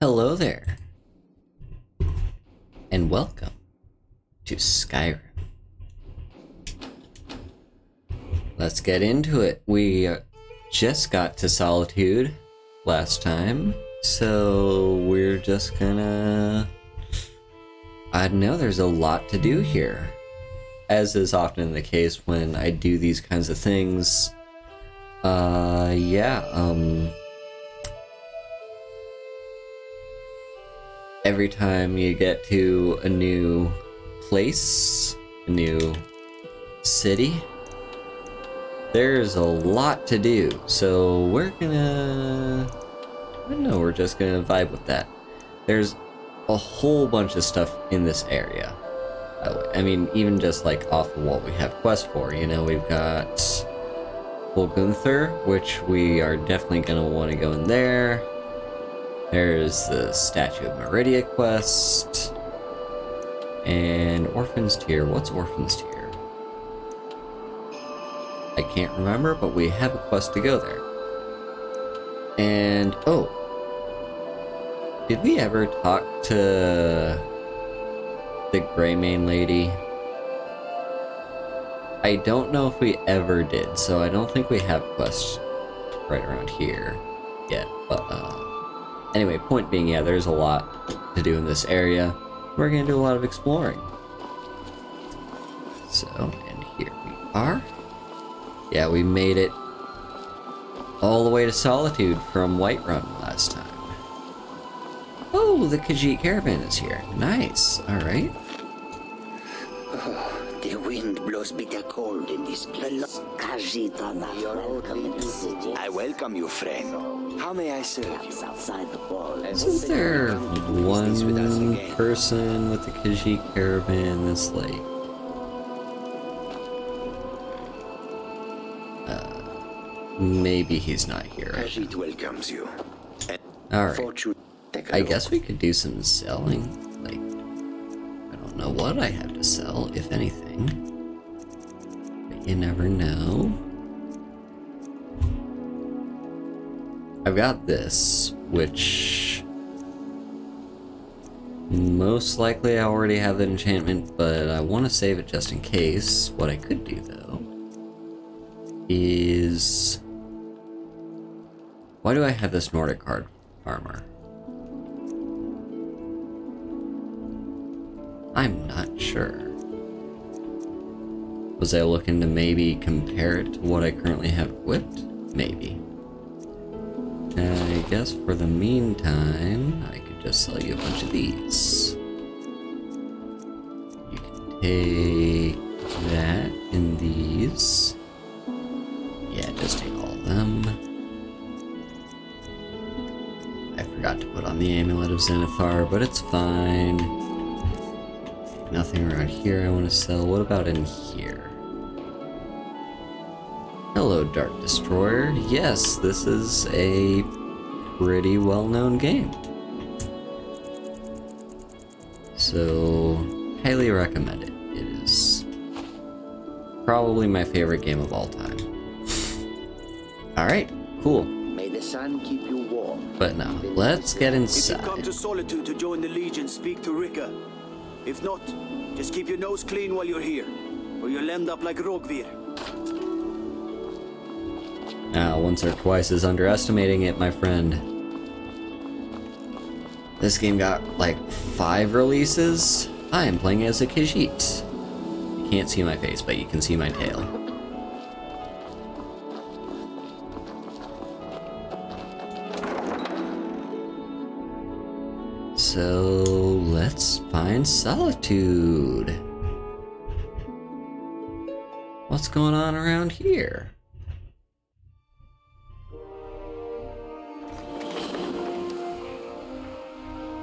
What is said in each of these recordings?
Hello there, and welcome to Skyrim. Let's get into it. We just got to Solitude last time, so we're just gonna... I don't know, there's a lot to do here. As is often the case when I do these kinds of things. Every time you get to a new place, a new city, there's a lot to do. So we're just gonna vibe with that. There's a whole bunch of stuff in this area. I mean, even just like off of what we have quests for, you know, we've got Gunther, which we are definitely gonna want to go in there. There's the Statue of Meridia quest. And Orphan's Tear. What's Orphan's Tear? I can't remember, but we have a quest to go there. And, oh. Did we ever talk to the Greymane lady? I don't know if we ever did, so I don't think we have quests right around here yet, but, anyway, point being, yeah, there's a lot to do in this area. We're gonna do a lot of exploring. So, and here we are. Yeah, we made it all the way to Solitude from Whiterun last time. Oh, the Khajiit caravan is here. Nice, alright. The wind blows bitter cold in this place. Khajiit are not welcome in the city. I welcome you, friend. How may I serve you? Outside the wall. Isn't there one person with the Khajiit caravan that's like... maybe he's not here right Khajiit welcomes you. now. Alright. I guess we could do some selling. Like, I don't know what I have to sell, if anything. But you never know. I've got this, which... most likely I already have the enchantment, but I want to save it just in case. What I could do, though, is... why do I have this Nordic card armor? I'm not sure. Was I looking to maybe compare it to what I currently have equipped? Maybe. I guess for the meantime, I could just sell you a bunch of these. You can take that and these. Yeah, just take all of them. I forgot to put on the Amulet of Zenithar, but it's fine. Nothing around here I want to sell. What about in here? Hello, Dark Destroyer. Yes, this is a pretty well-known game. So, highly recommend it. It is probably my favorite game of all time. Alright, cool. May the sun keep you warm. But now, let's get If inside. you come to Solitude to join the Legion, speak to Rika. If not, just keep your nose clean while you're here, or you'll end up like Rogvir. Once or twice is underestimating it, my friend. This game got like 5 releases. I am playing as a Khajiit. You can't see my face, but you can see my tail. So let's find Solitude. What's going on around here?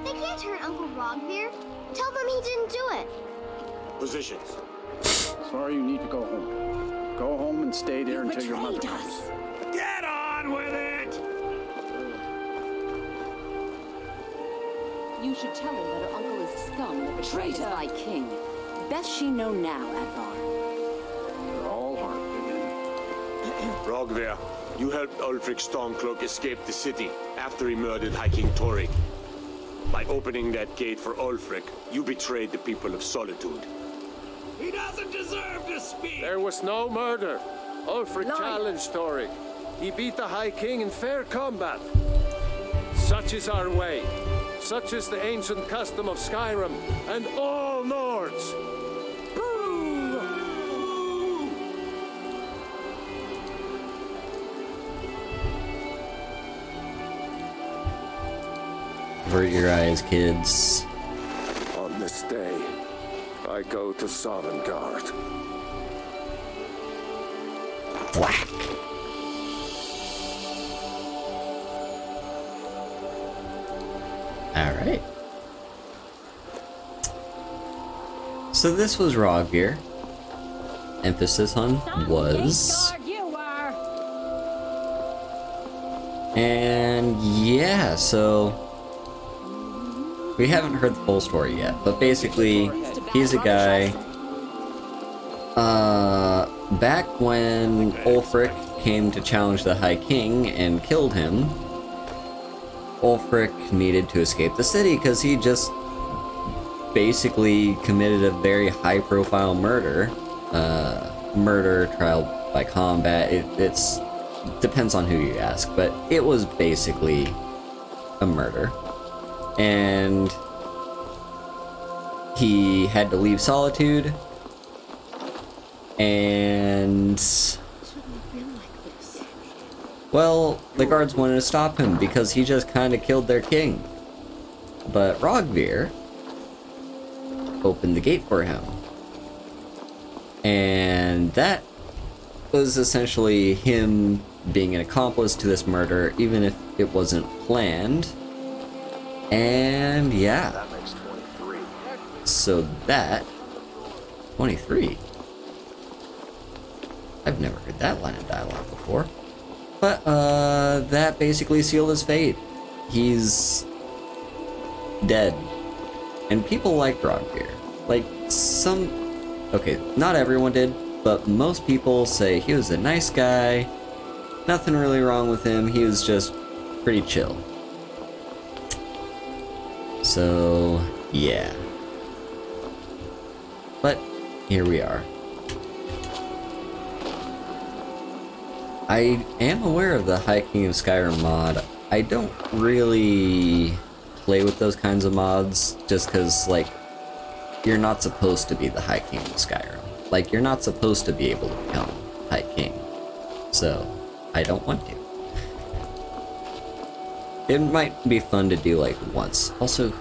They can't hurt Uncle Rogvir. Tell them he didn't do it. Positions. Sorry, you need to go home. Go home and stay there until your mother Betrayed comes. us. Get on with it! You should tell her that her uncle is scum that betrays thy king. Best she know now, Advar. They're all hard, Vivian. Rogvir, you helped Ulfric Stormcloak escape the city after he murdered High King Torik. By opening that gate for Ulfric, you betrayed the people of Solitude. He doesn't deserve to speak! There was no murder. Ulfric challenged Thorik. He beat the High King in fair combat. Such is our way. Such is the ancient custom of Skyrim and all Nords. Avert your eyes, kids. On this day, I go to Sovngarde. Whack. Alright. So this was Roggear. Emphasis on was. And yeah, so we haven't heard the full story yet, but basically he's a guy back when Ulfric came to challenge the High King and killed him. Ulfric needed to escape the city because he just basically committed a very high-profile murder. Murder, trial by combat, it's depends on who you ask, but it was basically a murder. And he had to leave Solitude, and well, the guards wanted to stop him because he just kind of killed their king. But Roggear opened the gate for him. And that was essentially him being an accomplice to this murder, even if it wasn't planned. And yeah. That makes 23. So that... 23? I've never heard that line of dialogue before. But, that basically sealed his fate. He's... dead. And people liked Roggear. Like, some... Okay, not everyone did, but most people say he was a nice guy, nothing really wrong with him, he was just pretty chill. So, yeah. But, here we are. I am aware of the High King of Skyrim mod. I don't really play with those kinds of mods, just because, like, you're not supposed to be the High King of Skyrim. Like, you're not supposed to be able to become High King. So, I don't want to. It might be fun to do, like, once. Also,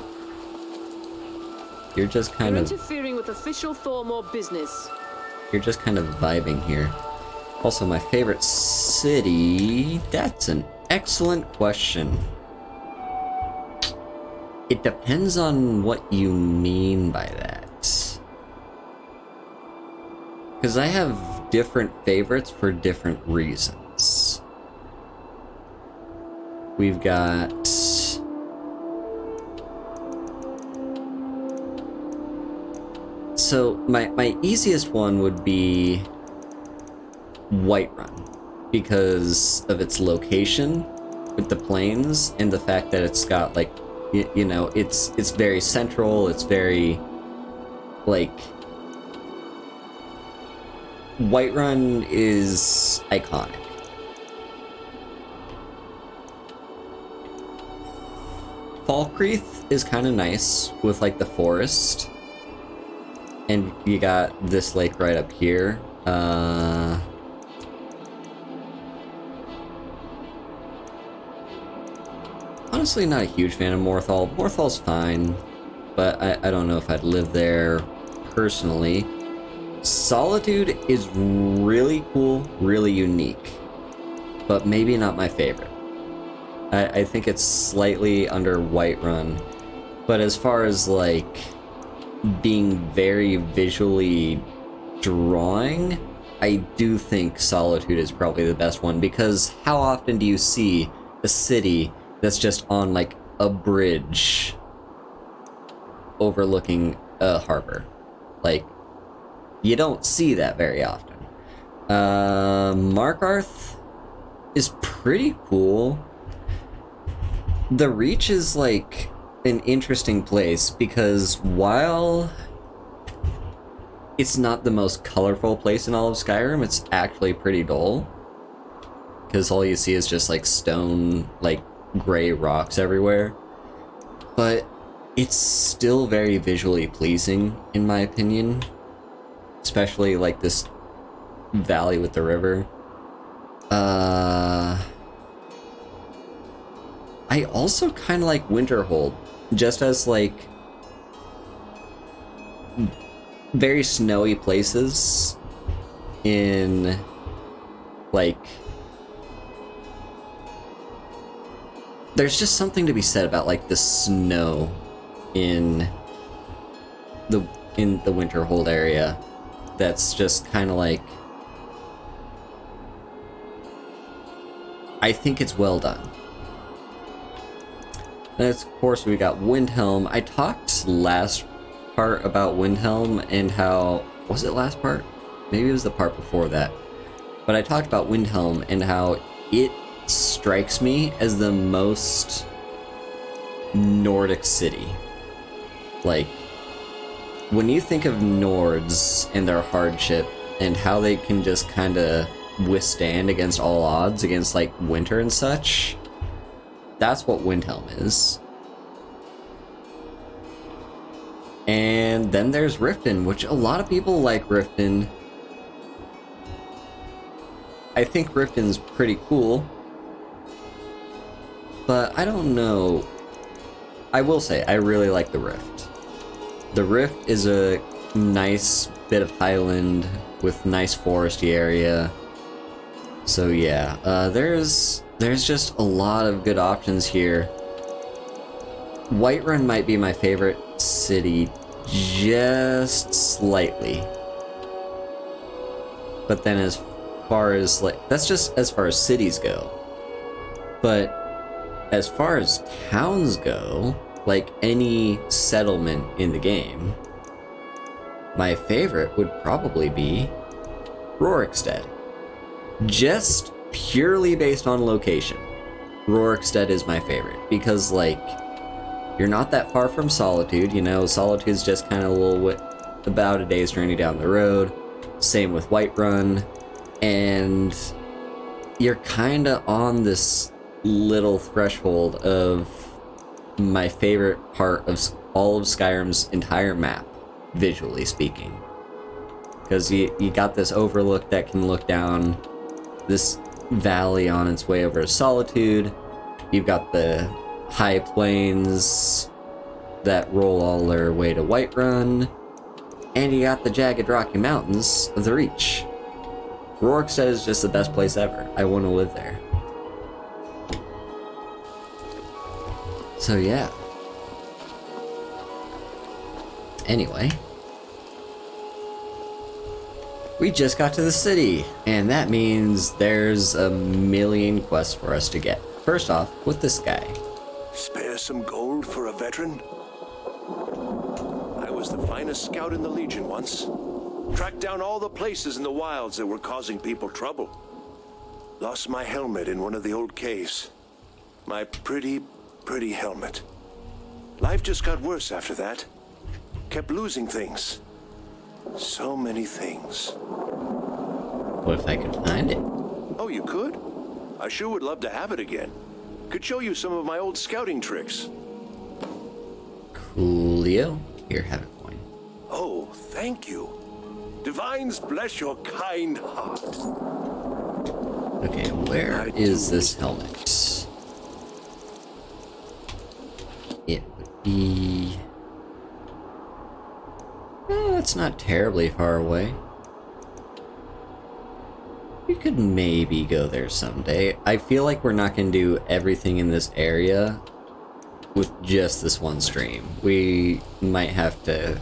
you're just kind of... interfering with official Thormore business. You're just kind of vibing here. Also, my favorite city... That's an excellent question. It depends on what you mean by that. Because I have different favorites for different reasons. We've got... So, my easiest one would be Whiterun, because of its location with the plains and the fact that it's got, like, you know, it's very central, it's very, like... Whiterun is iconic. Falkreath is kind of nice with, like, the forest. And you got this lake right up here. Honestly, not a huge fan of Morthal. Morthal's fine, but I don't know if I'd live there personally. Solitude is really cool, really unique, but maybe not my favorite. I think it's slightly under Whiterun, but as far as, like, being very visually drawing, I do think Solitude is probably the best one, because how often do you see a city that's just on, like, a bridge overlooking a harbor? Like, you don't see that very often. Markarth is pretty cool. The Reach is, like, an interesting place because while it's not the most colorful place in all of Skyrim, it's actually pretty dull. Because all you see is just like stone, like gray rocks everywhere. But it's still very visually pleasing, in my opinion. Especially like this valley with the river. I also kind of like Winterhold, just as like very snowy places in like there's just something to be said about like the snow in the Winterhold area that's just kind of like, I think it's well done. And of course we got Windhelm. I talked last part about Windhelm and how, was it last part? Maybe it was the part before that. But I talked about Windhelm and how it strikes me as the most Nordic city. Like, when you think of Nords and their hardship and how they can just kind of withstand against all odds, against like winter and such, that's what Windhelm is. And then there's Riften, which a lot of people like Riften. I think Riften's pretty cool, but I don't know. I will say, I really like the Rift. The Rift is a nice bit of highland with nice foresty area. So yeah, there's just a lot of good options here. Whiterun might be my favorite city, just slightly. But then as far as like, that's just as far as cities go. But as far as towns go, like any settlement in the game, my favorite would probably be Rorikstead. Just purely based on location, Rorikstead is my favorite because, like, you're not that far from Solitude. You know, Solitude's just kind of a little bit about a day's journey down the road. Same with Whiterun, and you're kind of on this little threshold of my favorite part of all of Skyrim's entire map, visually speaking. Because you got this overlook that can look down this valley on its way over to Solitude. You've got the high plains that roll all their way to Whiterun. And you got the jagged rocky mountains of the Reach. Rorikstead is just the best place ever. I want to live there. So yeah. Anyway. We just got to the city, and that means there's a million quests for us to get. First off, with this guy. Spare some gold for a veteran? I was the finest scout in the Legion once. Tracked down all the places in the wilds that were causing people trouble. Lost my helmet in one of the old caves. My pretty helmet. Life just got worse after that. Kept losing things. So many things. What if I could find it? Oh, you could? I sure would love to have it again. Could show you some of my old scouting tricks. Coolio. Here, have a coin. Oh, thank you. Divines bless your kind heart. Okay, where is this helmet? It would be... Oh, it's not terribly far away. We could maybe go there someday. I feel like we're not going to do everything in this area with just this one stream. We might have to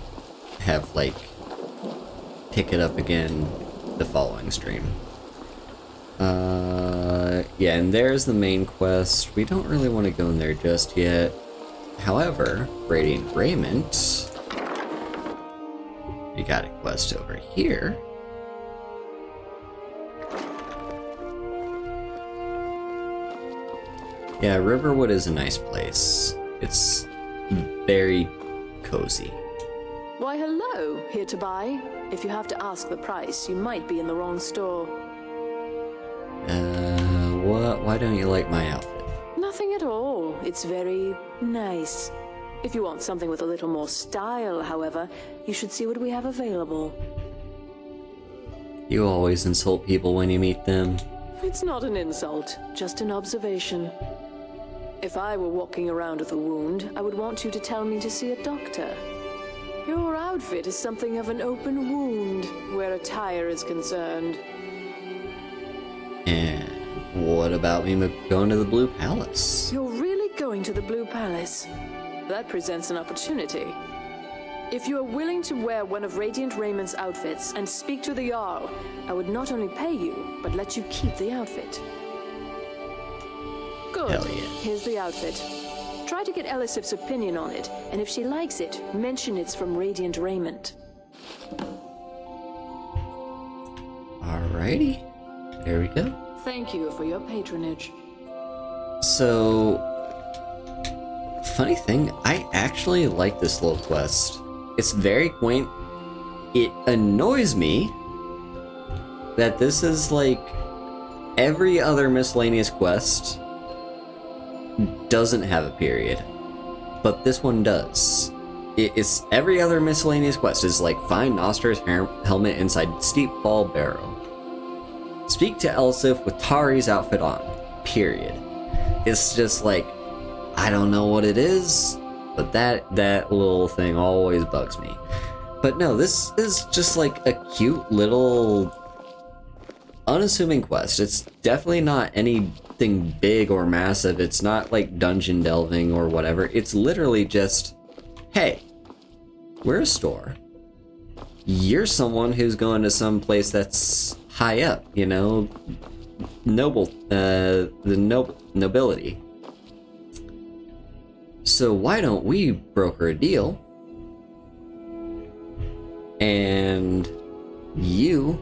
have, like, pick it up again the following stream. Yeah, and there's the main quest. We don't really want to go in there just yet. However, Radiant Raiment... We got a quest over here. Yeah, Riverwood is a nice place. It's very cozy. Why, hello. Here to buy? If you have to ask the price, you might be in the wrong store. What? Why don't you like my outfit? Nothing at all. It's very nice. If you want something with a little more style, however, you should see what we have available. You always insult people when you meet them. It's not an insult, just an observation. If I were walking around with a wound, I would want you to tell me to see a doctor. Your outfit is something of an open wound, where attire is concerned. And what about me going to the Blue Palace? You're really going to the Blue Palace? That presents an opportunity. If you are willing to wear one of Radiant Raymond's outfits and speak to the Jarl, I would not only pay you, but let you keep the outfit. Good. Hell yeah. Here's the outfit. Try to get Elisif's opinion on it, and if she likes it, mention it's from Radiant Raymond. Alrighty. There we go. Thank you for your patronage. So, funny thing, I actually like this little quest. It's very quaint. It annoys me that this is like every other miscellaneous quest doesn't have a period, but this one does. It's every other miscellaneous quest is like find Noster's helmet inside Steep Fall Barrow. Speak to Elsif with Tari's outfit on. Period. It's just like, I don't know what it is, but that little thing always bugs me. But no, this is just like a cute little unassuming quest. It's definitely not anything big or massive. It's not like dungeon delving or whatever. It's literally just, hey, we're a store. You're someone who's going to some place that's high up, you know, nobility. So why don't we broker a deal and you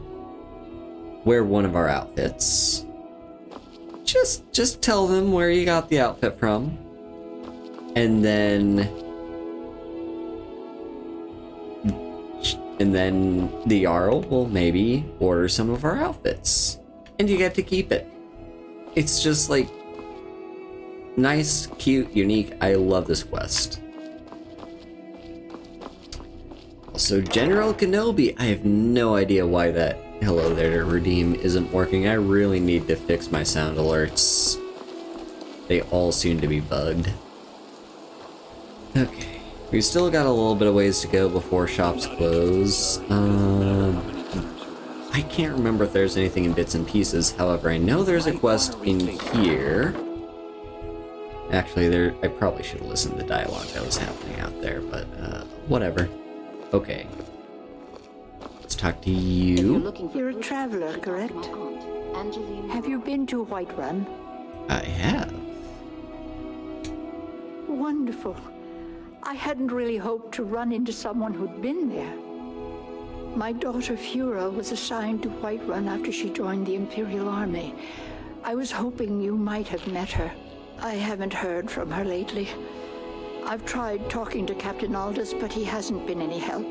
wear one of our outfits. Just tell them where you got the outfit from, and then the Jarl will maybe order some of our outfits, and you get to keep it. It's just like nice, cute, unique. I love this quest. Also, General Kenobi. I have no idea why that hello there to redeem isn't working. I really need to fix my sound alerts. They all seem to be bugged. Okay. We've still got a little bit of ways to go before shops close. I can't remember if there's anything in bits and pieces. However, I know there's a quest in here. Actually, I probably should have listened to the dialogue that was happening out there, but whatever. Okay. Let's talk to you. You're a traveler, correct? Have you been to Whiterun? I have. Wonderful. I hadn't really hoped to run into someone who'd been there. My daughter Fura was assigned to Whiterun after she joined the Imperial Army. I was hoping you might have met her. I haven't heard from her lately. I've tried talking to Captain Aldous, but he hasn't been any help.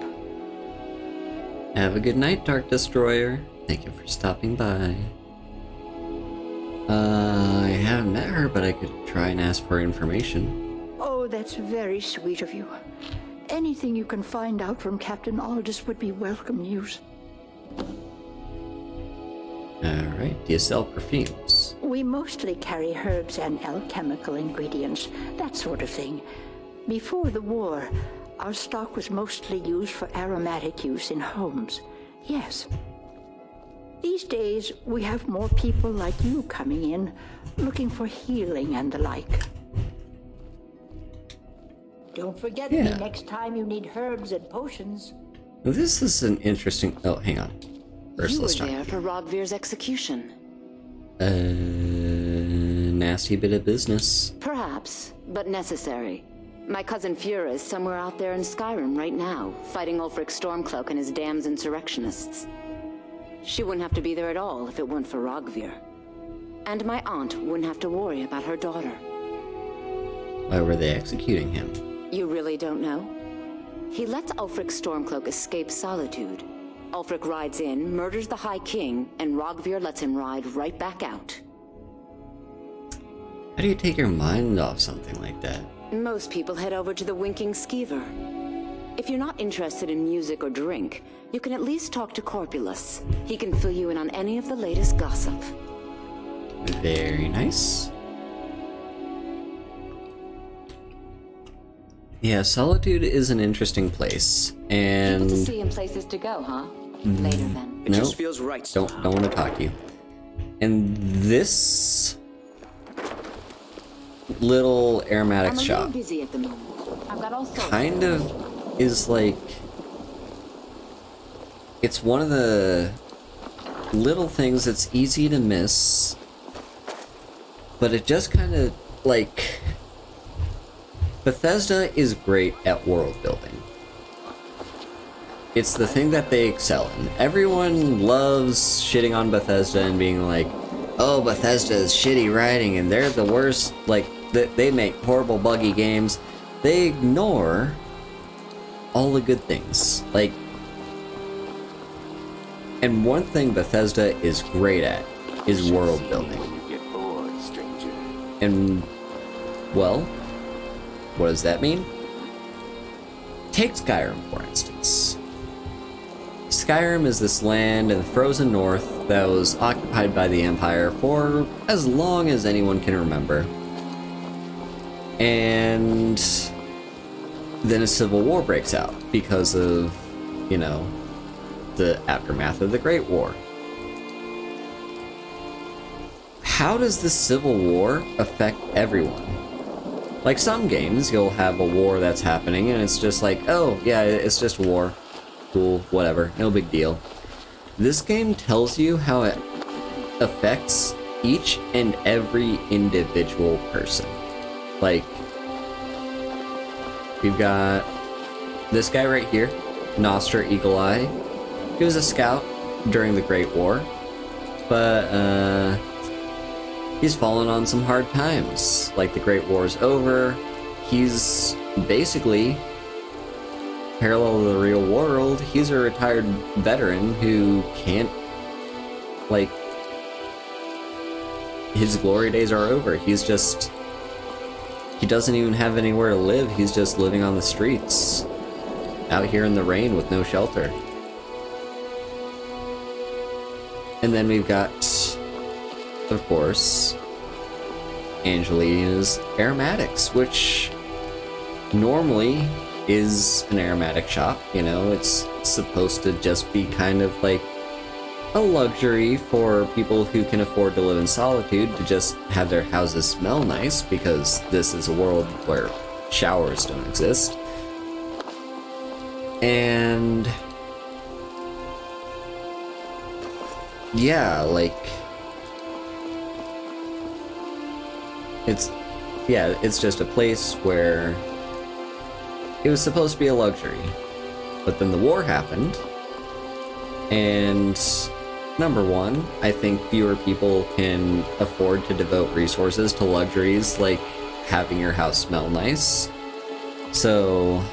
Have a good night, Dark Destroyer. Thank you for stopping by. I haven't met her, but I could try and ask for information. Oh, that's very sweet of you. Anything you can find out from Captain Aldous would be welcome news. Alright, do you sell perfumes? We mostly carry herbs and alchemical ingredients, that sort of thing. Before the war, our stock was mostly used for aromatic use in homes. Yes. These days, we have more people like you coming in, looking for healing and the like. Don't forget me next time you need herbs and potions. This is an interesting... Oh, hang on. First, You were let's talk. there for Rogvir's execution. Nasty bit of business. Perhaps, but necessary. My cousin Fura is somewhere out there in Skyrim right now, fighting Ulfric Stormcloak and his damned insurrectionists. She wouldn't have to be there at all if it weren't for Rogvir. And my aunt wouldn't have to worry about her daughter. Why were they executing him? You really don't know? He lets Ulfric Stormcloak escape Solitude. Ulfric rides in, murders the High King, and Rogvir lets him ride right back out. How do you take your mind off something like that? Most people head over to the Winking Skeever. If you're not interested in music or drink, you can at least talk to Corpulus. He can fill you in on any of the latest gossip. Very nice. Yeah, Solitude is an interesting place, and... People to see and places to go, huh? Later then. It just feels right. Don't want to talk to you. And this little aromatics I'm a shop little busy at the moment. I've got all sorts. kind of is like, it's one of the little things that's easy to miss, but it just kind of like, Bethesda is great at world building. It's the thing that they excel in. Everyone loves shitting on Bethesda and being like, oh, Bethesda is shitty writing and they're the worst, like, they make horrible buggy games. They ignore all the good things. Like, and one thing Bethesda is great at is world building. And, well, what does that mean? Take Skyrim, for instance. Skyrim is this land in the frozen north that was occupied by the Empire for as long as anyone can remember. And then a civil war breaks out because of, you know, the aftermath of the Great War. How does the Civil War affect everyone? Like, some games, you'll have a war that's happening and it's just like, oh, yeah, it's just war. Cool, whatever, no big deal. This game tells you how it affects each and every individual person. Like, we've got this guy right here, Nostra Eagle Eye. He was a scout during the Great War, but he's fallen on some hard times. Like, the Great War's over. He's basically parallel to the real world. He's a retired veteran who can't, like, his glory days are over. He's just, he doesn't even have anywhere to live. He's just living on the streets, out here in the rain with no shelter. And then we've got, of course, Angelina's Aromatics, which normally is an aromatic shop. You know, it's supposed to just be kind of like a luxury for people who can afford to live in solitude, to just have their houses smell nice, because this is a world where showers don't exist. And yeah, like, it's just a place where it was supposed to be a luxury. But then the war happened, and number one, I think fewer people can afford to devote resources to luxuries like having your house smell nice. So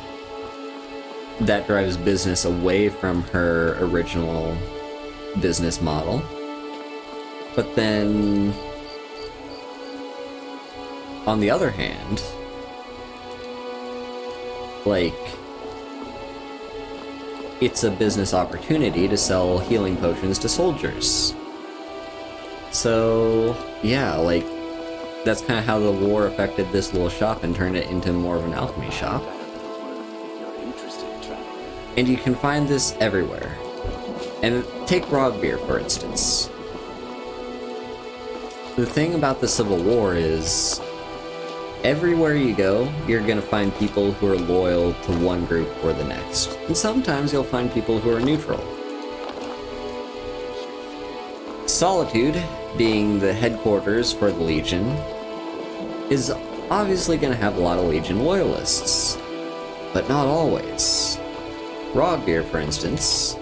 that drives business away from her original business model. But then, on the other hand, like, it's a business opportunity to sell healing potions to soldiers. So, yeah, like, that's kind of how the war affected this little shop and turned it into more of an alchemy shop. And you can find this everywhere. And take Rogvir, for instance. The thing about the Civil War is, everywhere you go, you're gonna find people who are loyal to one group or the next. And sometimes you'll find people who are neutral. Solitude, being the headquarters for the Legion, is obviously gonna have a lot of Legion loyalists. But not always. Rogvir, for instance,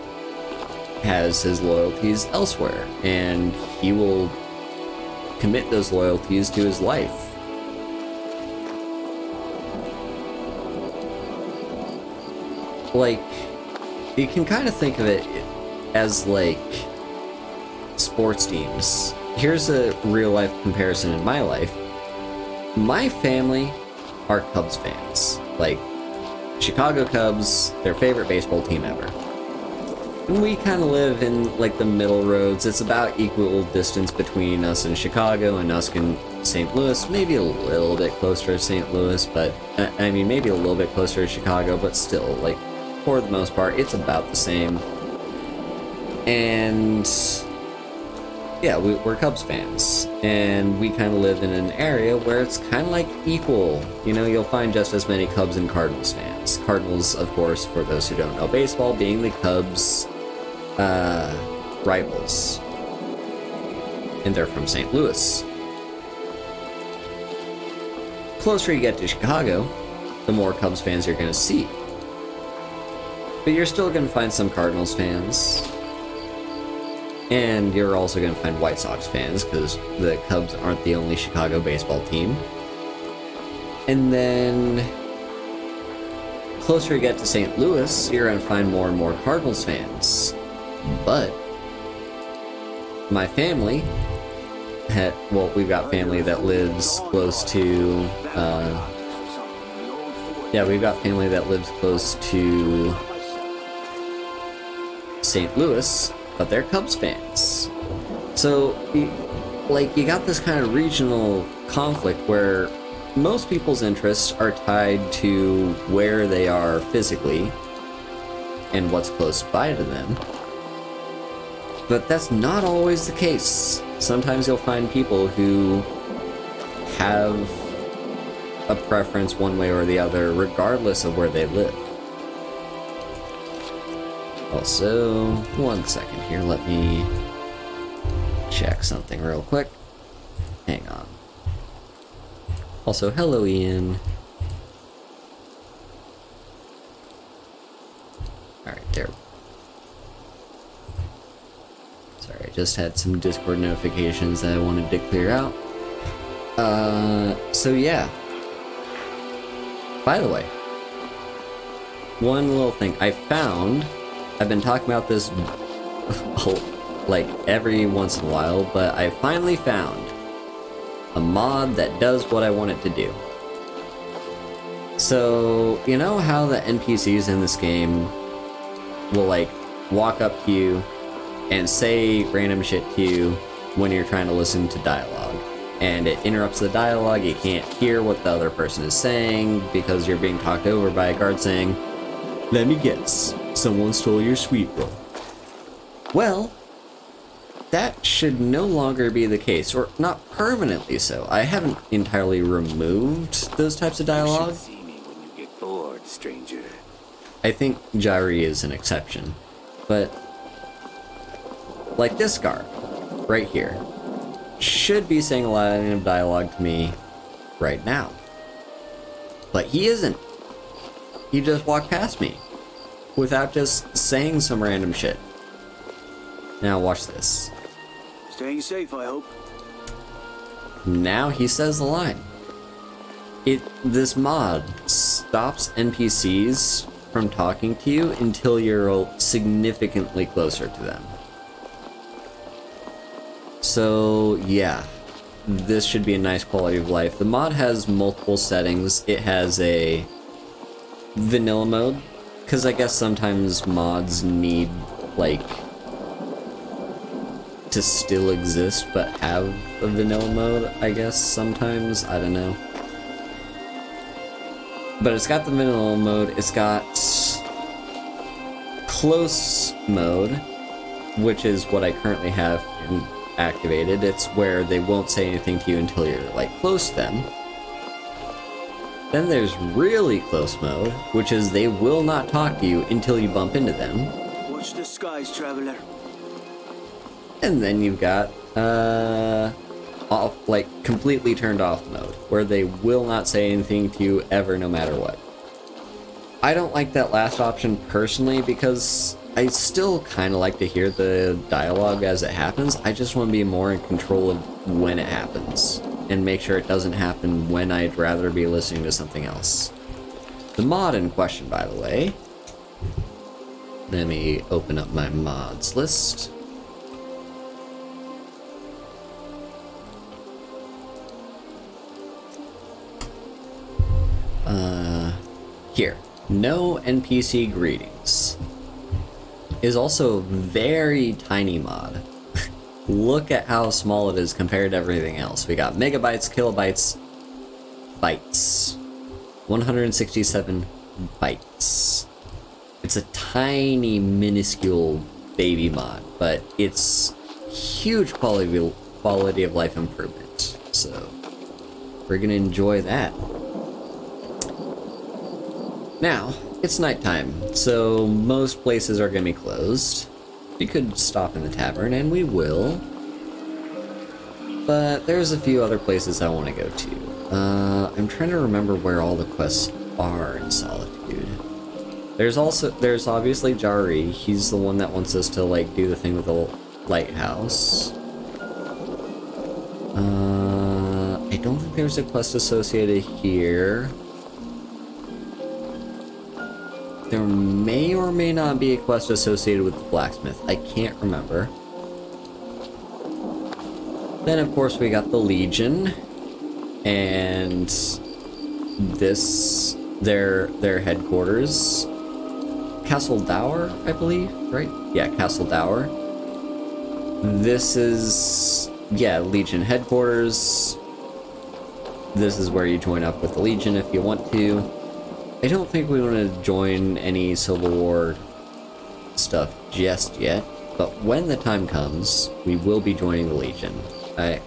has his loyalties elsewhere, and he will commit those loyalties to his life. like, you can kind of think of it as like sports teams. Here's a real life comparison in my life. My family are Cubs fans. Like, Chicago Cubs, their favorite baseball team ever. And we kind of live in like the middle roads. It's about equal distance between us and Chicago and us and St. Louis. Maybe a little bit closer to St. Louis, but I mean, maybe a little bit closer to Chicago, but still, like, for the most part, it's about the same. And yeah, we're Cubs fans, and we kind of live in an area where it's kind of like equal. You know, you'll find just as many Cubs and Cardinals fans. Cardinals, of course, for those who don't know baseball, being the Cubs' rivals. And they're from St. Louis. Closer you get to Chicago, the more Cubs fans you're going to see. But you're still going to find some Cardinals fans. And you're also going to find White Sox fans, because the Cubs aren't the only Chicago baseball team. And then, closer you get to St. Louis, you're going to find more and more Cardinals fans. But my family we've got family that lives close to, we've got family that lives close to St. Louis, but they're Cubs fans. So, you got this kind of regional conflict where most people's interests are tied to where they are physically and what's close by to them. But that's not always the case. Sometimes you'll find people who have a preference one way or the other, regardless of where they live. Also, one second here, let me check something real quick. Hang on. Also, hello, Ian. Alright, there. Sorry, I just had some Discord notifications that I wanted to clear out. So yeah. By the way, one little thing I've been talking about this like every once in a while, but I finally found a mod that does what I want it to do. So, you know how the NPCs in this game will like walk up to you and say random shit to you when you're trying to listen to dialogue, and it interrupts the dialogue, you can't hear what the other person is saying because you're being talked over by a guard saying, "Let me guess, someone stole your sweet roll." Well, that should no longer be the case, or not permanently so. I haven't entirely removed those types of dialogue. You should see me when you get bored, stranger. I think Jari is an exception, but like this guard right here should be saying a line of dialogue to me right now, but he isn't. He just walked past me without just saying some random shit. Now watch this. Staying safe, I hope. Now he says the line. This mod stops NPCs from talking to you until you're significantly closer to them. So yeah, this should be a nice quality of life. The mod has multiple settings. It has a vanilla mode, because I guess sometimes mods need like to still exist but have a vanilla mode, I guess sometimes, I don't know. But it's got the vanilla mode, it's got close mode, which is what I currently have activated. It's where they won't say anything to you until you're like close to them. Then there's really close mode, which is they will not talk to you until you bump into them. Watch the skies, traveler. And then you've got off, like completely turned off mode, where they will not say anything to you ever, no matter what. I don't like that last option personally, because I still kind of like to hear the dialogue as it happens. I just want to be more in control of when it happens, and make sure it doesn't happen when I'd rather be listening to something else. The mod in question, by the way, Let me open up my mods list. Here. No NPC greetings is also a very tiny mod. Look at how small it is compared to everything else. We got megabytes, kilobytes, bytes. 167 bytes. It's a tiny, minuscule baby mod, but it's huge quality of life improvement. So we're gonna enjoy that. Now, it's nighttime, so most places are gonna be closed. We could stop in the tavern, and we will. But there's a few other places I want to go to. I'm trying to remember where all the quests are in Solitude. There's obviously Jari. He's the one that wants us to, like, do the thing with the lighthouse. I don't think there's a quest associated here. There may or may not be a quest associated with the blacksmith. I can't remember. Then, of course, we got the Legion, and this their headquarters, Castle Dower, I believe, right? Yeah, Castle Dower. This is Legion headquarters. This is where you join up with the Legion if you want to. I don't think we want to join any Civil War stuff just yet, but when the time comes, we will be joining the Legion. The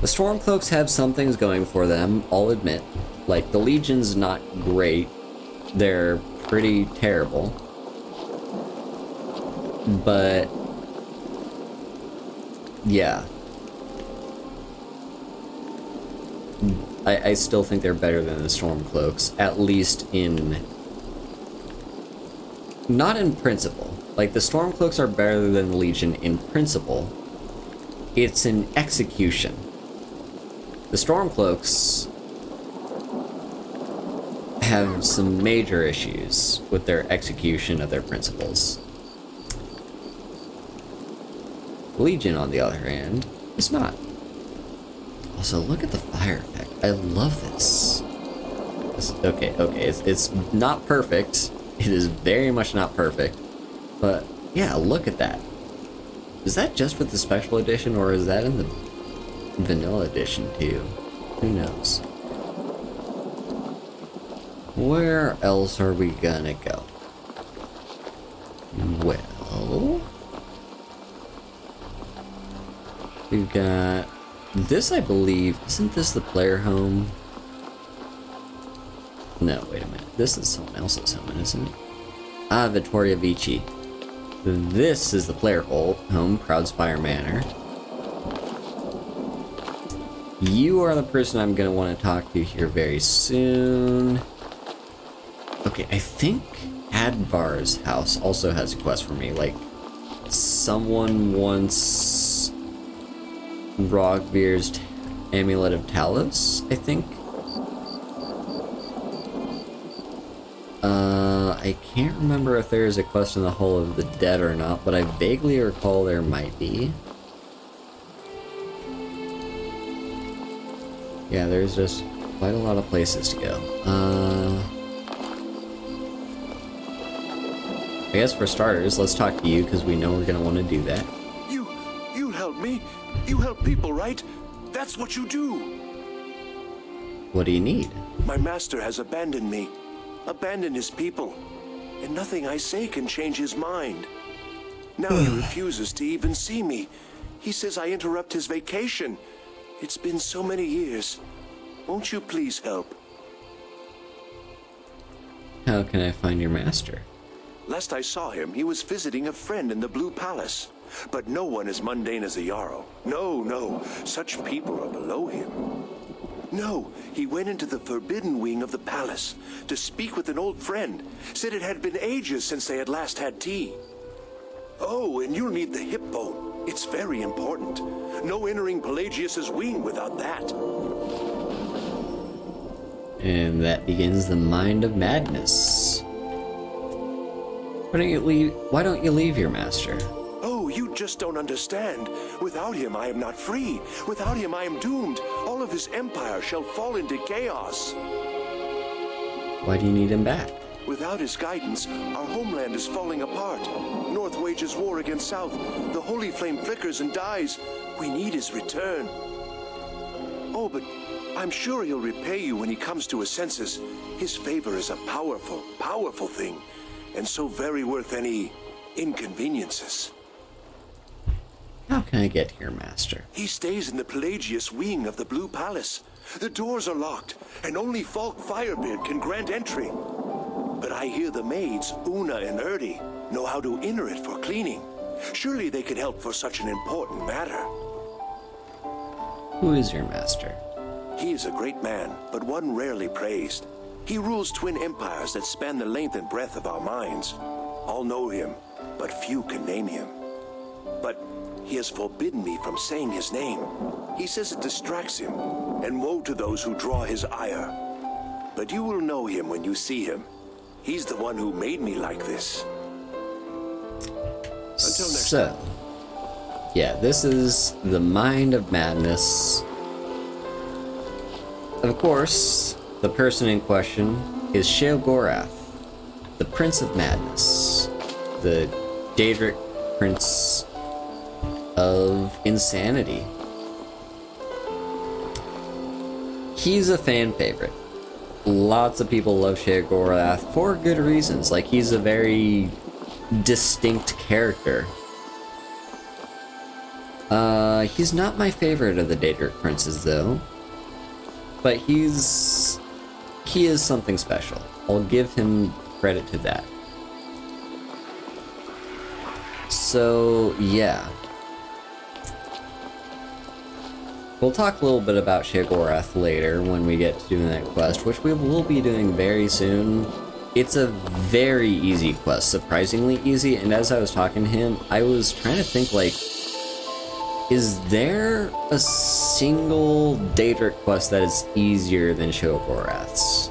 Stormcloaks have some things going for them, I'll admit. Like, the Legion's not great. They're pretty terrible. But yeah. I still think they're better than the Stormcloaks, at least not in principle. Like, the Stormcloaks are better than the Legion in principle. It's in execution. The Stormcloaks have some major issues with their execution of their principles. Legion, on the other hand, is not. Also, look at the fire effect. I love this. Okay, it's not perfect. It is very much not perfect. But, yeah, look at that. Is that just with the special edition, or is that in the vanilla edition, too? Who knows? Where else are we gonna go? Well, we've got this, I believe. Isn't this the player home? No, wait a minute. This is someone else's home, isn't it? Ah, Vittoria Vici. This is the player home, Proudspire Manor. You are the person I'm gonna want to talk to here very soon. Okay, I think Advar's house also has a quest for me. Like, someone wants Rogvir's Amulet of Talos, I think. I can't remember if there is a quest in the Hall of the Dead or not, but I vaguely recall there might be. Yeah, there's just quite a lot of places to go. I guess for starters, let's talk to you, because we know we're gonna want to do that. You help me. You help people, right? That's what you do. What do you need? My master has abandoned me. Abandoned his people. And nothing I say can change his mind. Now he refuses to even see me. He says I interrupt his vacation. It's been so many years. Won't you please help? How can I find your master? Last I saw him, he was visiting a friend in the Blue Palace. But no one as mundane as a Jarl. No, such people are below him. No, he went into the forbidden wing of the palace to speak with an old friend. Said it had been ages since they had last had tea. Oh, and you'll need the hip bone. It's very important. No entering Pelagius's wing without that. And that begins the Mind of Madness. Why don't you leave your master? Oh, you just don't understand. Without him, I am not free. Without him, I am doomed. All of his empire shall fall into chaos. Why do you need him back? Without his guidance, our homeland is falling apart. North wages war against South. The holy flame flickers and dies. We need his return. Oh, but I'm sure he'll repay you when he comes to his senses. His favor is a powerful, powerful thing, and so very worth any inconveniences. How can I get here, Master? He stays in the Pelagius wing of the Blue Palace. The doors are locked, and only Falk Firebeard can grant entry. But I hear the maids, Una and Erdi, know how to enter it for cleaning. Surely they could help for such an important matter. Who is your master? He is a great man, but one rarely praised. He rules twin empires that span the length and breadth of our minds. All know him, but few can name him. But he has forbidden me from saying his name. He says it distracts him, and woe to those who draw his ire. But you will know him when you see him. He's the one who made me like this. Until next time. Yeah, this is the Mind of Madness. Of course, the person in question is Sheogorath, the Prince of Madness, the Daedric Prince of Insanity. He's a fan favorite. Lots of people love Sheogorath for good reasons. Like, he's a very distinct character. He's not my favorite of the Daedric Princes, though. But he is something special. I'll give him credit to that. So, yeah. We'll talk a little bit about Sheogorath later when we get to doing that quest, which we will be doing very soon. It's a very easy quest, surprisingly easy, and as I was talking to him, I was trying to think, like, is there a single Daedric quest that is easier than Sheogorath's?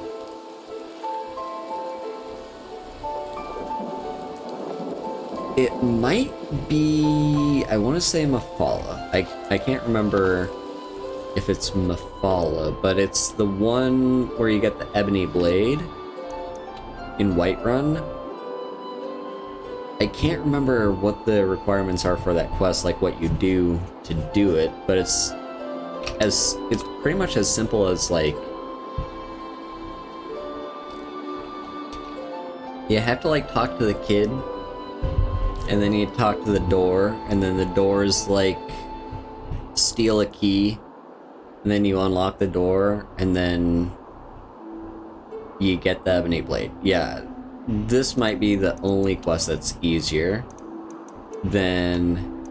It might be, I want to say Mephala. I can't remember if it's Mephala, but it's the one where you get the Ebony Blade in Whiterun. I can't remember what the requirements are for that quest, like what you do to do it, but it's pretty much as simple as, like, you have to, like, talk to the kid, and then you talk to the door, and then the door's like steal a key, and then you unlock the door, and then you get the Ebony Blade. Yeah, this might be the only quest that's easier than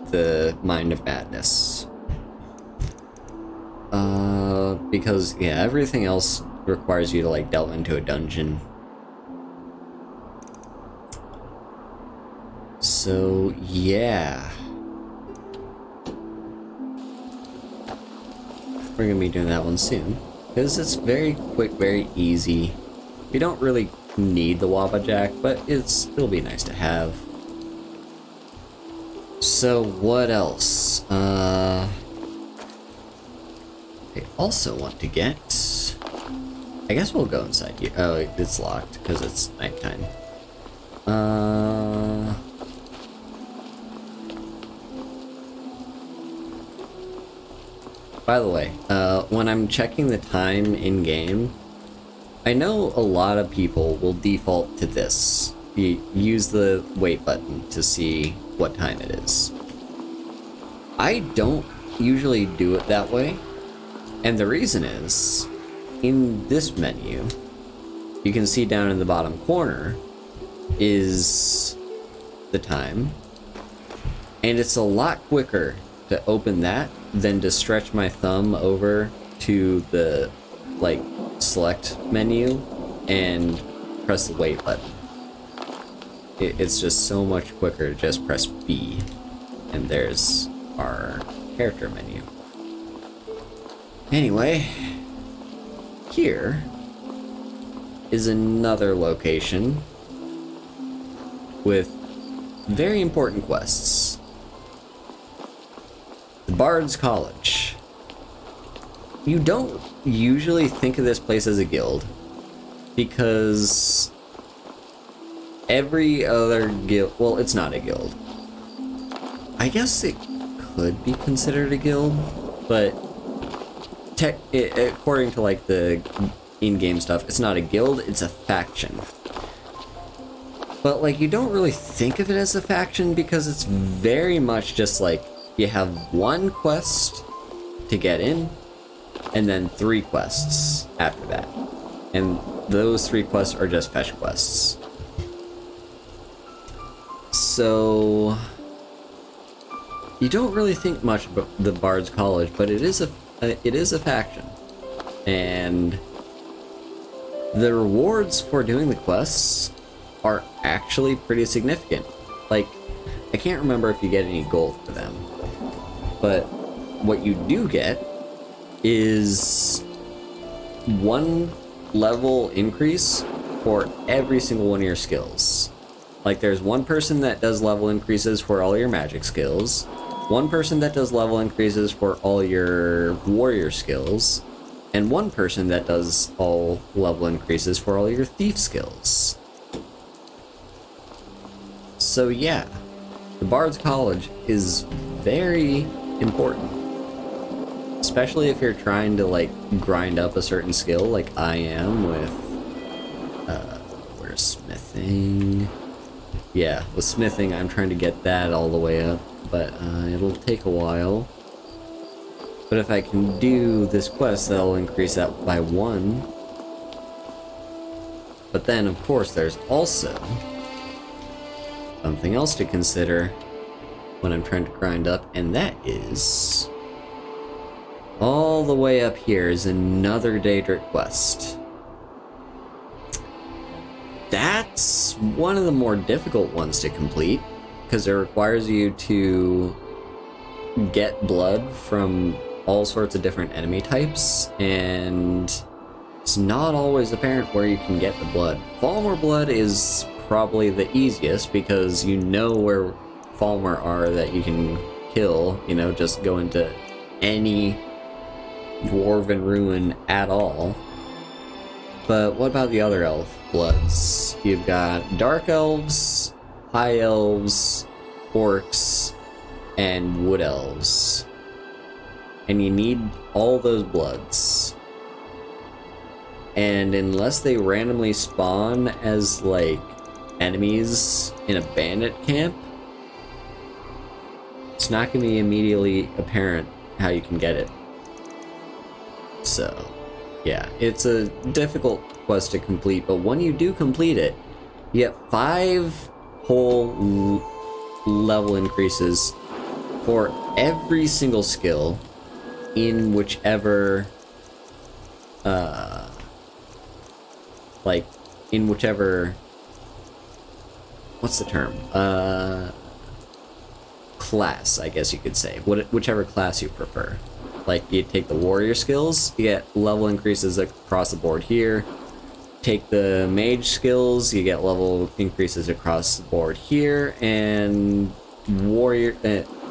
the Mind of Madness. Because, yeah, everything else requires you to, like, delve into a dungeon. So, yeah. We're gonna be doing that one soon. Because it's very quick, very easy. We don't really need the Wabbajack, but it'll be nice to have. So, what else? I also want to get... I guess we'll go inside here. Oh, it's locked because it's nighttime. By the way, when I'm checking the time in-game, I know a lot of people will default to this. You use the wait button to see what time it is. I don't usually do it that way, and the reason is, in this menu, you can see down in the bottom corner is the time, and it's a lot quicker to open that than to stretch my thumb over to the, like, select menu and press the wait button. It's just so much quicker to just press B, and there's our character menu. Anyway, here is another location with very important quests. The Bard's College. You don't usually think of this place as a guild, because every other guild, well, it's not a guild. I guess it could be considered a guild, but according to like the in-game stuff, it's not a guild, it's a faction. But like, you don't really think of it as a faction because it's very much just like you have one quest to get in, and then 3 quests after that. And those 3 quests are just fetch quests. So you don't really think much about the Bard's College, but it is a faction. And the rewards for doing the quests are actually pretty significant. Like, I can't remember if you get any gold for them, but what you do get is 1 level increase for every single one of your skills. Like, there's 1 person that does level increases for all your magic skills, 1 person that does level increases for all your warrior skills, and 1 person that does all level increases for all your thief skills. So yeah, the Bard's College is very important. Especially if you're trying to like grind up a certain skill like I am with, where's smithing? Yeah, with smithing I'm trying to get that all the way up, but it'll take a while. But if I can do this quest, that'll increase that by 1. But then of course there's also something else to consider when I'm trying to grind up, and that is all the way up here is another Daedric quest. That's one of the more difficult ones to complete, because it requires you to get blood from all sorts of different enemy types, and it's not always apparent where you can get the blood. Falmer blood is probably the easiest, because you know where Falmer are that you can kill, you know, just go into any dwarven ruin at all. But what about the other elf bloods? You've got dark elves, high elves, orcs, and wood elves. And you need all those bloods. And unless they randomly spawn as like enemies in a bandit camp, it's not going to be immediately apparent how you can get it. So, yeah, it's a difficult quest to complete, but when you do complete it, you get 5 whole level increases for every single skill in whichever, what's the term? Class, I guess you could say. Whichever class you prefer. Like, you take the warrior skills, you get level increases across the board here. Take the mage skills, you get level increases across the board here. And warrior,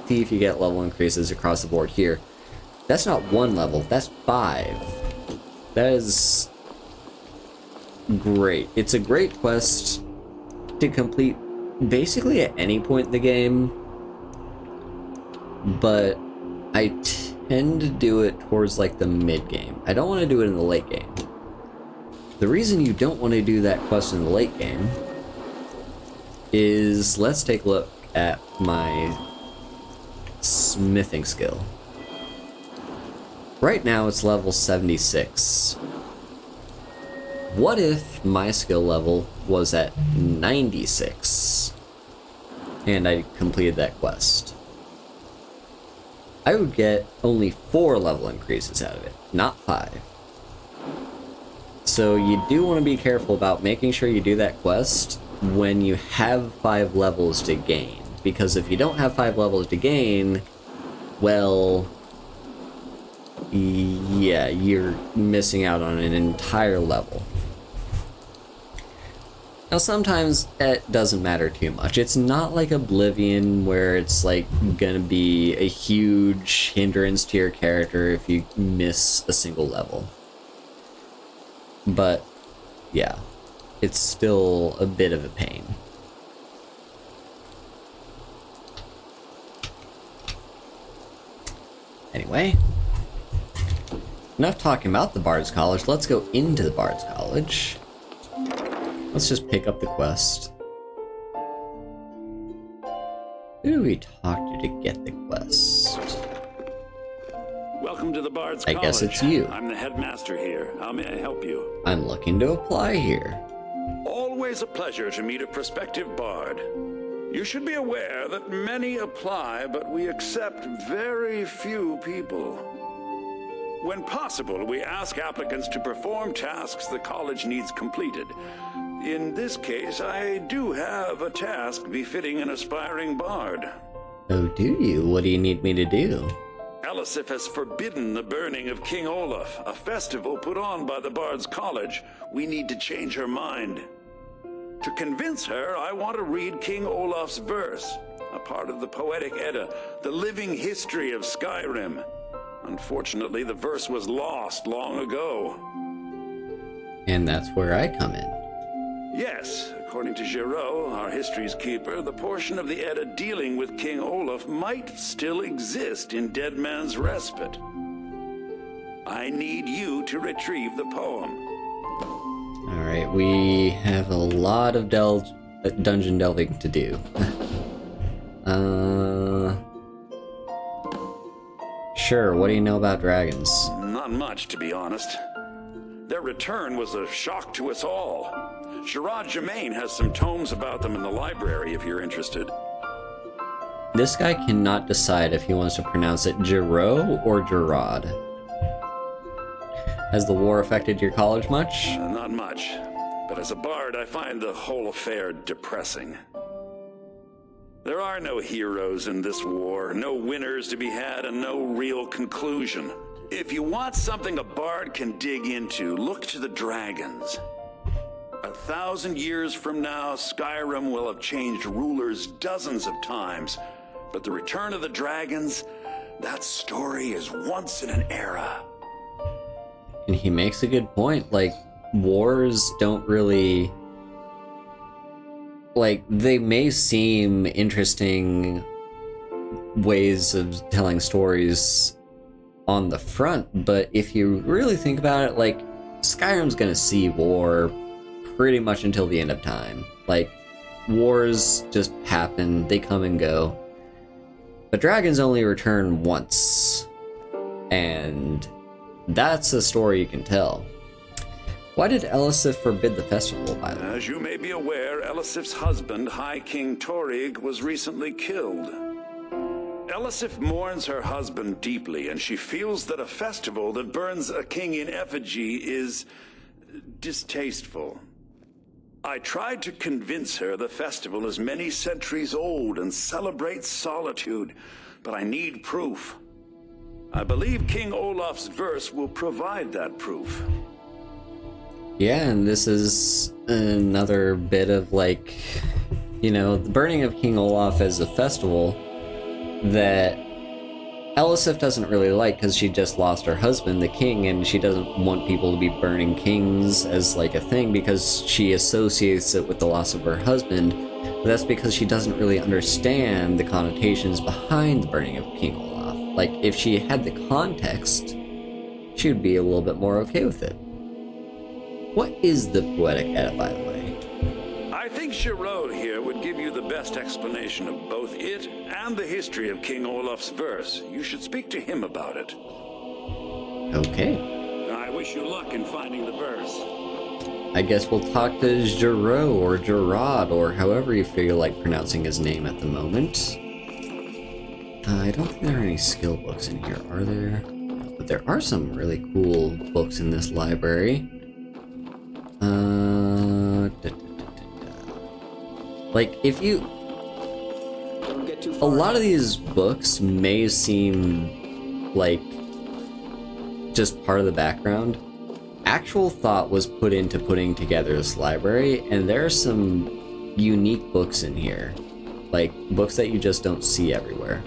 thief, you get level increases across the board here. That's not 1 level, that's 5. That is great. It's a great quest to complete basically at any point in the game, but I tend to do it towards like the mid game. I don't want to do it in the late game. The reason you don't want to do that quest in the late game is, let's take a look at my smithing skill. Right now it's level 76. What if my skill level was at 96 and I completed that quest? I would get only 4 level increases out of it, not 5. So you do want to be careful about making sure you do that quest when you have 5 levels to gain. Because if you don't have 5 levels to gain, well, yeah, you're missing out on an entire level. Now sometimes it doesn't matter too much. It's not like Oblivion where it's like gonna be a huge hindrance to your character if you miss a single level. But yeah, it's still a bit of a pain. Anyway, enough talking about the Bard's College. Let's go into the Bard's College. Let's just pick up the quest. Who do we talk to get the quest? Welcome to the Bard's I College. guess it's you. I'm the headmaster here. How may I help you? I'm looking to apply here. Always a pleasure to meet a prospective bard. You should be aware that many apply, but we accept very few people. When possible, we ask applicants to perform tasks the college needs completed. In this case, I do have a task befitting an aspiring bard. Oh, do you? What do you need me to do? Elisif has forbidden the burning of King Olaf, a festival put on by the Bard's College. We need to change her mind. To convince her, I want to read King Olaf's verse, a part of the Poetic Edda, the living history of Skyrim. Unfortunately, the verse was lost long ago. And that's where I come in. Yes, according to Giraud, our history's keeper, the portion of the Edda dealing with King Olaf might still exist in Dead Man's Respite. I need you to retrieve the poem. Alright, we have a lot of dungeon delving to do. Sure, what do you know about dragons? Not much, to be honest. Their return was a shock to us all. Sherrod Germain has some tomes about them in the library if you're interested. This guy cannot decide if he wants to pronounce it Giraud or Gerard. Has the war affected your college much? Not much. But as a bard, I find the whole affair depressing. There are no heroes in this war, no winners to be had, and no real conclusion. If you want something a bard can dig into, look to the dragons. 1,000 years from now, Skyrim will have changed rulers dozens of times, but the return of the dragons, that story is once in an era. And he makes a good point, like, wars don't really... Like, they may seem interesting ways of telling stories on the front, but if you really think about it, like, Skyrim's gonna see war pretty much until the end of time. Like, wars just happen, they come and go. But dragons only return once. And that's a story you can tell. Why did Elisif forbid the festival, by the way? As you may be aware, Elisif's husband, High King Torig, was recently killed. Elisif mourns her husband deeply, and she feels that a festival that burns a king in effigy is distasteful. I tried to convince her the festival is many centuries old and celebrates solitude, but I need proof. I believe King Olaf's verse will provide that proof. Yeah, and this is another bit of, like, you know, the burning of King Olaf as a festival that Elisif doesn't really like because she just lost her husband, the king, and she doesn't want people to be burning kings as, like, a thing because she associates it with the loss of her husband. But that's because she doesn't really understand the connotations behind the burning of King Olaf. Like, if she had the context, she would be a little bit more okay with it. What is the Poetic Edda, by the way? I think Giraud here would give you the best explanation of both it and the history of King Olaf's verse. You should speak to him about it. Okay. I wish you luck in finding the verse. I guess we'll talk to Giraud or Gerard or however you feel like pronouncing his name at the moment. I don't think there are any skill books in here, are there? But there are some really cool books in this library. Like, if you... A lot of these books may seem like just part of the background. actual thought was put into putting together this library, and there are some unique books in here. Like, books that you just don't see everywhere.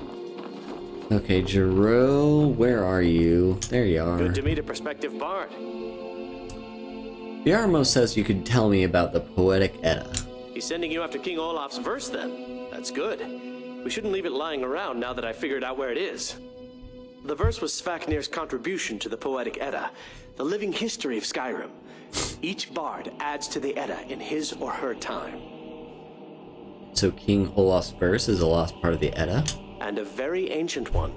Okay, Jero, where are you? There you are. Good to meet a prospective bard. Bjarmo says you could tell me about the Poetic Edda. He's sending you after King Olaf's verse, then. That's good. We shouldn't leave it lying around now that I figured out where it is. The verse was Svafnir's contribution to the Poetic Edda, the living history of Skyrim. Each bard adds to the Edda in his or her time. So King Olaf's verse is a lost part of the Edda? And a very ancient one.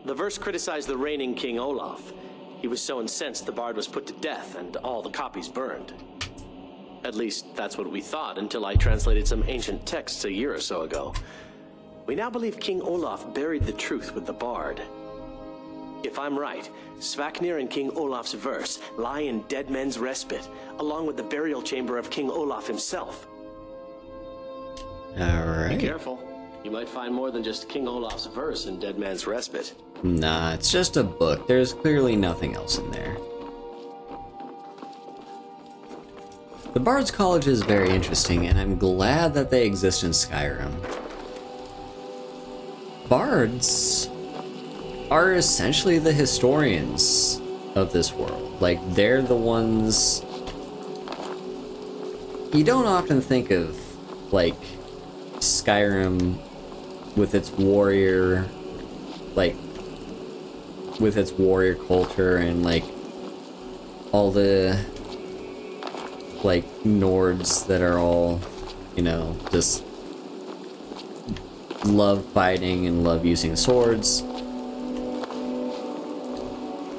The verse criticized the reigning King Olaf. He was so incensed the bard was put to death and all the copies burned. At least, that's what we thought until I translated some ancient texts a year or so ago. We now believe King Olaf buried the truth with the bard. If I'm right, Svafnir and King Olaf's verse lie in Dead Men's Respite, along with the burial chamber of King Olaf himself. Alright. Be careful. You might find more than just King Olaf's verse in Dead Man's Respite. Nah, it's just a book. There's clearly nothing else in there. The Bard's College is very interesting, and I'm glad that they exist in Skyrim. Bards are essentially the historians of this world. Like, they're the ones... You don't often think of, like, Skyrim with its warrior, like, with its warrior culture and, like, all the, like, Nords that are all, you know, just love fighting and love using swords.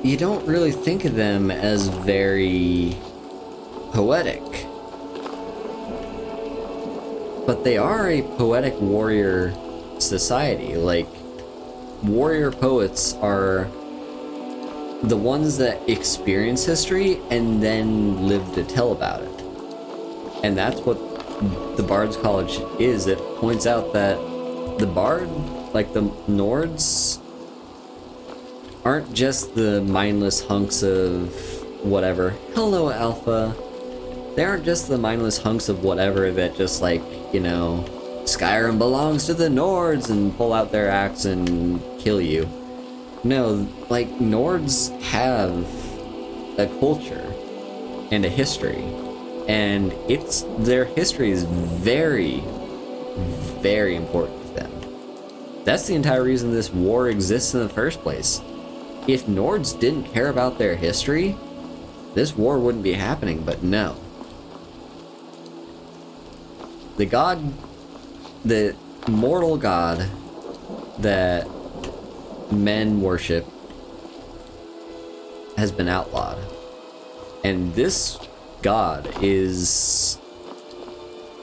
You don't really think of them as very poetic. But they are a poetic warrior society. Like, warrior poets are the ones that experience history and then live to tell about it. And that's what the Bard's College is. It points out that the Bard, like the Nords, aren't just the mindless hunks of whatever. Hello, Alpha. They aren't just the mindless hunks of whatever that just, like, you know, Skyrim belongs to the Nords and pull out their axe and kill you. No, like, Nords have a culture and a history. And their history is very, very important to them. That's the entire reason this war exists in the first place. If Nords didn't care about their history, this war wouldn't be happening, but no. The mortal god that men worship has been outlawed. And this god is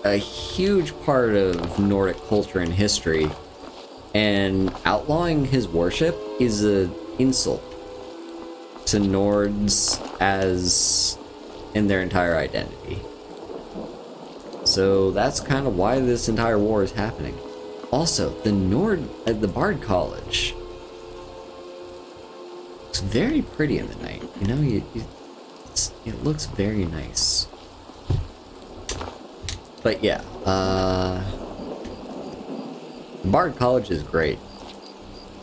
a huge part of Nordic culture and history. And outlawing his worship is an insult to Nords as in their entire identity. So that's kind of why this entire war is happening. Also, the Bard College looks very pretty in the night. You know, it looks very nice. But yeah, the Bard College is great.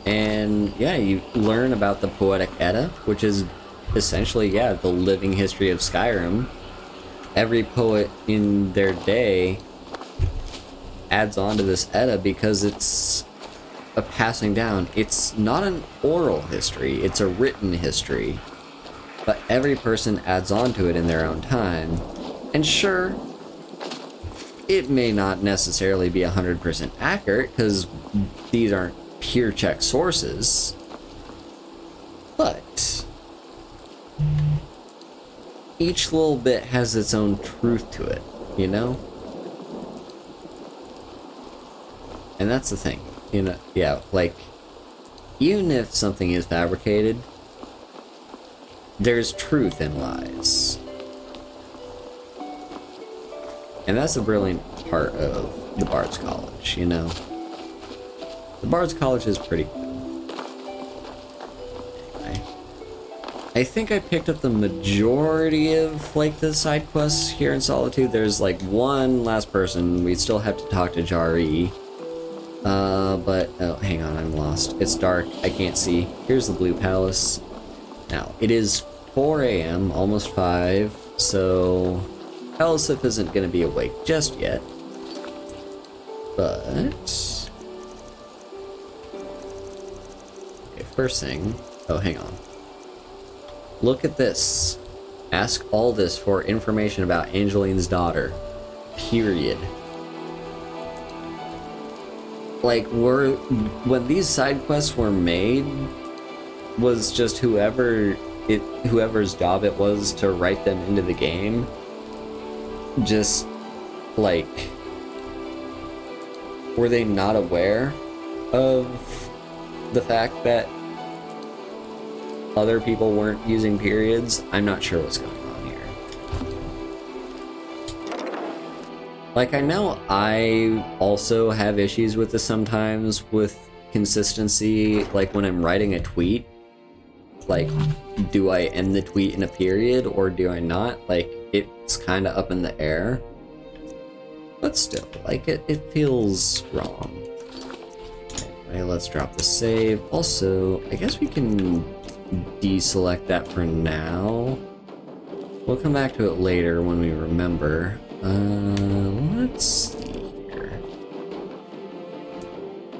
And yeah, you learn about the Poetic Edda, which is essentially, yeah, the living history of Skyrim. Every poet in their day adds on to this Edda because it's a passing down. It's not an oral history, it's a written history. But every person adds on to it in their own time. And sure, it may not necessarily be 100% accurate because these aren't peer check sources. But each little bit has its own truth to it, you know? And that's the thing, you know, yeah, like, even if something is fabricated, there's truth in lies. And that's the brilliant part of the Bard's College, you know? The Bard's College is pretty cool. Anyway, I I think I picked up the majority of, like, the side quests here in Solitude. There's, like, one last person. We still have to talk to Jari. But, oh, hang on, I'm lost. It's dark. I can't see. Here's the Blue Palace. Now, it is 4 a.m., almost 5, so Elisif isn't going to be awake just yet. But... okay, first thing... oh, hang on. Look at this. Ask Aldous for information about Angeline's daughter. Period. Like, when these side quests were made, was just whoever's job it was to write them into the game, just, like, were they not aware of the fact that other people weren't using periods? I'm not sure what's going on here. Like, I know I also have issues with this sometimes with consistency, like when I'm writing a tweet, like, do I end the tweet in a period or do I not? Like, it's kind of up in the air. But still, like, it feels wrong. Anyway, let's drop the save. Also, I guess we can deselect that for now. We'll come back to it later when we remember. Let's see here.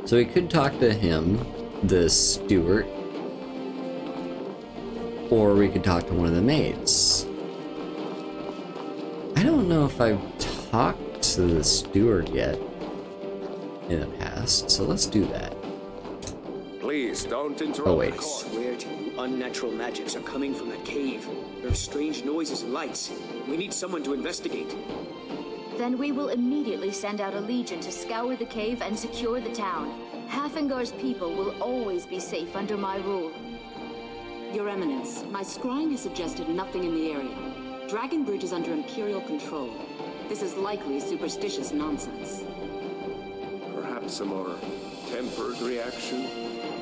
So we could talk to him, the steward, or we could talk to one of the maids. I don't know if I've talked to the steward yet in the past, so let's do that. Please don't interrupt. Oh wait. Where to you unnatural magics are coming from that cave? There are strange noises and lights. We need someone to investigate. Then we will immediately send out a legion to scour the cave and secure the town. Hafengar's people will always be safe under my rule. Your Eminence, my scrying has suggested nothing in the area. Dragon Bridge is under Imperial control. This is likely superstitious nonsense. Perhaps a more tempered reaction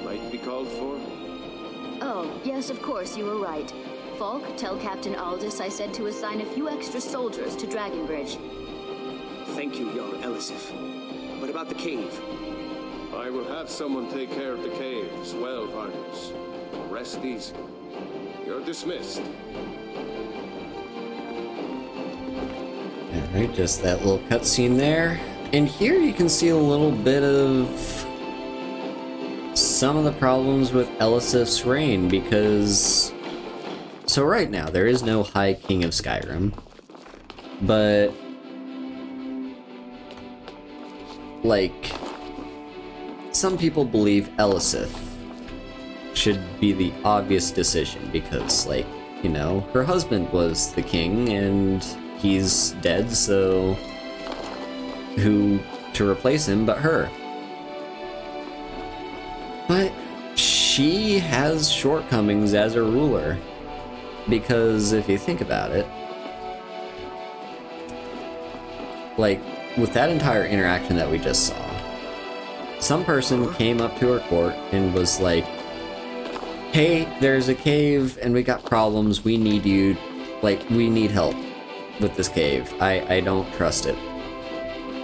might be called for? Oh, yes, of course, you were right. Falk, tell Captain Aldous I said to assign a few extra soldiers to Dragonbridge. Thank you, young Elisif. But about the cave? I will have someone take care of the cave as well, partners. Rest easy. You're dismissed. Alright, just that little cutscene there. And here you can see a little bit of some of the problems with Elisif's reign, because... so right now, there is no High King of Skyrim, but... like... some people believe Elisif should be the obvious decision, because, like, you know, her husband was the king, and he's dead, so... who to replace him but her? But she has shortcomings as a ruler, because if you think about it, like, with that entire interaction that we just saw, some person came up to her court and was like, hey, there's a cave and we got problems, we need you, like, we need help with this cave, I don't trust it.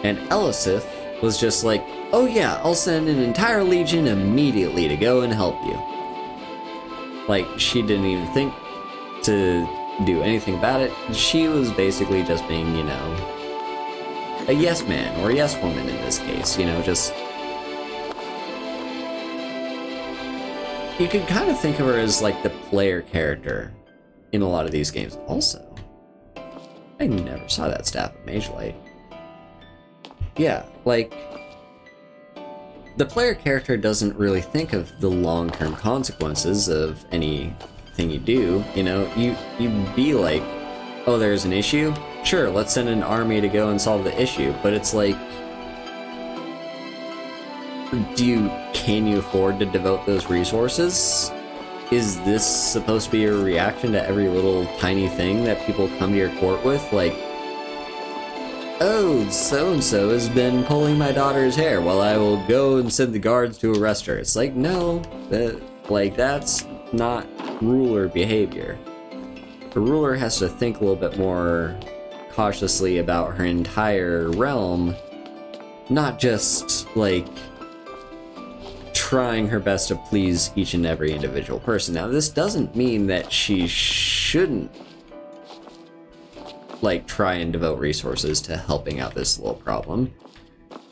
And Elisif was just like, oh yeah, I'll send an entire legion immediately to go and help you. Like, she didn't even think to do anything about it. She was basically just being, you know, a yes man or yes woman in this case, you know, just... you could kind of think of her as like the player character in a lot of these games. Also, I never saw that staff of Mage Light. Yeah, like, the player character doesn't really think of the long-term consequences of anything you do. You know, you'd be like, oh, there's an issue? Sure, let's send an army to go and solve the issue. But it's like, can you afford to devote those resources? Is this supposed to be a reaction to every little tiny thing that people come to your court with? Like, oh, so-and-so has been pulling my daughter's hair, well, I will go and send the guards to arrest her. It's like, no, that's not ruler behavior. The ruler has to think a little bit more cautiously about her entire realm, not just, like, trying her best to please each and every individual person. Now, this doesn't mean that she shouldn't, like, try and devote resources to helping out this little problem.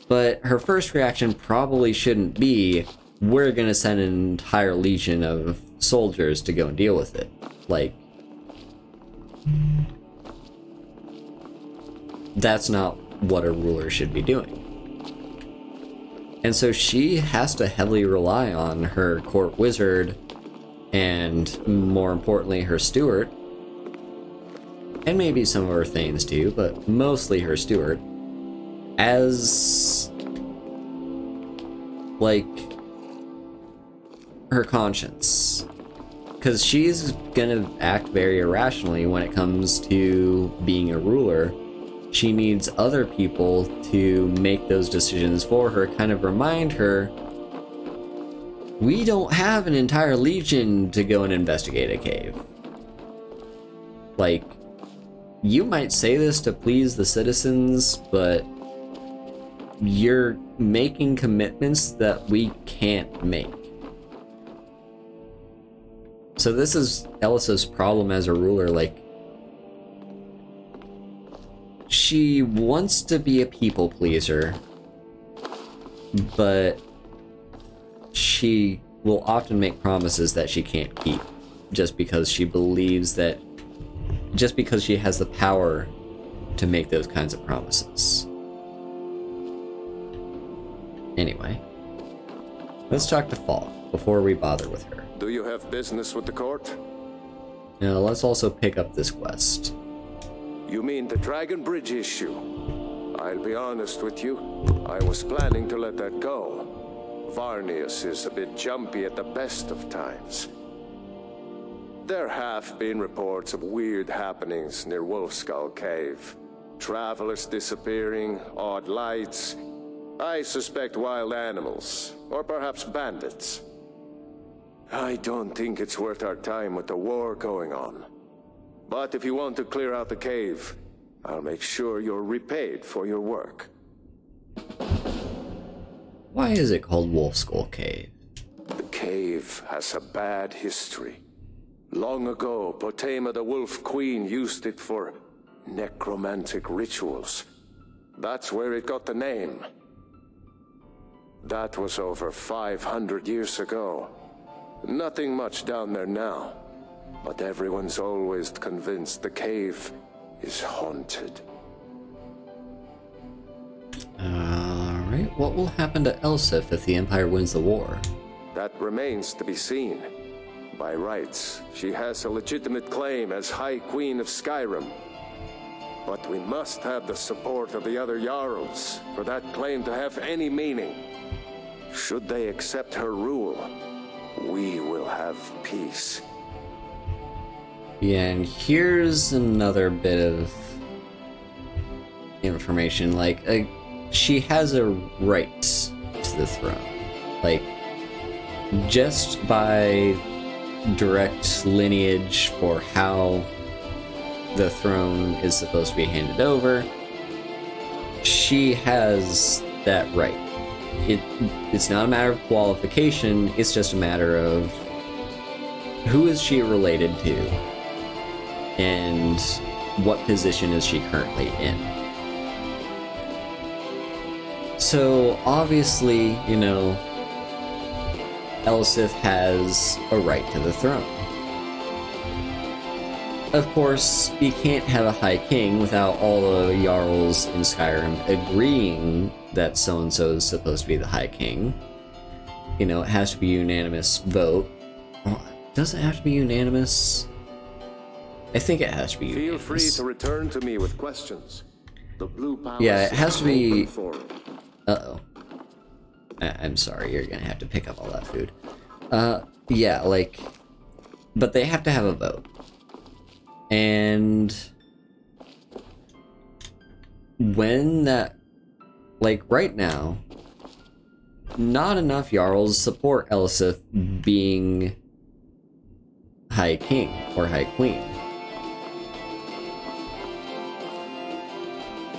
But her first reaction probably shouldn't be, we're gonna send an entire legion of soldiers to go and deal with it. Like, that's not what a ruler should be doing. And so she has to heavily rely on her court wizard and, more importantly, her steward, and maybe some of her thanes too, but mostly her steward, as, like, her conscience. Because she's gonna act very irrationally when it comes to being a ruler. She needs other people to make those decisions for her, kind of remind her, we don't have an entire legion to go and investigate a cave. Like, you might say this to please the citizens, but you're making commitments that we can't make. So this is Elisif's problem as a ruler. Like, she wants to be a people pleaser, but she will often make promises that she can't keep just because she believes that, just because she has the power to make those kinds of promises. Anyway, let's talk to Fall before we bother with her. Do you have business with the court? Now, let's also pick up this quest. You mean the Dragon Bridge issue? I'll be honest with you, I was planning to let that go. Varnius is a bit jumpy at the best of times. There have been reports of weird happenings near Wolfskull Cave. Travelers disappearing, odd lights. I suspect wild animals, or perhaps bandits. I don't think it's worth our time with the war going on. But if you want to clear out the cave, I'll make sure you're repaid for your work. Why is it called Wolfskull Cave? The cave has a bad history. Long ago, Potema the Wolf Queen used it for necromantic rituals. That's where it got the name. That was over 500 years ago. Nothing much down there now. But everyone's always convinced the cave is haunted. Alright, what will happen to Elisif if the Empire wins the war? That remains to be seen. By rights, she has a legitimate claim as High Queen of Skyrim. But we must have the support of the other Jarls for that claim to have any meaning. Should they accept her rule, we will have peace. Yeah, and here's another bit of information. Like, she has a right to the throne. Like, just by direct lineage for how the throne is supposed to be handed over, she has that right. It's not a matter of qualification, it's just a matter of who is she related to and what position is she currently in. So obviously, you know, Elisif has a right to the throne. Of course, you can't have a High King without all the Jarls in Skyrim agreeing that so-and-so is supposed to be the High King. You know, it has to be a unanimous vote. Does it have to be unanimous? I think it has to be unanimous. Feel free to return to me with questions. The Blue Palace. Yeah, it has to be... Uh-oh. I'm sorry, you're gonna have to pick up all that food. Yeah, like... But they have to have a vote. And... when that... Like, right now... Not enough Jarls support Elisif being High King or High Queen.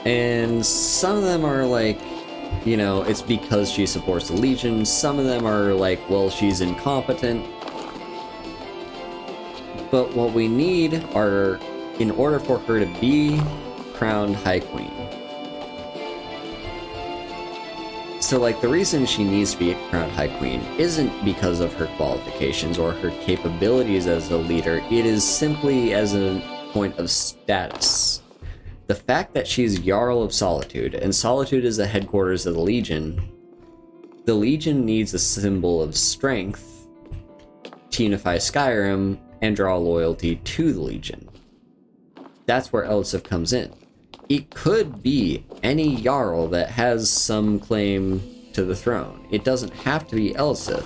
And some of them are like, you know, it's because she supports the Legion. Some of them are like, well, she's incompetent. But what we need are, in order for her to be crowned High Queen. So, like, the reason she needs to be crowned High Queen isn't because of her qualifications or her capabilities as a leader. It is simply as a point of status. The fact that she's Jarl of Solitude, and Solitude is the headquarters of the Legion needs a symbol of strength to unify Skyrim and draw loyalty to the Legion. That's where Elisif comes in. It could be any Jarl that has some claim to the throne. It doesn't have to be Elisif.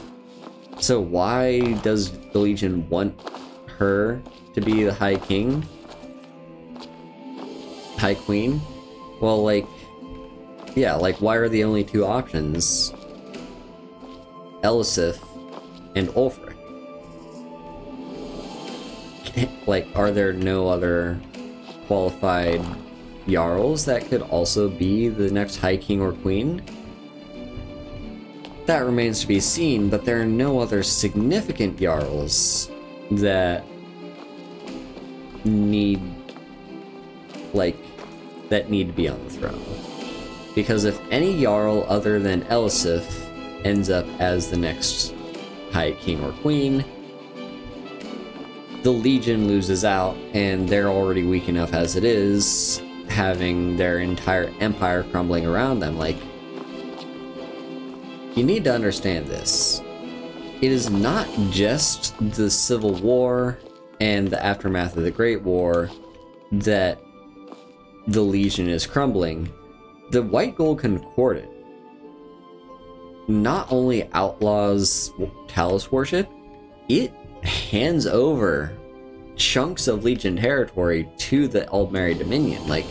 So why does the Legion want her to be the High King? High Queen? Well, like, yeah, like, why are the only two options Elisif and Ulfric? Like, are there no other qualified Jarls that could also be the next High King or Queen? That remains to be seen, but there are no other significant Jarls that need to be on the throne. Because if any Jarl other than Elisif ends up as the next High King or Queen, the Legion loses out, and they're already weak enough as it is, having their entire empire crumbling around them. Like, you need to understand this. It is not just the Civil War and the aftermath of the Great War that the Legion is crumbling. The White Gold Concordat not only outlaws Talos worship, it hands over chunks of Legion territory to the Aldmeri Dominion. Like,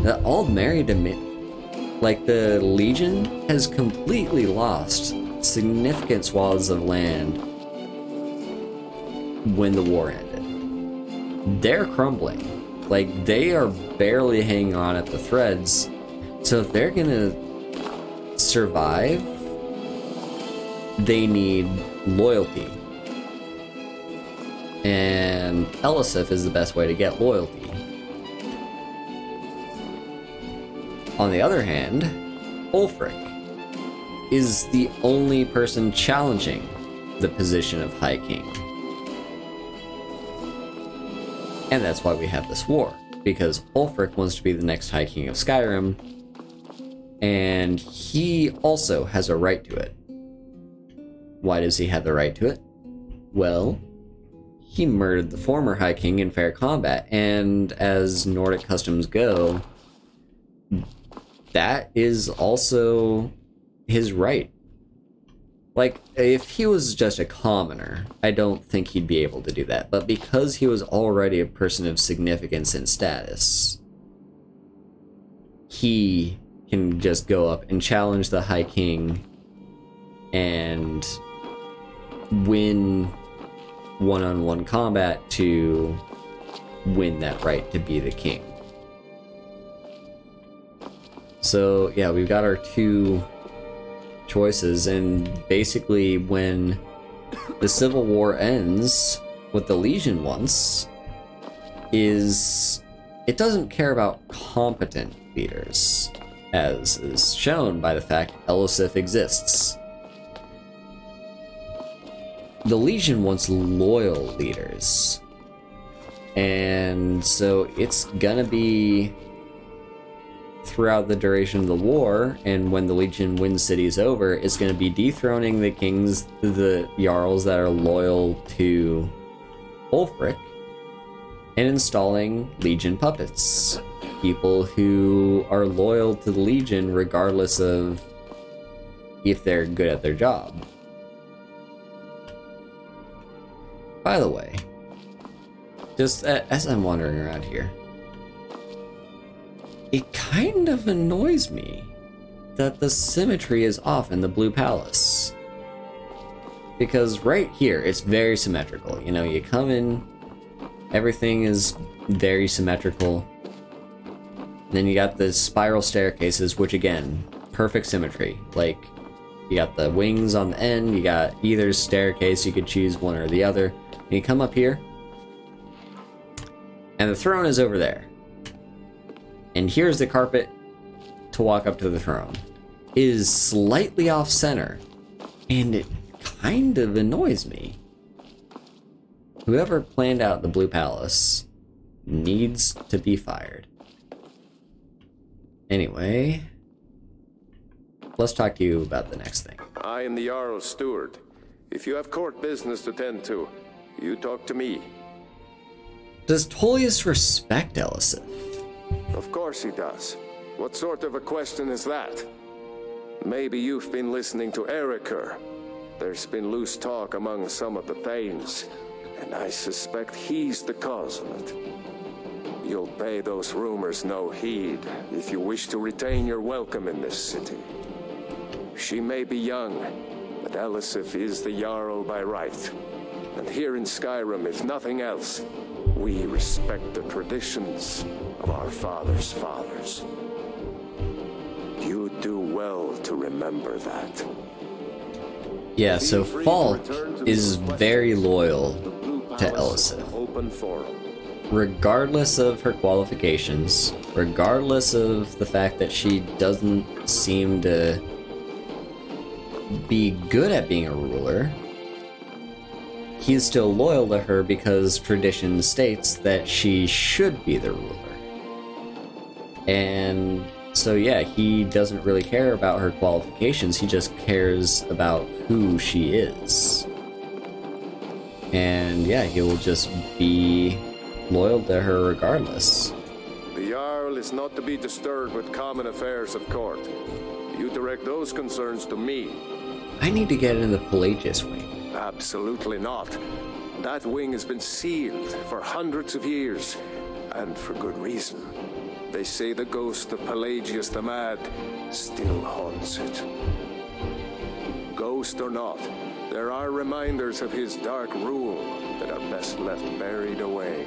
the Aldmeri Dominion, like, the Legion has completely lost significant swaths of land when the war ended. They're crumbling. Like, they are barely hanging on at the threads. So if they're gonna survive, they need loyalty. And Elisif is the best way to get loyalty. On the other hand, Ulfric is the only person challenging the position of High King. And that's why we have this war, because Ulfric wants to be the next High King of Skyrim, and he also has a right to it. Why does he have the right to it? Well, he murdered the former High King in fair combat, and as Nordic customs go, that is also his right. Like, if he was just a commoner, I don't think he'd be able to do that, but because he was already a person of significance and status, he can just go up and challenge the High King and win one-on-one combat to win that right to be the king. So yeah, we've got our two choices, and basically when the Civil War ends, what the Legion wants is, it doesn't care about competent leaders, as is shown by the fact Elisif exists. The Legion wants loyal leaders. And so it's gonna be throughout the duration of the war, and when the Legion wins cities over, it's gonna be dethroning the kings, the Jarls that are loyal to Ulfric, and installing Legion puppets. People who are loyal to the Legion regardless of if they're good at their job. By the way, just as I'm wandering around here, it kind of annoys me that the symmetry is off in the Blue Palace. Because right here, it's very symmetrical. You know, you come in, everything is very symmetrical. And then you got the spiral staircases, which again, perfect symmetry. Like, you got the wings on the end, you got either staircase, you could choose one or the other. And you come up here, and the throne is over there. And here's the carpet to walk up to the throne. It is slightly off center, and it kind of annoys me. Whoever planned out the Blue Palace needs to be fired. Anyway, let's talk to you about the next thing. I am the Jarl's steward. If you have court business to tend to, you talk to me. Does Tullius respect Elisif? Of course he does. What sort of a question is that? Maybe you've been listening to Eriker. There's been loose talk among some of the Thanes, and I suspect he's the cause of it. You'll pay those rumors no heed if you wish to retain your welcome in this city. She may be young, but Elisif is the Jarl by right. And here in Skyrim, if nothing else, we respect the traditions of our fathers' fathers. You do well to remember that. Yeah, so Falk is very loyal to Elisif. Open forum. Regardless of her qualifications, regardless of the fact that she doesn't seem to be good at being a ruler, he's still loyal to her because tradition states that she should be the ruler. And so yeah, he doesn't really care about her qualifications, he just cares about who she is. And yeah, he will just be loyal to her regardless. The Jarl is not to be disturbed with common affairs of court. You direct those concerns to me. I need to get in the Pelagius wing. Absolutely not. That wing has been sealed for hundreds of years, and for good reason. They say the ghost of Pelagius the Mad still haunts it. Ghost or not, there are reminders of his dark rule that are best left buried away.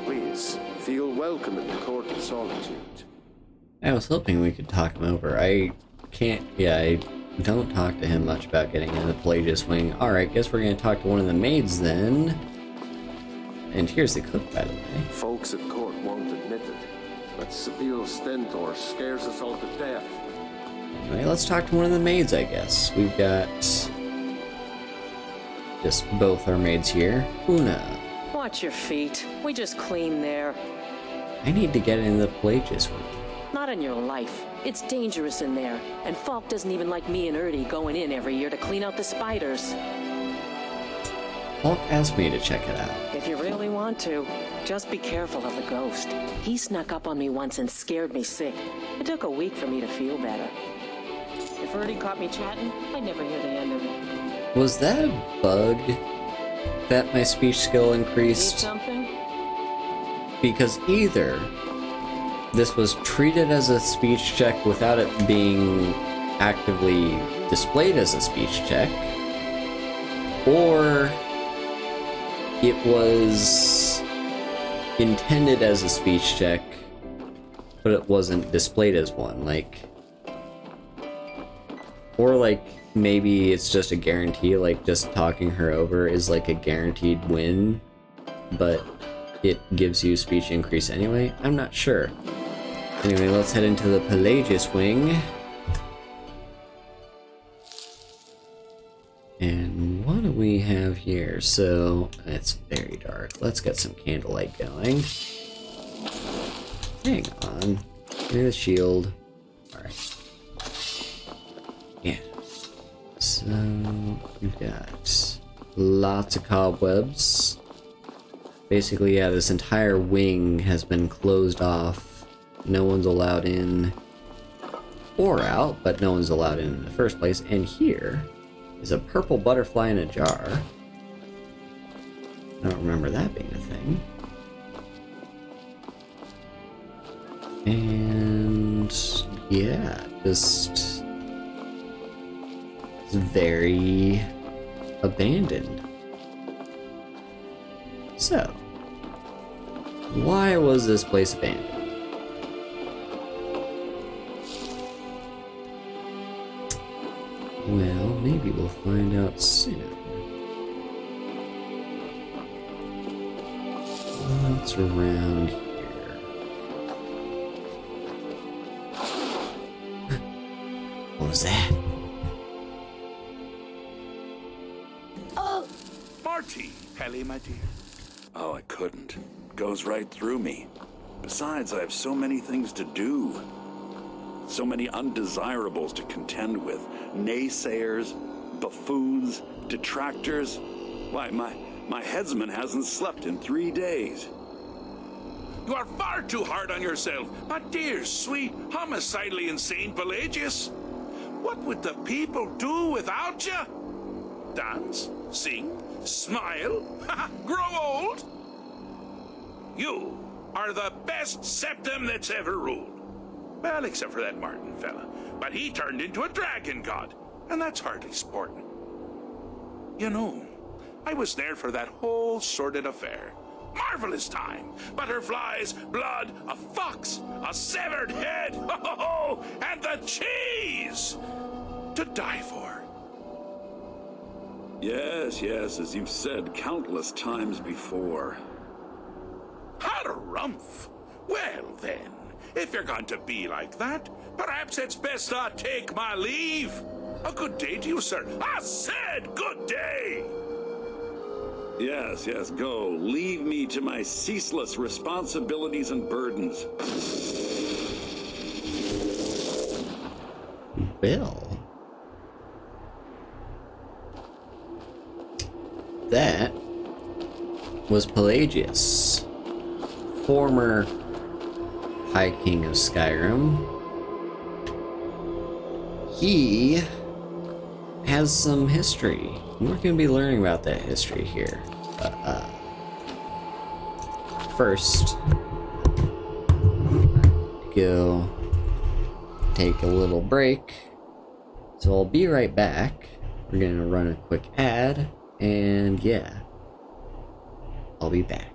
Please, feel welcome in the Court of Solitude. I was hoping we could talk him over. I don't talk to him much about getting in the Pelagius wing. Alright, guess we're gonna talk to one of the maids then. And here's the cook, by the way. Folks at court won't admit it, but Sibyl Stentor scares us all to death. Anyway, let's talk to one of the maids, I guess. We've got just both our maids here. Una. Watch your feet. We just clean there. I need to get in the Pelagius wing. Not in your life. It's dangerous in there, and Falk doesn't even like me and Erdy going in every year to clean out the spiders. Falk asked me to check it out. If you really want to, just be careful of the ghost. He snuck up on me once and scared me sick. It took a week for me to feel better. If Erdy caught me chatting, I'd never hear the end of it. Was that a bug that my speech skill increased? Need something? Because either this was treated as a speech check without it being actively displayed as a speech check, or it was intended as a speech check, but it wasn't displayed as one, or maybe it's just a guarantee, just talking her over is a guaranteed win, but it gives you speech increase anyway? I'm not sure. Anyway, let's head into the Pelagius wing. And what do we have here? So, it's very dark. Let's get some candlelight going. Hang on. Give me the shield. Alright. Yeah. So, we've got lots of cobwebs. Basically, yeah, this entire wing has been closed off. No one's allowed in or out, but no one's allowed in the first place. And here is a purple butterfly in a jar. I don't remember that being a thing. And yeah, just very abandoned. So, why was this place abandoned? Well, maybe we'll find out soon. What's around here? What was that? Oh! Marty! Pelly, my dear. Oh, I couldn't. Goes right through me. Besides, I have so many things to do. So many undesirables to contend with. Naysayers, buffoons, detractors. Why, my headsman hasn't slept in 3 days. You are far too hard on yourself, my dear, sweet, homicidally insane Pelagius. What would the people do without you? Dance? Sing? Smile? Grow old? You are the best septum that's ever ruled. Well, except for that Martin fella. But he turned into a dragon god, and that's hardly sporting. You know, I was there for that whole sordid affair. Marvelous time. Butterflies, blood, a fox, a severed head, and the cheese to die for. Yes, as you've said countless times before. Harumph! Well then, if you're going to be like that, perhaps it's best I take my leave. A good day to you, sir. I said good day! Yes, go. Leave me to my ceaseless responsibilities and burdens. Well, that was Pelagius, former High King of Skyrim. He has some history. We're going to be learning about that history here. First, go take a little break. So I'll be right back. We're going to run a quick ad, and yeah, I'll be back.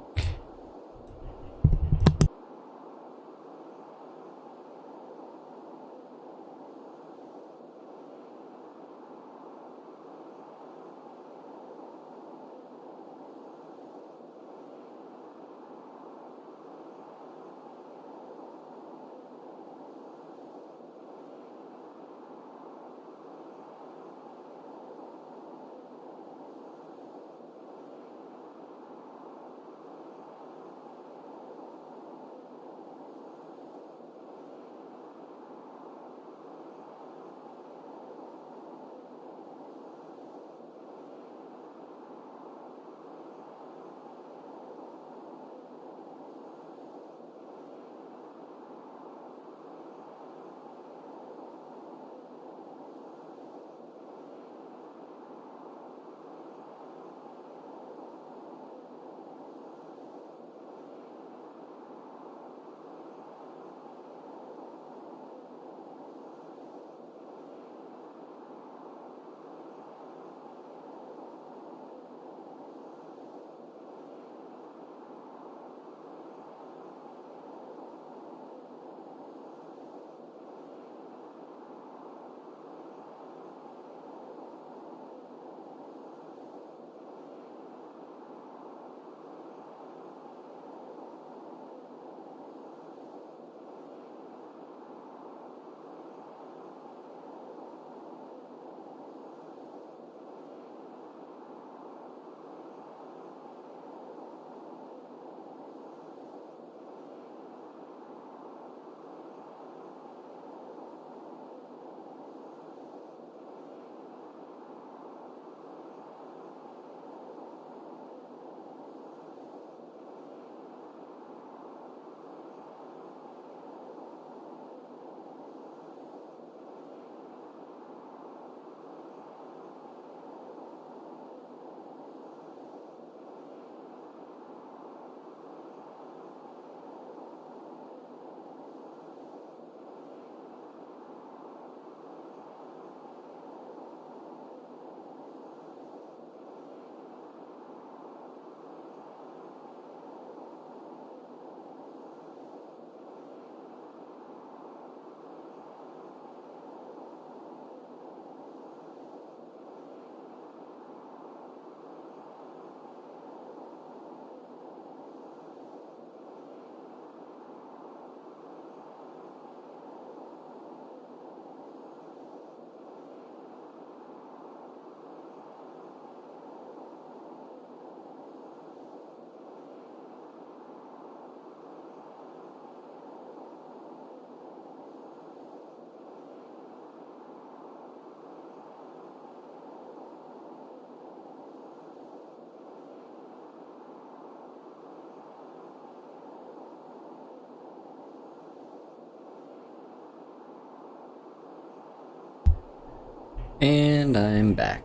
And I'm back.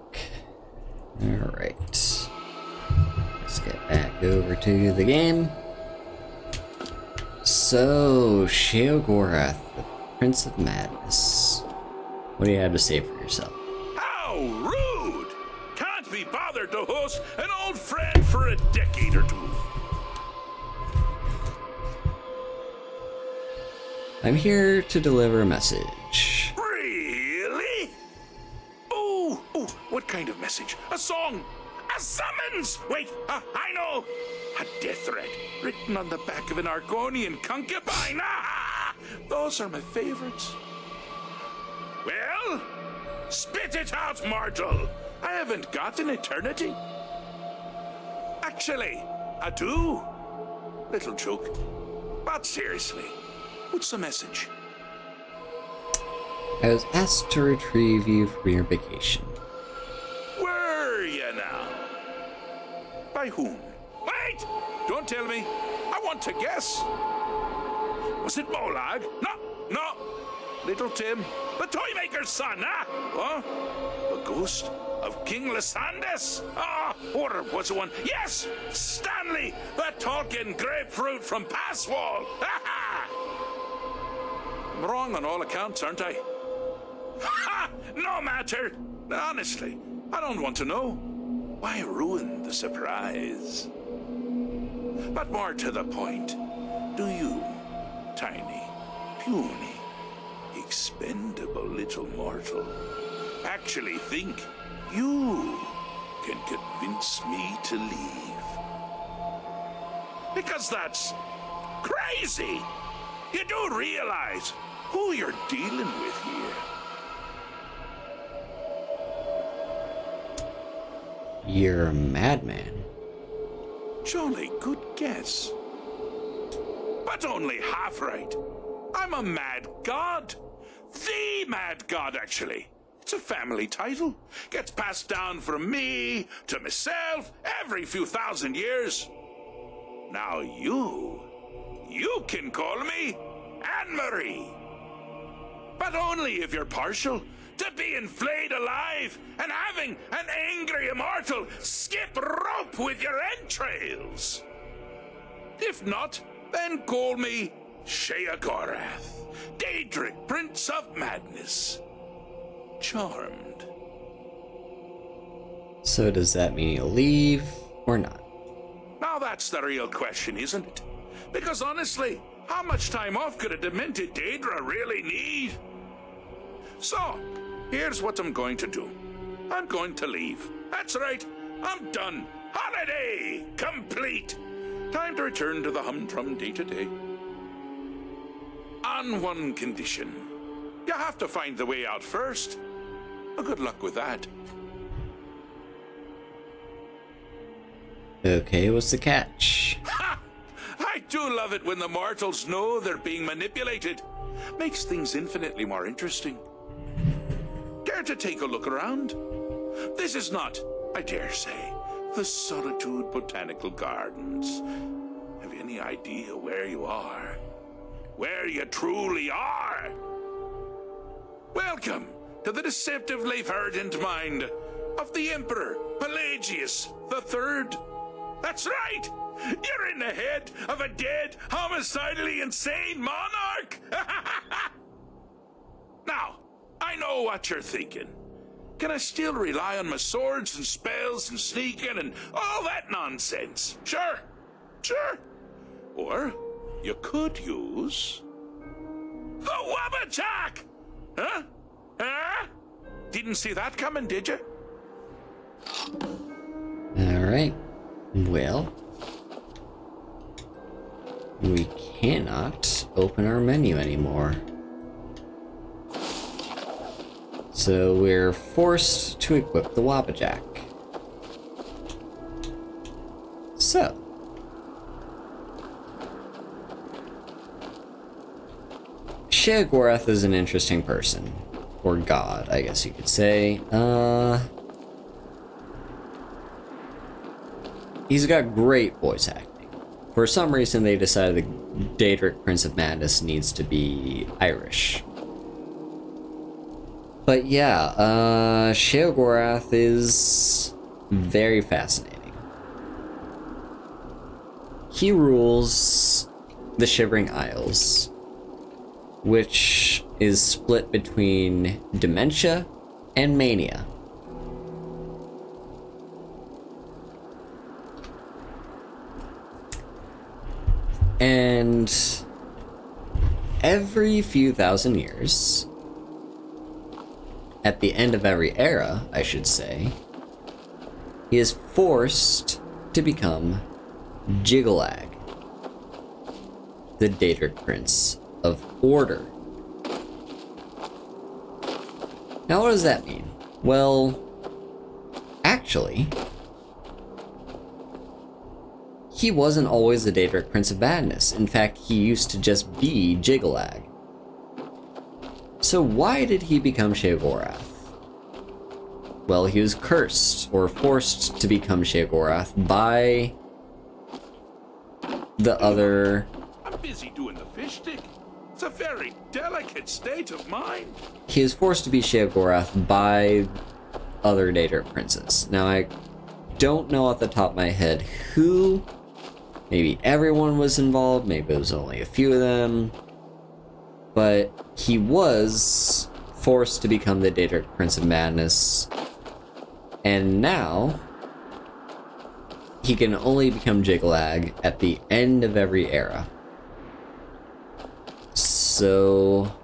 Alright. Let's get back over to the game. So, Sheogorath, the Prince of Madness. What do you have to say for yourself? How rude! Can't be bothered to host an old friend for a decade or two. I'm here to deliver a message. Really? Oh, what kind of message? A song? A summons! Wait, I know! A death threat written on the back of an Argonian concubine. Ah, those are my favorites. Well, spit it out, mortal. I haven't got an eternity. Actually, I do. Little joke. But seriously, what's the message? I was asked to retrieve you from your vacation. Were you now? By whom? Wait! Don't tell me. I want to guess. Was it Molag? No. Little Tim, the Toymaker's son, huh? Huh? The ghost of King Lysandes? Or was it one? Yes! Stanley, the talking grapefruit from Passwall! I'm wrong on all accounts, aren't I? Ha! No matter! Honestly, I don't want to know. Why ruin the surprise? But more to the point, do you, tiny, puny, expendable little mortal, actually think you can convince me to leave? Because that's crazy! You do realize who you're dealing with here. You're a madman. Jolly good guess. But only half right. I'm a mad god. The mad god, actually. It's a family title. Gets passed down from me to myself every few thousand years. Now you can call me Anne-Marie. But only if you're partial to being flayed alive and having an angry immortal skip rope with your entrails. If not, then call me Sheogorath, Daedric, Prince of Madness. Charmed. So does that mean you'll leave, or not? Now that's the real question, isn't it? Because honestly, how much time off could a demented Daedra really need? So, here's what I'm going to do. I'm going to leave. That's right, I'm done. Holiday complete. Time to return to the humdrum day-to-day. On one condition. You have to find the way out first. Well, good luck with that. Okay, what's the catch? Ha! I do love it when the mortals know they're being manipulated. Makes things infinitely more interesting. Care to take a look around? This is not, I dare say, the Solitude Botanical Gardens. Have you any idea where you are? Where you truly are? Welcome to the deceptively verdant mind of the Emperor Pelagius III. That's right! You're in the head of a dead, homicidally insane monarch! Now, I know what you're thinking. Can I still rely on my swords and spells and sneaking and all that nonsense? Sure. Or you could use the Wabbajack! Huh? Didn't see that coming, did you? Alright. Well, we cannot open our menu anymore. So we're forced to equip the Wabbajack. So, Sheogorath is an interesting person. Or god, I guess you could say. He's got great voice acting. For some reason, they decided the Daedric Prince of Madness needs to be Irish. But yeah, Sheogorath is very fascinating. He rules the Shivering Isles, which is split between dementia and mania. And every few thousand years, at the end of every era, I should say, he is forced to become Jiggalag, the Daedric Prince of Order. Now, what does that mean? Well, actually, he wasn't always the Daedric Prince of Madness. In fact, he used to just be Jiggalag. So why did he become Sheogorath? Well, he was cursed, or forced to become Sheogorath by the other... I'm busy doing the fish stick. It's a very delicate state of mind. He was forced to be Sheogorath by other Daedric princes. Now, I don't know off the top of my head who. Maybe everyone was involved, maybe it was only a few of them. But he was forced to become the Daedric Prince of Madness. And now, he can only become Jiggalag at the end of every era. So,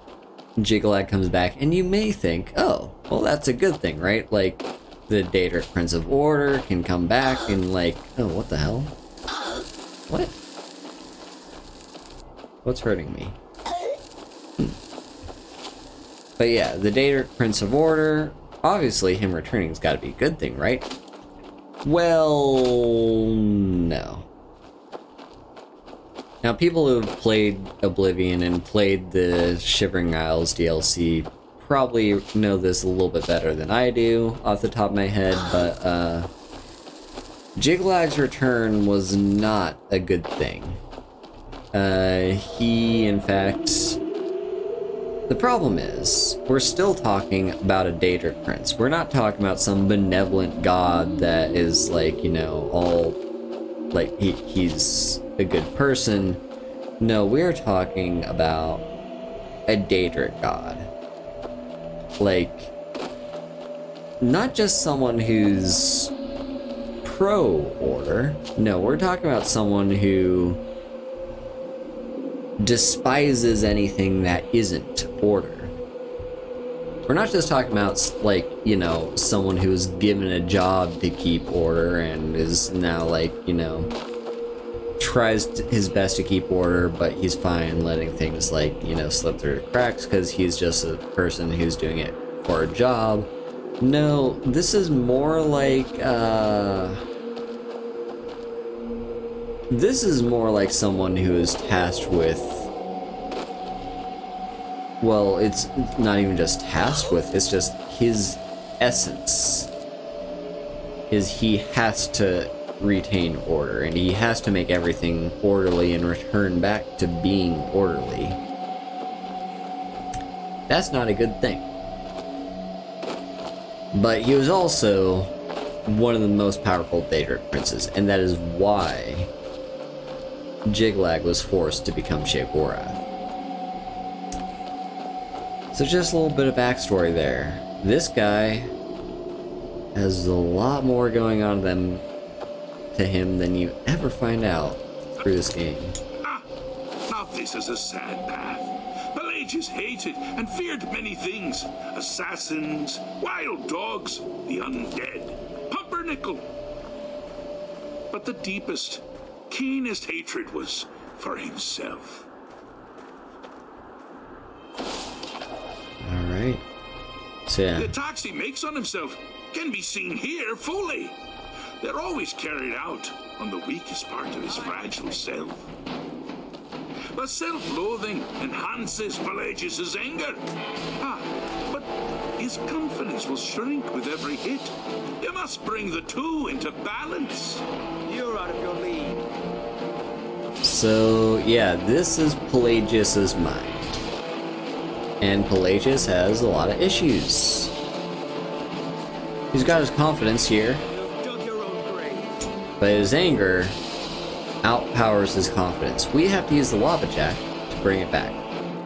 Jiggalag comes back, and you may think, oh, well, that's a good thing, right? Like, the Daedric Prince of Order can come back and, like, oh, what the hell? What? What's hurting me? But yeah, the Daedric Prince of Order, obviously him returning's gotta be a good thing, right? Well, no. Now, people who have played Oblivion and played the Shivering Isles DLC probably know this a little bit better than I do off the top of my head, but Jiggallag's return was not a good thing. He, in fact... The problem is, we're still talking about a Daedric Prince. We're not talking about some benevolent god that is, like, you know, all... like, he's a good person. No, we're talking about a Daedric god. Like, not just someone who's pro-order. No, we're talking about someone who despises anything that isn't order. We're not just talking about, like, you know, someone who was given a job to keep order and is now, like, you know, tries his best to keep order, but he's fine letting things, like, you know, slip through the cracks because he's just a person who's doing it for a job. No, this is more like, this is more like someone who is tasked with... Well, it's not even just tasked with, it's just his essence. Is he has to retain order, and he has to make everything orderly and return back to being orderly. That's not a good thing. But he was also one of the most powerful Daedric princes, and that is why Jiggallag was forced to become Sheogorath. So just a little bit of backstory there. This guy has a lot more going on to him than you ever find out through this game. Now this is a sad path. Pelagius hated and feared many things. Assassins, wild dogs, the undead, pumpernickel. But the deepest, keenest hatred was for himself. Alright. So yeah. The attacks he makes on himself can be seen here fully. They're always carried out on the weakest part of his fragile self. But self-loathing enhances Pelagius's anger. But his confidence will shrink with every hit. You must bring the two into balance. You're out of your league. So yeah, this is Pelagius's mind. And Pelagius has a lot of issues. He's got his confidence here, but his anger outpowers his confidence. We have to use the lava jack to bring it back.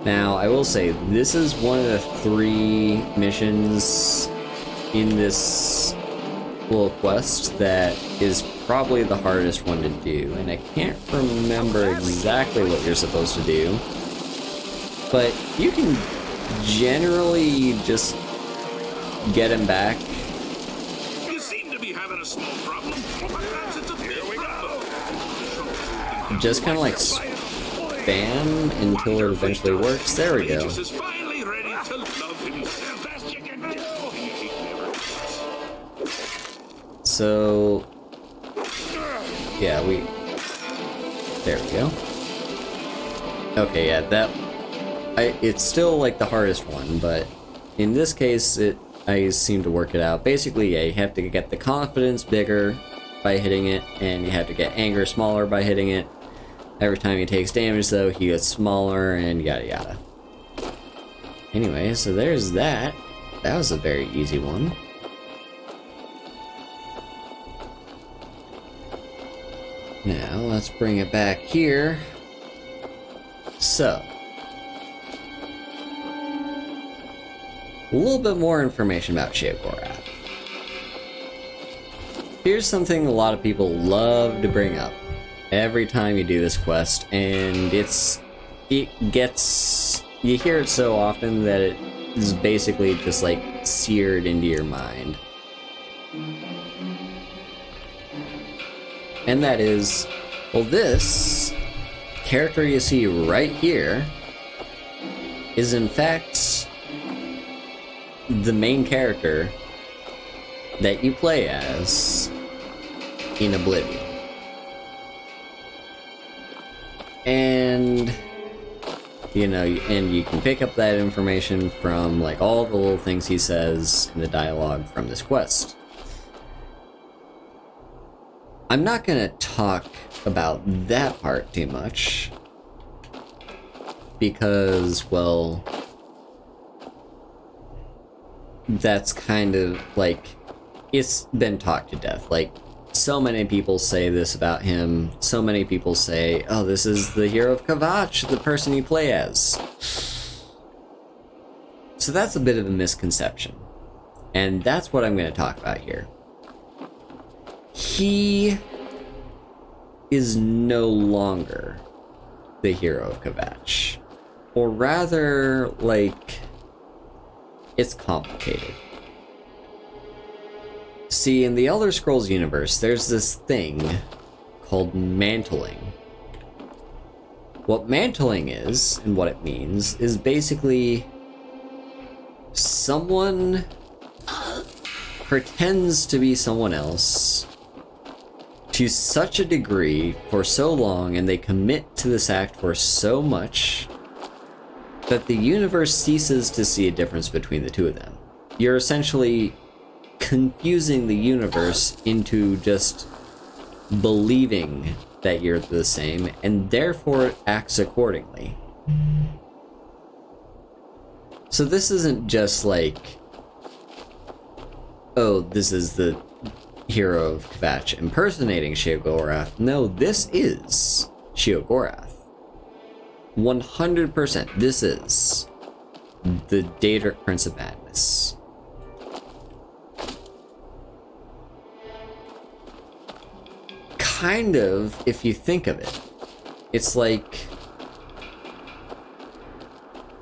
Now, I will say, this is one of the 3 missions in this little quest that is probably the hardest one to do, and I can't remember exactly what you're supposed to do, but you can generally just get him back. You seem to be having a small problem. Perhaps it's a big problem. Just kind of like spam until it eventually works. There we go. Is finally ready to love himself. Best you can do. So yeah, there we go. Okay, yeah, it's still like the hardest one, but in this case I seem to work it out. Basically, yeah, you have to get the confidence bigger by hitting it, and you have to get anger smaller by hitting it. Every time he takes damage, though, he gets smaller, and yada yada. Anyway, so there's that. That was a very easy one. Now, let's bring it back here. So, a little bit more information about Sheogorath. Here's something a lot of people love to bring up every time you do this quest, and you hear it so often that it is basically just like seared into your mind. And that is, well, this character you see right here is in fact the main character that you play as in Oblivion. And you know, and you can pick up that information from like all the little things he says in the dialogue from this quest. I'm not gonna talk about that part too much because, well, that's kind of like, it's been talked to death. Like, so many people say this about him. So many people say, oh, this is the hero of Kvatch, the person you play as. So that's a bit of a misconception. And that's what I'm going to talk about here. He is no longer the hero of Kvatch. Or rather, like, it's complicated. See, in the Elder Scrolls universe, there's this thing called mantling. What mantling is, and what it means, is basically someone pretends to be someone else to such a degree for so long, and they commit to this act for so much that the universe ceases to see a difference between the two of them. You're essentially confusing the universe into just believing that you're the same, and therefore it acts accordingly. So this isn't just like, oh, this is the hero of Kvatch impersonating Sheogorath. No, this is Sheogorath. 100%, this is the Daedric Prince of Madness. Kind of, if you think of it, it's like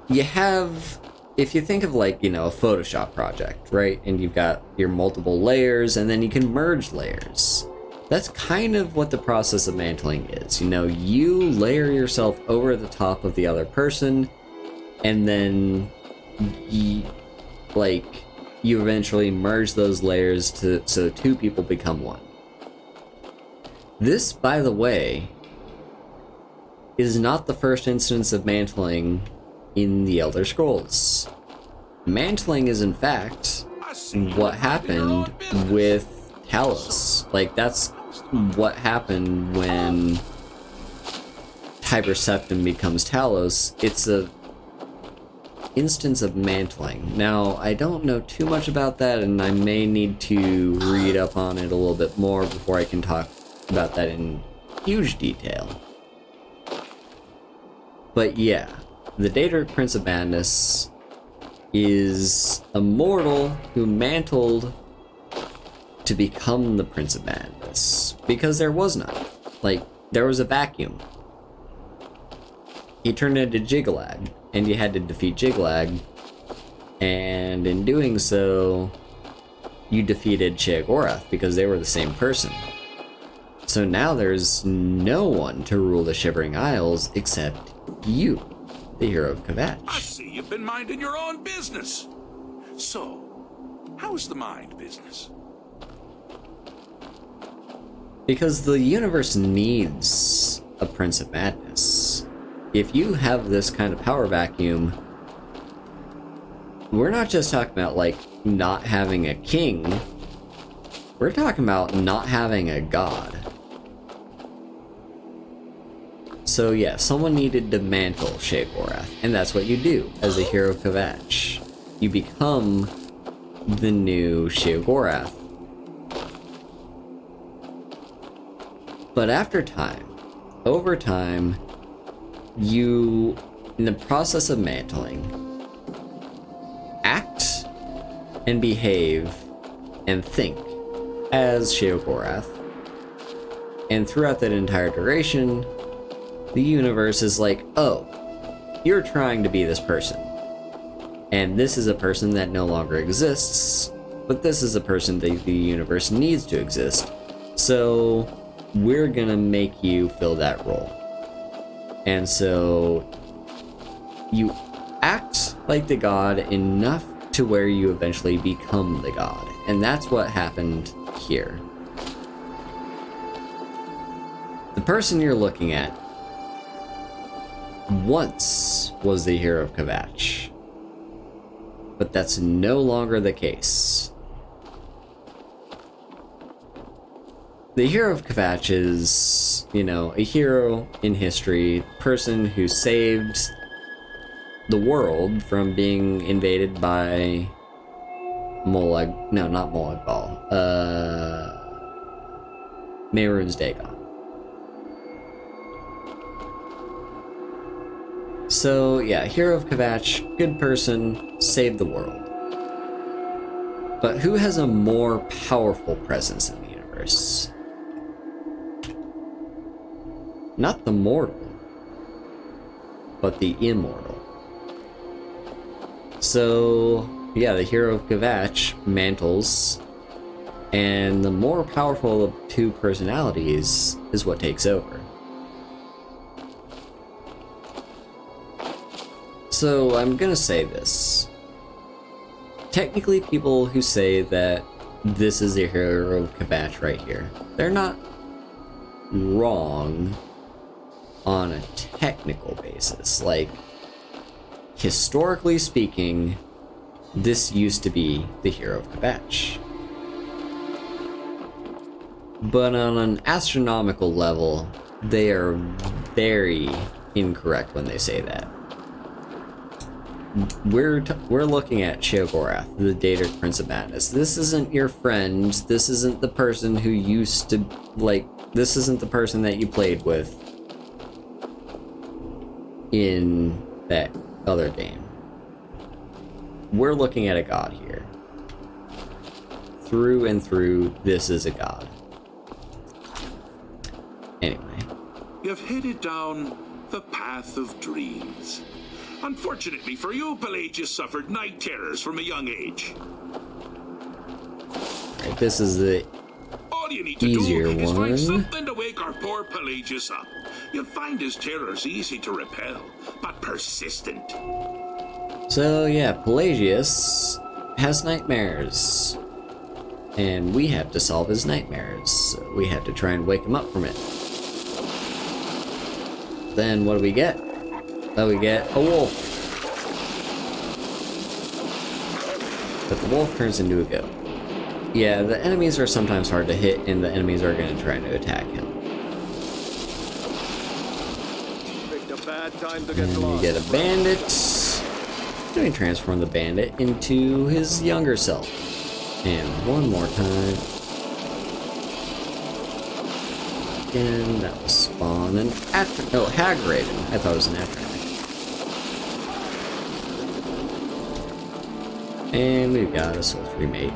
you have, if you think of like, you know, a Photoshop project, right? And you've got your multiple layers, and then you can merge layers. That's kind of what the process of mantling is. You know, you layer yourself over the top of the other person, and then you eventually merge those layers so two people become one. This, by the way, is not the first instance of mantling in the Elder Scrolls. Mantling is, in fact, what happened with Talos. Like, that's what happened when Hyper Septim becomes Talos. It's a instance of mantling. Now, I don't know too much about that, and I may need to read up on it a little bit more before I can talk about that in huge detail. But yeah, the Daedric Prince of Madness is a mortal who mantled to become the Prince of Madness, because there was none. Like, there was a vacuum. He turned into Jiggalag, and you had to defeat Jiggalag, and in doing so, you defeated Sheogorath, because they were the same person. So now there's no one to rule the Shivering Isles except you, the hero of Kvatch. I see you've been minding your own business. So, how's the mind business? Because the universe needs a Prince of Madness. If you have this kind of power vacuum, we're not just talking about, like, not having a king. We're talking about not having a god. So yeah, someone needed to mantle Sheogorath, and that's what you do as a hero of Kvatch. You become the new Sheogorath. But after time, over time, you, in the process of mantling, act and behave and think as Sheogorath. And throughout that entire duration, the universe is like, oh, you're trying to be this person. And this is a person that no longer exists, but this is a person that the universe needs to exist. So we're gonna make you fill that role. And so you act like the god enough to where you eventually become the god. And that's what happened here. The person you're looking at once was the hero of Kvatch, but that's no longer the case. The hero of Kvatch is, you know, a hero in history, person who saved the world from being invaded by Molag, no, not Molag Bal, Mehrunes Dagon. So yeah, hero of Kvatch, good person, saved the world. But who has a more powerful presence in the universe? Not the mortal, but the immortal. So yeah, the hero of Kvatch mantles, and the more powerful of two personalities is what takes over. So I'm gonna say this. Technically, people who say that this is the hero of Kvatch right here, they're not wrong on a technical basis. Like, historically speaking, this used to be the hero of Kvatch. But on an astronomical level, they are very incorrect when they say that. We're looking at Sheogorath, the Daedric Prince of Madness. This isn't your friend. This isn't the person who used to, like, this isn't the person that you played with in that other game. We're looking at a god here. Through and through, this is a god. Anyway. You've headed down the path of dreams. Unfortunately for you, Pelagius suffered night terrors from a young age. Right, this is the All you need to easier do is one. find something to wake our poor Pelagius up. You'll find his terrors easy to repel, but persistent. So yeah, Pelagius has nightmares. And we have to solve his nightmares. So we have to try and wake him up from it. Then what do we get? Oh, we get a wolf. But the wolf turns into a goat. Yeah, the enemies are sometimes hard to hit, and the enemies are going to try to attack him. Picked a bad time to And you get a bandit. Let me transform the bandit into his younger self. And one more time. And that was Spawn and Hag Raven. I thought it was an Atronach. And we've got a sultry mate.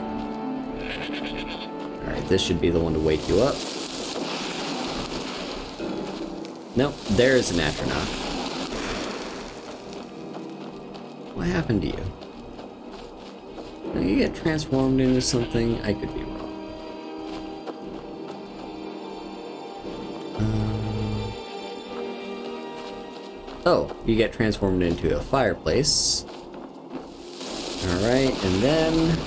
Alright, this should be the one to wake you up. Nope, there's an Atronach. What happened to you? Did you get transformed into something? I could be wrong. Oh, you get transformed into a fireplace. Alright, and then...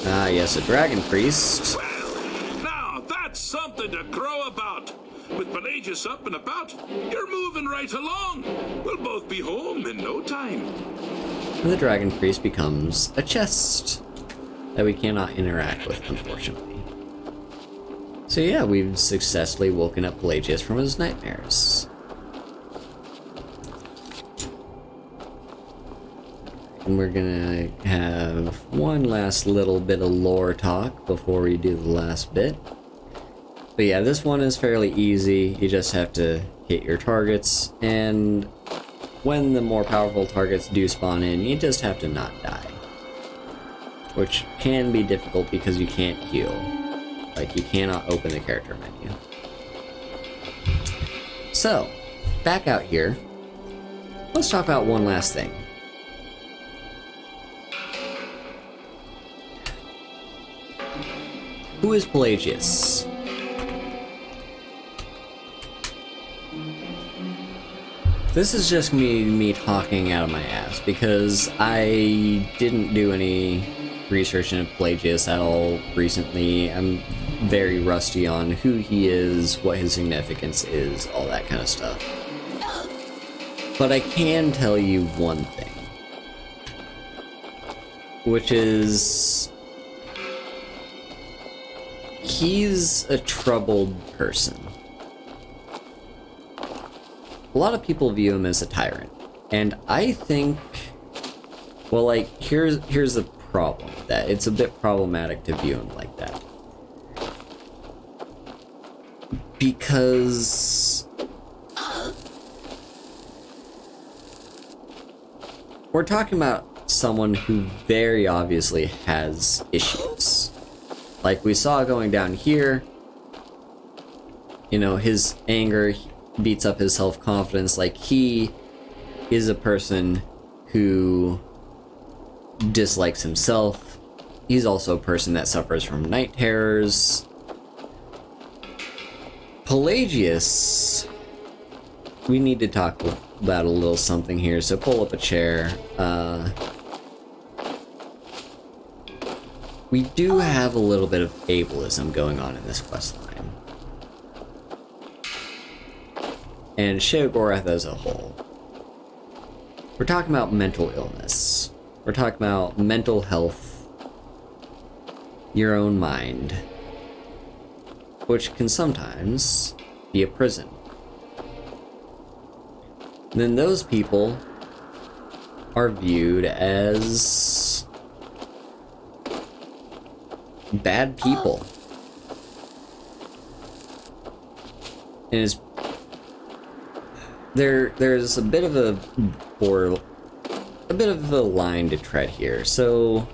Ah, yes, a dragon priest. Now, that's something to crow about. With Pelagius up and about, you're moving right along. We'll both be home in no time. And the dragon priest becomes a chest that we cannot interact with, unfortunately. So yeah, we've successfully woken up Pelagius from his nightmares. And we're gonna have one last little bit of lore talk before we do the last bit. But yeah, this one is fairly easy. You just have to hit your targets, and when the more powerful targets do spawn in, you just have to not die. Which can be difficult because you can't heal. Like, you cannot open the character menu. So, back out here, let's talk about one last thing. Who is Pelagius? This is just me talking out of my ass, because I didn't do any research into Pelagius at all recently. I'm very rusty on who he is, what his significance is, all that kind of stuff. But I can tell you one thing, which is he's a troubled person. A lot of people view him as a tyrant, and I think, well, like, here's the problem with that. It's a bit problematic to view him like that. Because we're talking about someone who very obviously has issues. Like we saw going down here, you know, his anger beats up his self-confidence. Like, he is a person who dislikes himself. He's also a person that suffers from night terrors. Pelagius, we need to talk about a little something here, so pull up a chair. We do have a little bit of ableism going on in this questline. And Sheogorath as a whole. We're talking about mental illness. We're talking about mental health, your own mind, which can sometimes be a prison. And then those people are viewed as bad people. And it's there's a bit of a line to tread here. So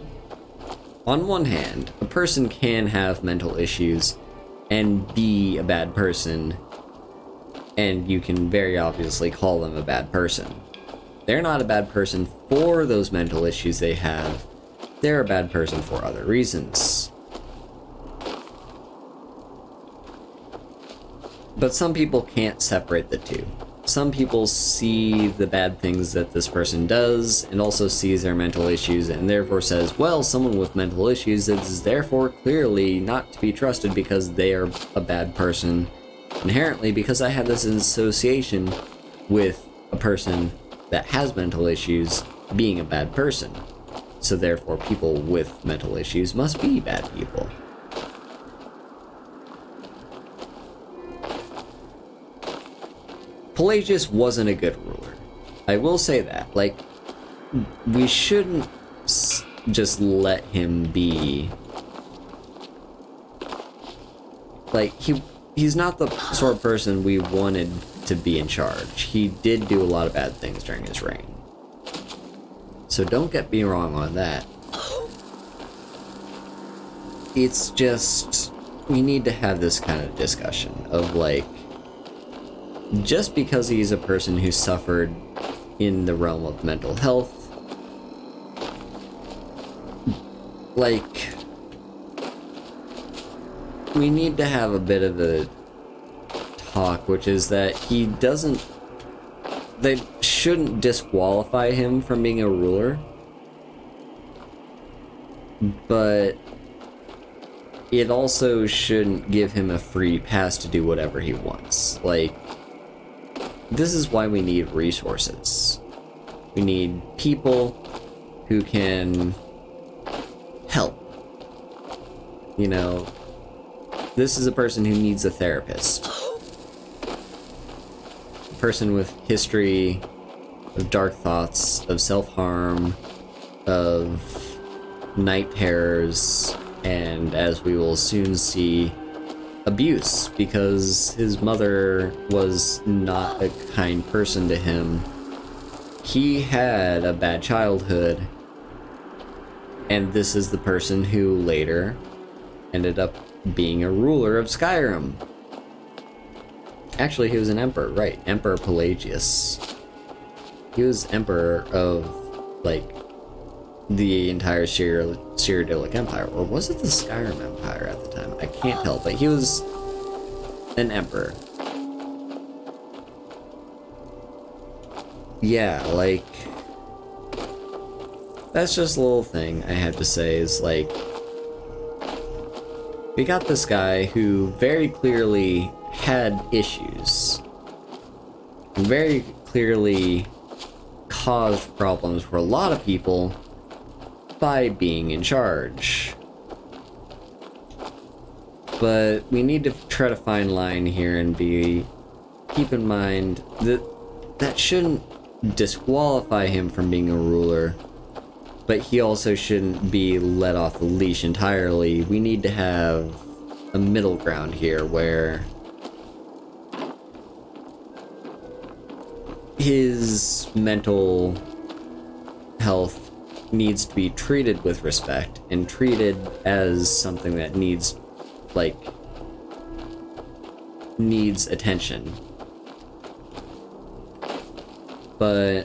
on one hand, a person can have mental issues and be a bad person, and you can very obviously call them a bad person. They're not a bad person for those mental issues they have. They're a bad person for other reasons. But some people can't separate the two. Some people see the bad things that this person does and also sees their mental issues and therefore says, well, someone with mental issues is therefore clearly not to be trusted because they are a bad person inherently, because I have this association with a person that has mental issues being a bad person. So therefore people with mental issues must be bad people. Pelagius wasn't a good ruler. I will say that, like, we shouldn't just let him be... Like, he's not the sort of person we wanted to be in charge. He did do a lot of bad things during his reign. So don't get me wrong on that. It's just, we need to have this kind of discussion of, like, just because he's a person who suffered in the realm of mental health, like, we need to have a bit of a talk, which is that they shouldn't disqualify him from being a ruler, but it also shouldn't give him a free pass to do whatever he wants. Like, this is why we need resources. We need people who can help. You know, this is a person who needs a therapist. A person with history of dark thoughts, of self-harm, of night terrors, and as we will soon see, abuse, because his mother was not a kind person to him. He had a bad childhood, and this is the person who later ended up being a ruler of Skyrim. Actually, he was an emperor, right? Emperor Pelagius. He was emperor of, like, the entire Cyrodiilic Empire, or was it the Skyrim Empire at the time? I can't tell, but he was an emperor. Yeah, like, that's just a little thing I have to say is, like, we got this guy who very clearly had issues, and very clearly caused problems for a lot of people by being in charge. But we need to try to find line here and keep in mind that that shouldn't disqualify him from being a ruler, but he also shouldn't be let off the leash entirely. We need to have a middle ground here where his mental health needs to be treated with respect and treated as something that needs attention. But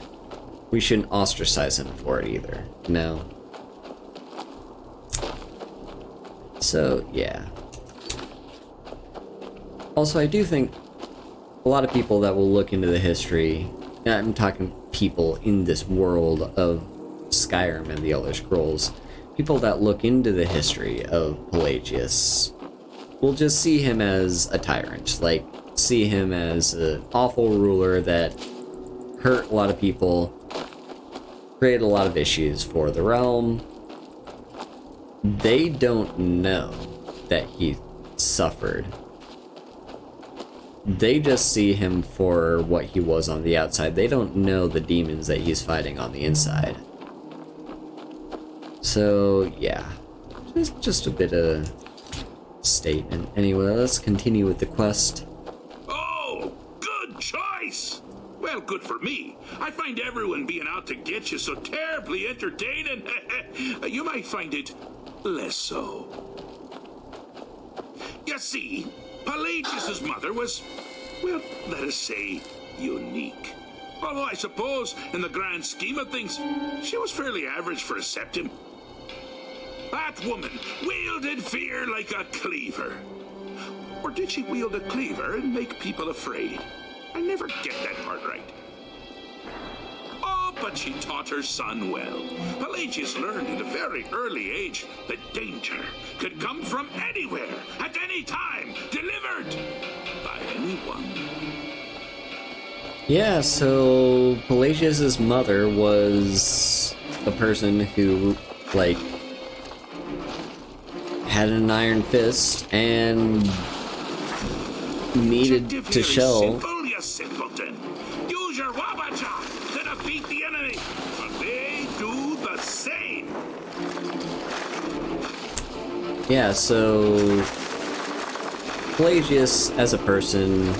we shouldn't ostracize him for it either, no. So, yeah. Also, I do think a lot of people that will look into the history, and I'm talking people in this world of Skyrim and the Elder Scrolls, people that look into the history of Pelagius will just see him as a tyrant, like, see him as an awful ruler that hurt a lot of people, created a lot of issues for the realm. They don't know that he suffered. They just see him for what he was on the outside. They don't know the demons that he's fighting on the inside. So, yeah. Just a bit of statement. Anyway, let's continue with the quest. Oh, good choice! Well, good for me. I find everyone being out to get you so terribly entertaining. You might find it less so. You see, Pelagius' mother was, well, let us say, unique. Although I suppose, in the grand scheme of things, she was fairly average for a septim. That woman wielded fear like a cleaver. Or did she wield a cleaver and make people afraid? I never get that part right. Oh, but she taught her son well. Pelagius learned at a very early age that danger could come from anywhere, at any time, delivered by anyone. Yeah, so Pelagius' mother was a person who, like, had an iron fist and needed to show. Simpleton. Use your wabacha, then a Yeah, so Pelagius, as a person,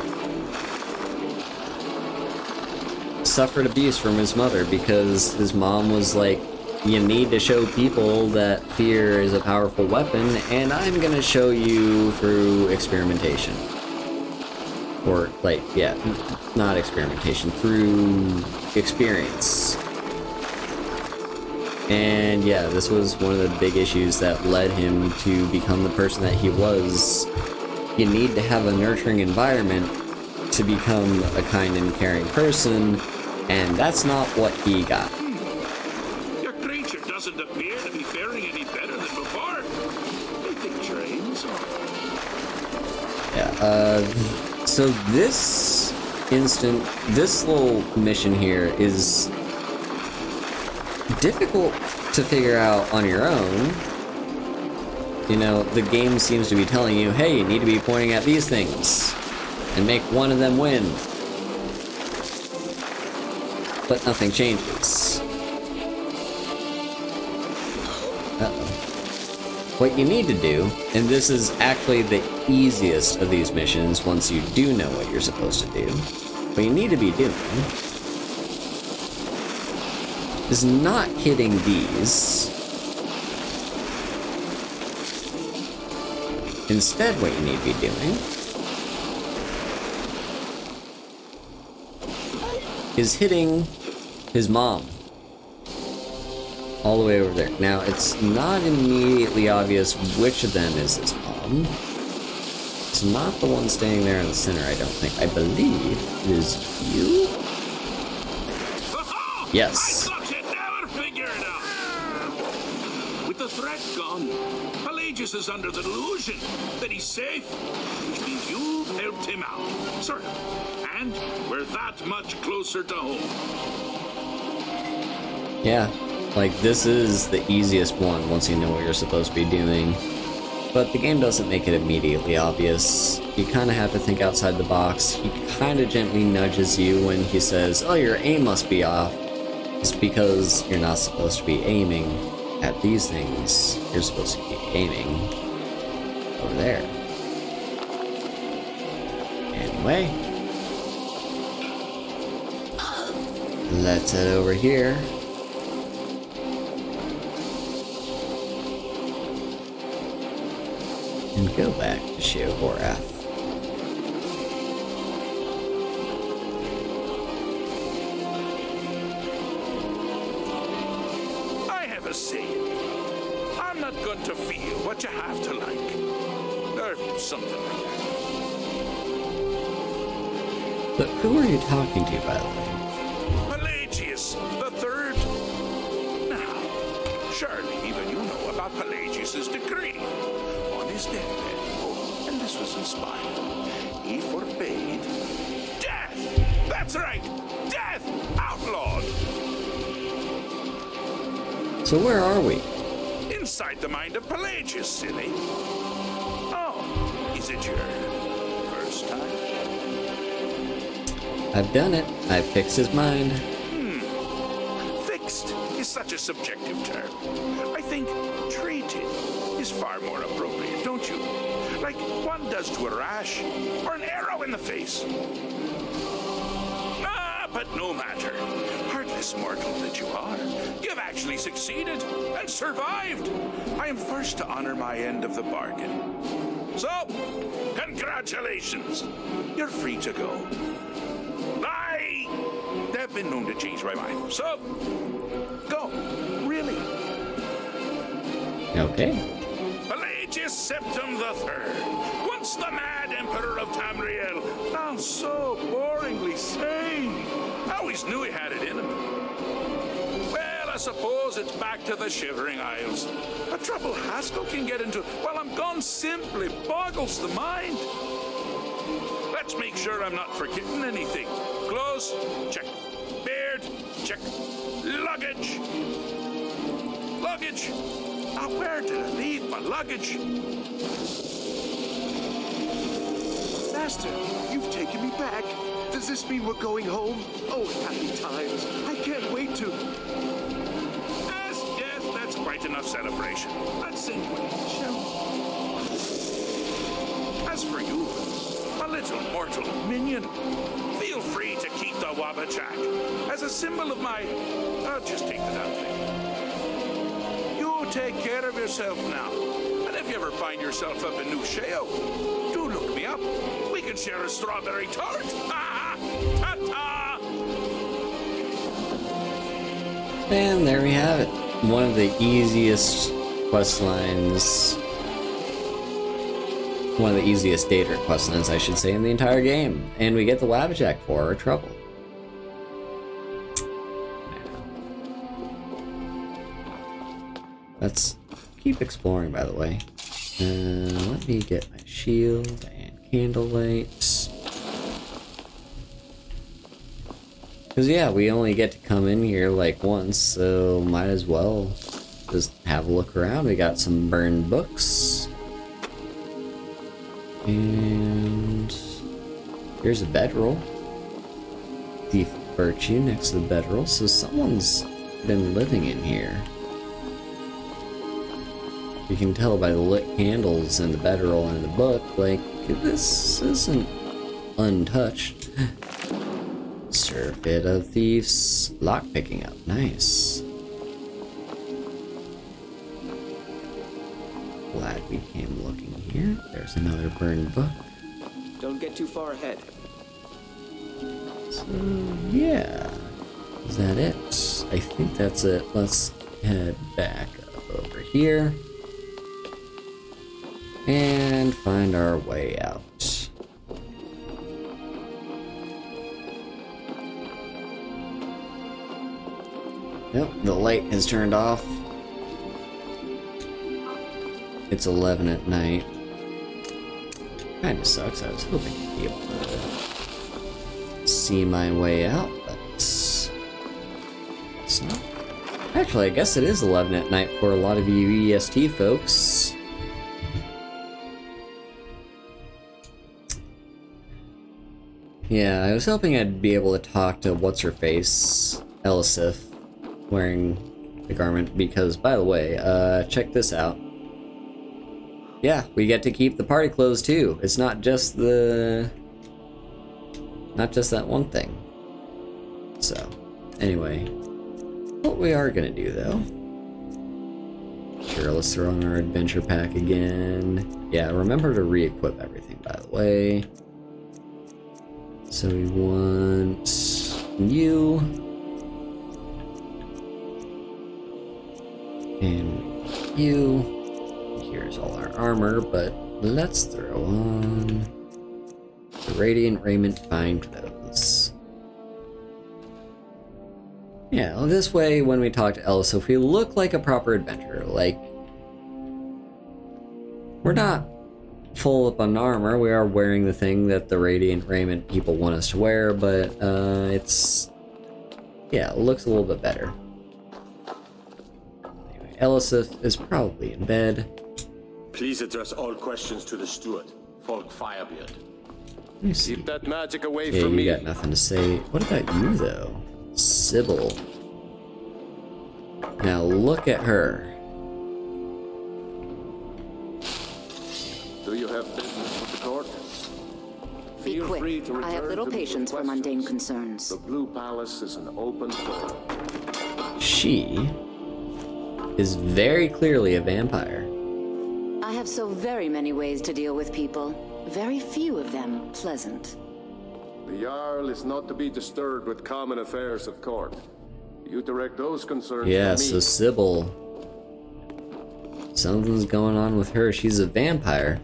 suffered abuse from his mother because his mom was like, you need to show people that fear is a powerful weapon, and I'm gonna show you through experimentation. Or, like, yeah, not experimentation, through experience. And yeah, this was one of the big issues that led him to become the person that he was. You need to have a nurturing environment to become a kind and caring person, and that's not what he got. Your creature doesn't appear to be faring any better than before. I think your aim's off. Yeah, so this little mission here is difficult to figure out on your own. You know, the game seems to be telling you, hey, you need to be pointing at these things and make one of them win. But nothing changes. Uh-oh. What you need to do, and this is actually the easiest of these missions once you do know what you're supposed to do, what you need to be doing is not hitting these. Instead, what you need to be doing is hitting his mom. All the way over there. Now, it's not immediately obvious which of them is his mom. It's not the one standing there in the center, I don't think. I believe it is you? Yes. I thought you'd never figure it out. With the threat gone, Pelagius is under the delusion that he's safe, which means you've helped him out, sort of. And we're that much closer to home. Yeah. Like, this is the easiest one once you know what you're supposed to be doing. But the game doesn't make it immediately obvious. You kind of have to think outside the box. He kind of gently nudges you when he says, oh, your aim must be off. It's because you're not supposed to be aiming at these things. You're supposed to be aiming over there. Anyway. Let's head over here. And go back to Sheogorath. I have a saying. I'm not going to feel what you have to like. Or something like that. But who are you talking to, by the way? Pelagius the Third. Now, surely even you know about Pelagius's decree. His deathbed, and this was inspired. He forbade death. That's right, death outlawed. So where are we? Inside the mind of Pelagius, silly. Oh, is it your first time? I've done it. I've fixed his mind. Fixed is such a subjective term. I think treated is far more appropriate, don't you? Like one does to a rash or an arrow in the face. But no matter. Heartless mortal that you are, you've actually succeeded and survived. I am first to honor my end of the bargain. So, congratulations. You're free to go. They've been known to change my mind. So, go. Really. Okay. Pelagius Septim III, once the mad emperor of Tamriel, now so boringly sane. I always knew he had it in him. Well, I suppose it's back to the Shivering Isles. The trouble Haskell can get into while I'm gone simply boggles the mind. Let's make sure I'm not forgetting anything. Clothes, check. Beard, check. Luggage. Luggage. Now, where did I leave my luggage? Master, you've taken me back. Does this mean we're going home? Oh, happy times. I can't wait to. Yes, that's quite enough celebration. Let's sing, shall we? as for you, a little mortal minion, feel free to keep the Wabbajack as a symbol of my... just take the damn thing. You take care of yourself now. And if you ever find yourself up in New Sheo, do look me up. We can share a strawberry tart. Ta-ta! And there we have it. One of the easiest quest lines. One of the easiest data quest lines, I should say, in the entire game. And we get the Wabbajack for our trouble. Let's keep exploring, by the way. Let me get my shield and candlelight. Because, yeah, we only get to come in here like once, so might as well just have a look around. We got some burned books. And here's a bedroll. Thief Virtue next to the bedroll, so someone's been living in here. You can tell by the lit candles and the bedroll and the book, like, this isn't untouched. Surfeit of Thieves lock picking up, nice. Glad we came looking here. There's another burned book. Don't get too far ahead. So, yeah. Is that it? I think that's it. Let's head back up over here. And find our way out. Nope, the light has turned off. It's 11 at night. Kinda sucks. I was hoping to be able to see my way out, but it's not. Actually, I guess it is 11 at night for a lot of you EST folks. Yeah, I was hoping I'd be able to talk to what's-her-face, Elisith, wearing the garment, because, by the way, check this out. Yeah, we get to keep the party clothes too. It's not just that one thing. So, anyway, what we are gonna do though. Sure, let's throw on our adventure pack again. Yeah, remember to re-equip everything, by the way. So we want you. And you. Here's all our armor, but let's throw on the Radiant Raiment Fine Clothes. Yeah, well, this way when we talk to Elisith, we look like a proper adventurer. Like, we're not full up on armor, we are wearing the thing that the Radiant Raiment people want us to wear, but it's... yeah, it looks a little bit better. Anyway, Elisith is probably in bed. Please address all questions to the steward, Folk Firebeard. Keep that magic away Yeah, from me. you got nothing to say. What about you, though? Sybil. Now look at her. Do you have business with the court? Be Feel free quick. to I have return little to me with patience for questions. mundane concerns. The Blue Palace is an open forum. She is very clearly a vampire. I have so very many ways to deal with people. Very few of them pleasant. The Jarl is not to be disturbed with common affairs of court. You direct those concerns Yeah, to me. so Sybil. Something's going on with her. She's a vampire.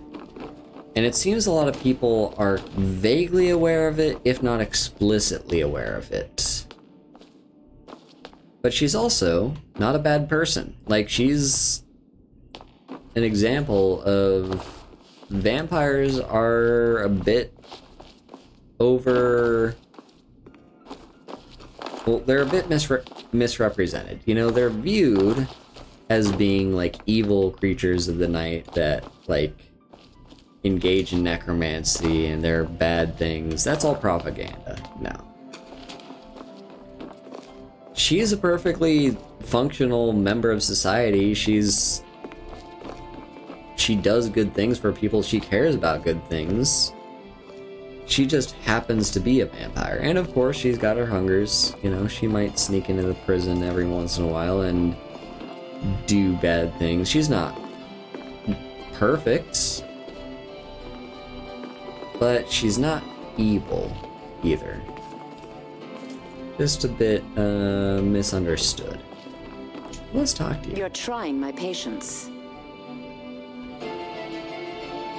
And it seems a lot of people are vaguely aware of it, if not explicitly aware of it. But she's also not a bad person. Like, she's an example of vampires are a bit over... well, they're a bit misrepresented. You know, they're viewed as being, like, evil creatures of the night that, like, engage in necromancy and they're bad things. That's all propaganda. No. She's a perfectly functional member of society. She she does good things for people, she cares about good things. She just happens to be a vampire. And of course, she's got her hungers. You know, she might sneak into the prison every once in a while and do bad things. She's not perfect, but she's not evil either. Just a bit misunderstood. Let's talk to you. You're trying my patience.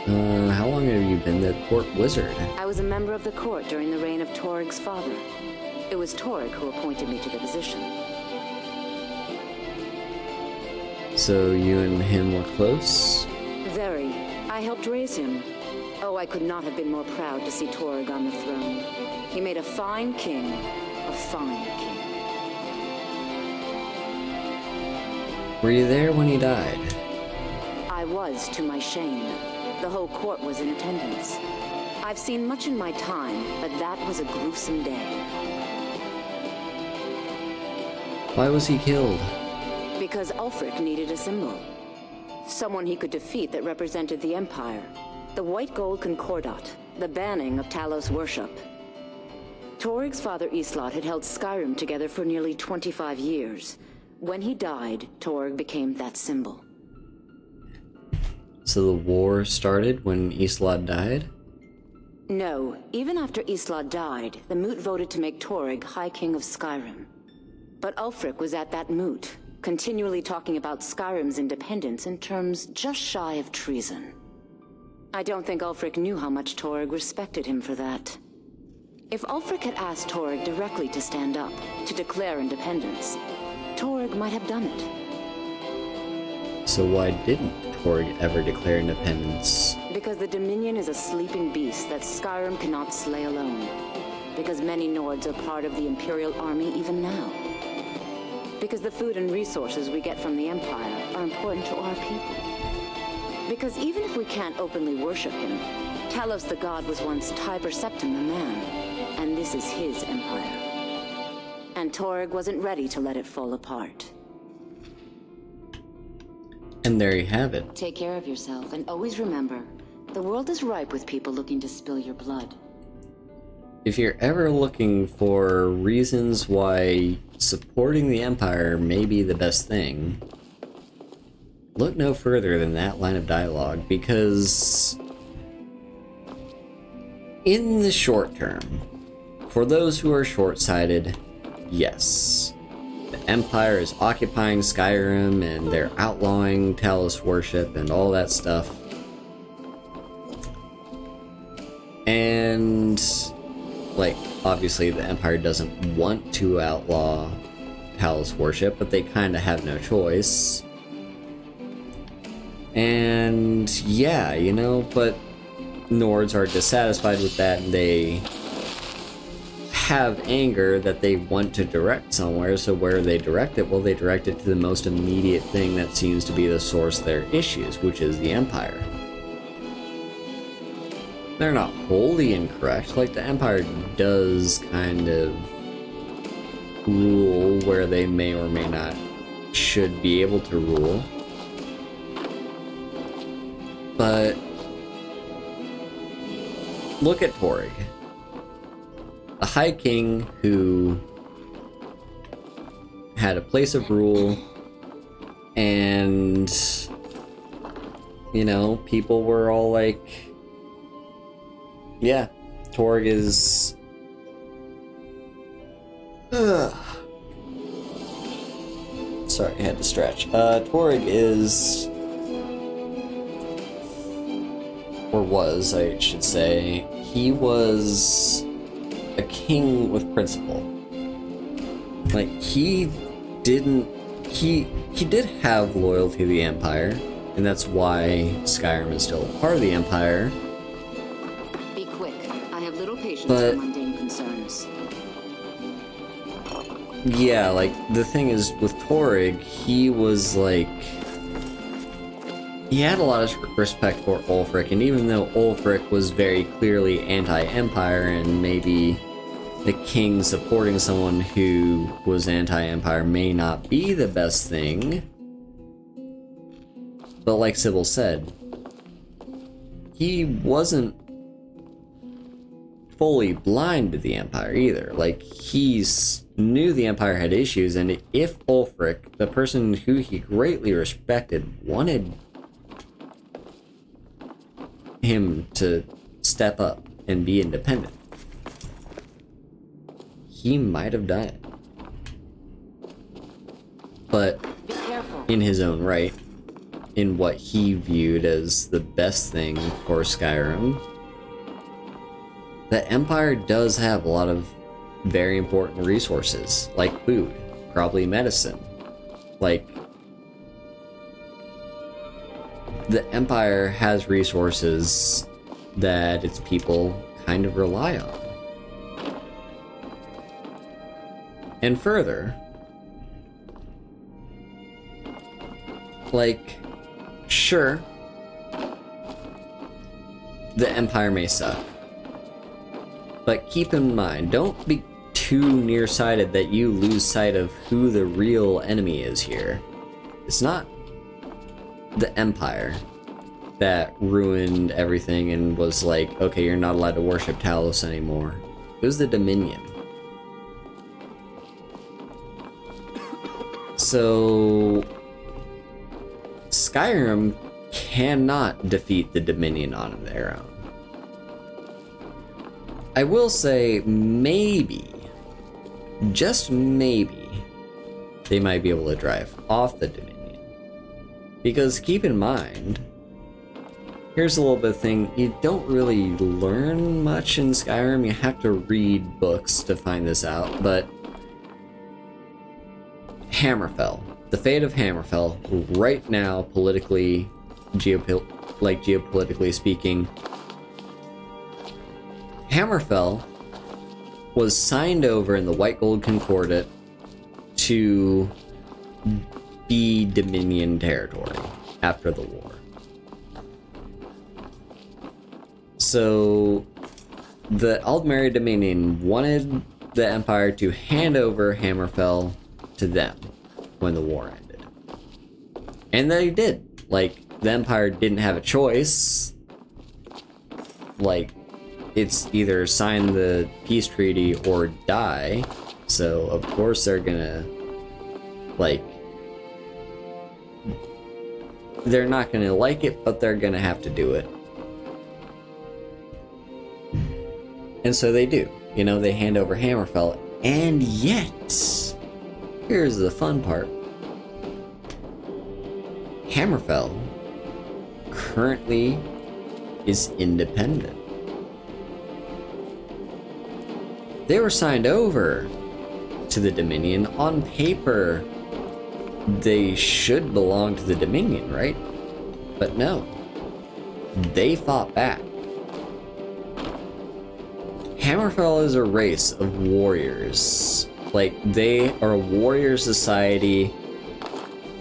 How long have you been the court wizard? I was a member of the court during the reign of Torig's father. It was Torig who appointed me to the position. So you and him were close? Very. I helped raise him. Oh, I could not have been more proud to see Torig on the throne. He made a fine king. A fine king. Were you there when he died? I was, to my shame. The whole court was in attendance. I've seen much in my time, but that was a gruesome day. Why was he killed? Because Ulfric needed a symbol. Someone he could defeat that represented the Empire. The White Gold Concordat, the banning of Talos worship. Torig's father Islot had held Skyrim together for nearly 25 years. When he died, Torig became that symbol. So the war started when Islot died? No, even after Islot died, the Moot voted to make Torig High King of Skyrim. But Ulfric was at that Moot, continually talking about Skyrim's independence in terms just shy of treason. I don't think Ulfric knew how much Torig respected him for that. If Ulfric had asked Torig directly to stand up, to declare independence, Torig might have done it. So why didn't Torig ever declare independence? Because the Dominion is a sleeping beast that Skyrim cannot slay alone. Because many Nords are part of the Imperial Army even now. Because the food and resources we get from the Empire are important to our people. Because even if we can't openly worship him, Talos the God was once Tiber Septim the man, and this is his empire. And Torig wasn't ready to let it fall apart. And there you have it. Take care of yourself, and always remember, the world is ripe with people looking to spill your blood. If you're ever looking for reasons why supporting the Empire may be the best thing, look no further than that line of dialogue, because in the short term, for those who are short-sighted, yes, the Empire is occupying Skyrim and they're outlawing Talos worship and all that stuff. And, like, obviously the Empire doesn't want to outlaw Talos worship, but they kind of have no choice. And, yeah, you know, but Nords are dissatisfied with that, and they have anger that they want to direct somewhere, so where they direct it? Well, they direct it to the most immediate thing that seems to be the source of their issues, which is the Empire. They're not wholly incorrect, like the Empire does kind of rule where they may or may not should be able to rule. But look at Torig, a High King who had a place of rule, and, you know, people were all like, yeah, Torig is... Sorry, I had to stretch. Torig is... or was, I should say, he was a king with principle. Like, he did have loyalty to the Empire, and that's why Skyrim is still a part of the Empire. Be quick. I have little patience But- for mundane concerns. Yeah, like, the thing is, with Torig, he was like... he had a lot of respect for Ulfric, and even though Ulfric was very clearly anti-Empire, and maybe the king supporting someone who was anti-Empire may not be the best thing, but like Sybil said, he wasn't fully blind to the Empire either. Like, he knew the Empire had issues, and if Ulfric, the person who he greatly respected, wanted him to step up and be independent, he might have done it. But in his own right, in what he viewed as the best thing for Skyrim, the Empire does have a lot of very important resources, like food, probably medicine. Like, the Empire has resources that its people kind of rely on. And further, like, sure, the Empire may suck, but keep in mind, don't be too nearsighted that you lose sight of who the real enemy is here. It's not the Empire that ruined everything and was like, okay, you're not allowed to worship Talos anymore. It was the Dominion. So Skyrim cannot defeat the Dominion on their own. I will say, maybe, just maybe, they might be able to drive off the Dominion. Because keep in mind, here's a little bit of thing, you don't really learn much in Skyrim, you have to read books to find this out, but Hammerfell, the fate of Hammerfell, right now, politically, geopolitically speaking, Hammerfell was signed over in the White Gold Concordat to be Dominion territory after the war. So the Aldmeri Dominion wanted the Empire to hand over Hammerfell to them when the war ended. And they did. Like, the Empire didn't have a choice. Like, it's either sign the peace treaty or die. So, of course, they're gonna, like, they're not gonna like it, but they're gonna have to do it. And so they do. You know, they hand over Hammerfell, and yet, here's the fun part. Hammerfell currently is independent. They were signed over to the Dominion. On paper, they should belong to the Dominion, right? But no. They fought back. Hammerfell is a race of warriors. Like, they are a warrior society.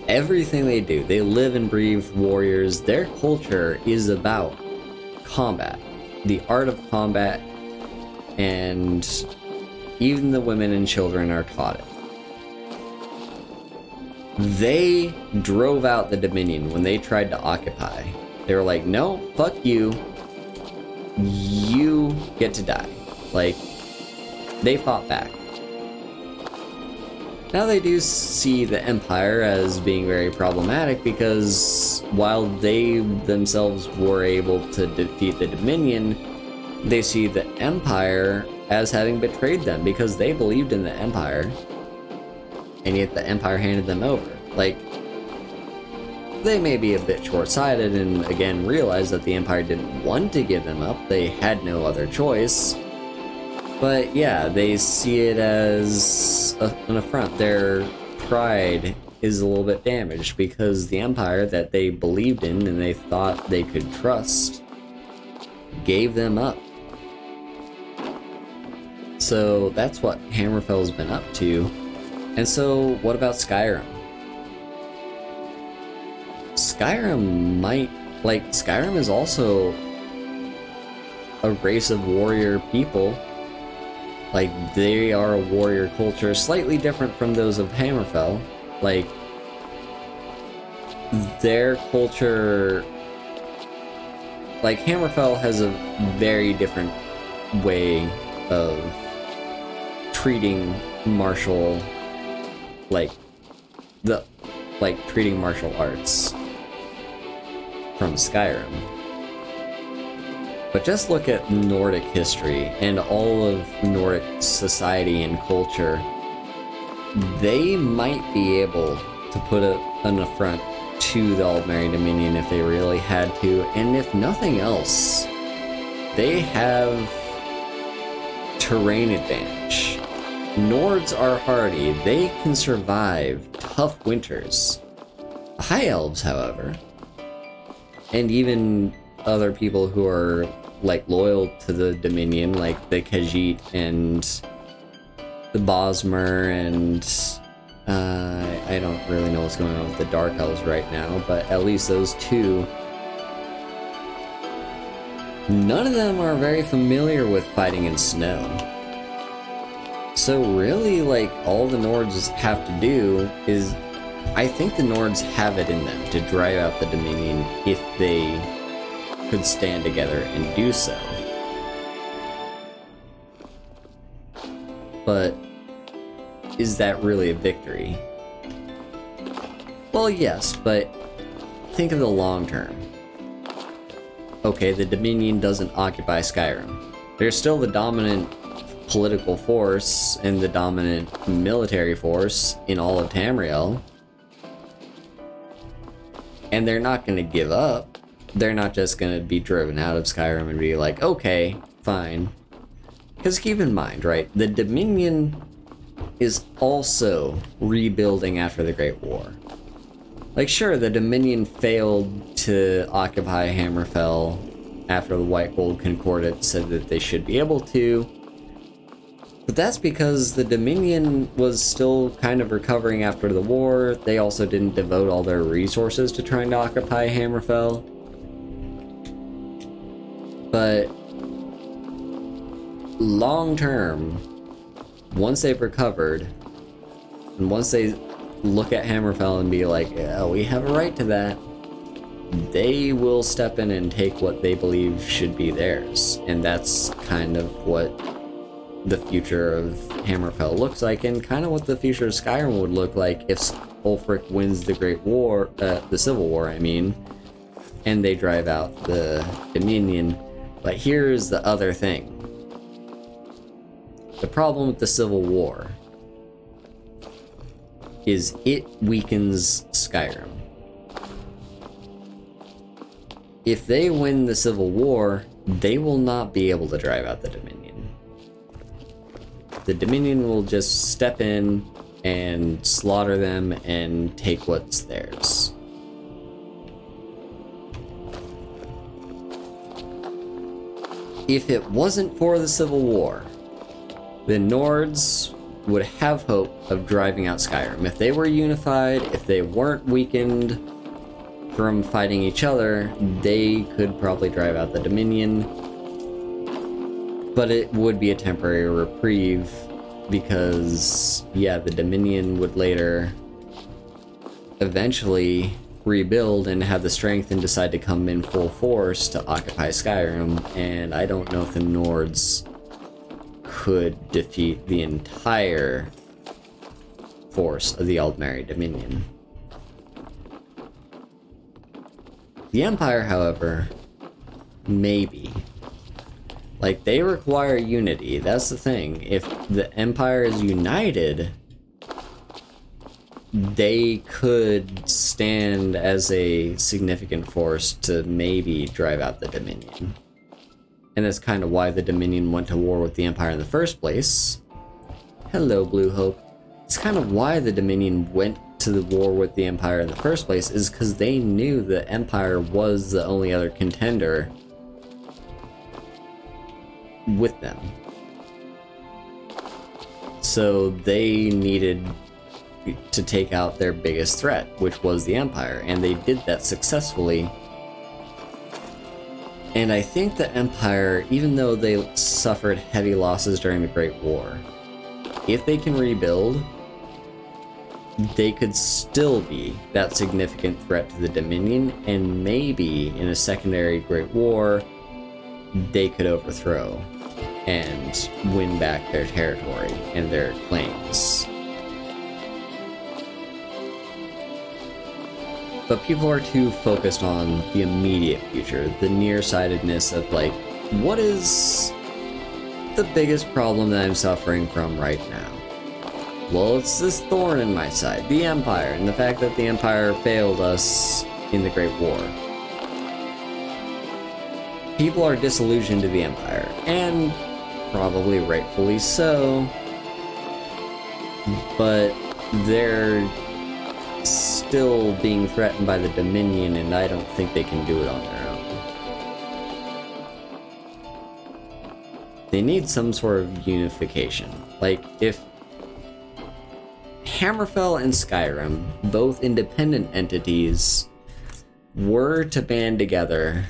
Everything they do, they live and breathe warriors. Their culture is about combat, the art of combat, and even the women and children are taught it. They drove out the Dominion when they tried to occupy. They were like, no, fuck you. You get to die. Like, they fought back. Now they do see the Empire as being very problematic because while they themselves were able to defeat the Dominion, they see the Empire as having betrayed them because they believed in the Empire, and yet the Empire handed them over. Like, they may be a bit short-sighted and again realize that the Empire didn't want to give them up, they had no other choice. But yeah, they see it as an affront. Their pride is a little bit damaged because the Empire that they believed in and they thought they could trust gave them up. So that's what Hammerfell's been up to. And so what about Skyrim? Skyrim is also a race of warrior people. Like, they are a warrior culture, slightly different from those of Hammerfell. Like, their culture, like, Hammerfell has a very different way of treating martial, treating martial arts from Skyrim. But just look at Nordic history and all of Nordic society and culture. They might be able to put an affront to the Aldmeri Dominion if they really had to, and if nothing else, they have terrain advantage. Nords are hardy, they can survive tough winters. High Elves, however, and even other people who are like loyal to the Dominion, like the Khajiit and the Bosmer, and I don't really know what's going on with the Dark Elves right now, but at least those two, none of them are very familiar with fighting in snow. So really, like, all the Nords have to do is, I think the Nords have it in them to drive out the Dominion if they could stand together and do so. But is that really a victory? Well, yes, but think of the long term. Okay, the Dominion doesn't occupy Skyrim. They're still the dominant political force and the dominant military force in all of Tamriel. And they're not going to give up. They're not just going to be driven out of Skyrim and be like, okay, fine. Because keep in mind, right, the Dominion is also rebuilding after the Great War. Like, sure, the Dominion failed to occupy Hammerfell after the White Gold Concordat said that they should be able to, but that's because the Dominion was still kind of recovering after the war. They also didn't devote all their resources to trying to occupy Hammerfell. But long term, once they've recovered, and once they look at Hammerfell and be like, yeah, we have a right to that, they will step in and take what they believe should be theirs. And that's kind of what the future of Hammerfell looks like, and kind of what the future of Skyrim would look like if Ulfric wins the Great War, the Civil War, I mean, and they drive out the Dominion. But here's the other thing. The problem with the Civil War is it weakens Skyrim. If they win the Civil War, they will not be able to drive out the Dominion. The Dominion will just step in and slaughter them and take what's theirs. If it wasn't for the Civil War, the Nords would have hope of driving out Skyrim. If they were unified, if they weren't weakened from fighting each other, they could probably drive out the Dominion. But it would be a temporary reprieve because, yeah, the Dominion would later eventually rebuild and have the strength and decide to come in full force to occupy Skyrim, and I don't know if the Nords could defeat the entire force of the Aldmeri Dominion. The Empire, however, maybe. Like, they require unity, that's the thing. If the Empire is united, they could stand as a significant force to maybe drive out the Dominion. And that's kind of why the Dominion went to war with the Empire in the first place. Hello, Blue Hope. It's kind of why the Dominion went to the war with the Empire in the first place, is because they knew the Empire was the only other contender with them. So they needed to take out their biggest threat, which was the Empire, and they did that successfully. And I think the Empire, even though they suffered heavy losses during the Great War, if they can rebuild, they could still be that significant threat to the Dominion, and maybe in a secondary Great War, they could overthrow and win back their territory and their claims. But people are too focused on the immediate future, the nearsightedness of like, what is the biggest problem that I'm suffering from right now? Well, it's this thorn in my side, the Empire, and the fact that the Empire failed us in the Great War. People are disillusioned to the Empire, and probably rightfully so, but they're still being threatened by the Dominion, and I don't think they can do it on their own. They need some sort of unification. Like, if Hammerfell and Skyrim, both independent entities, were to band together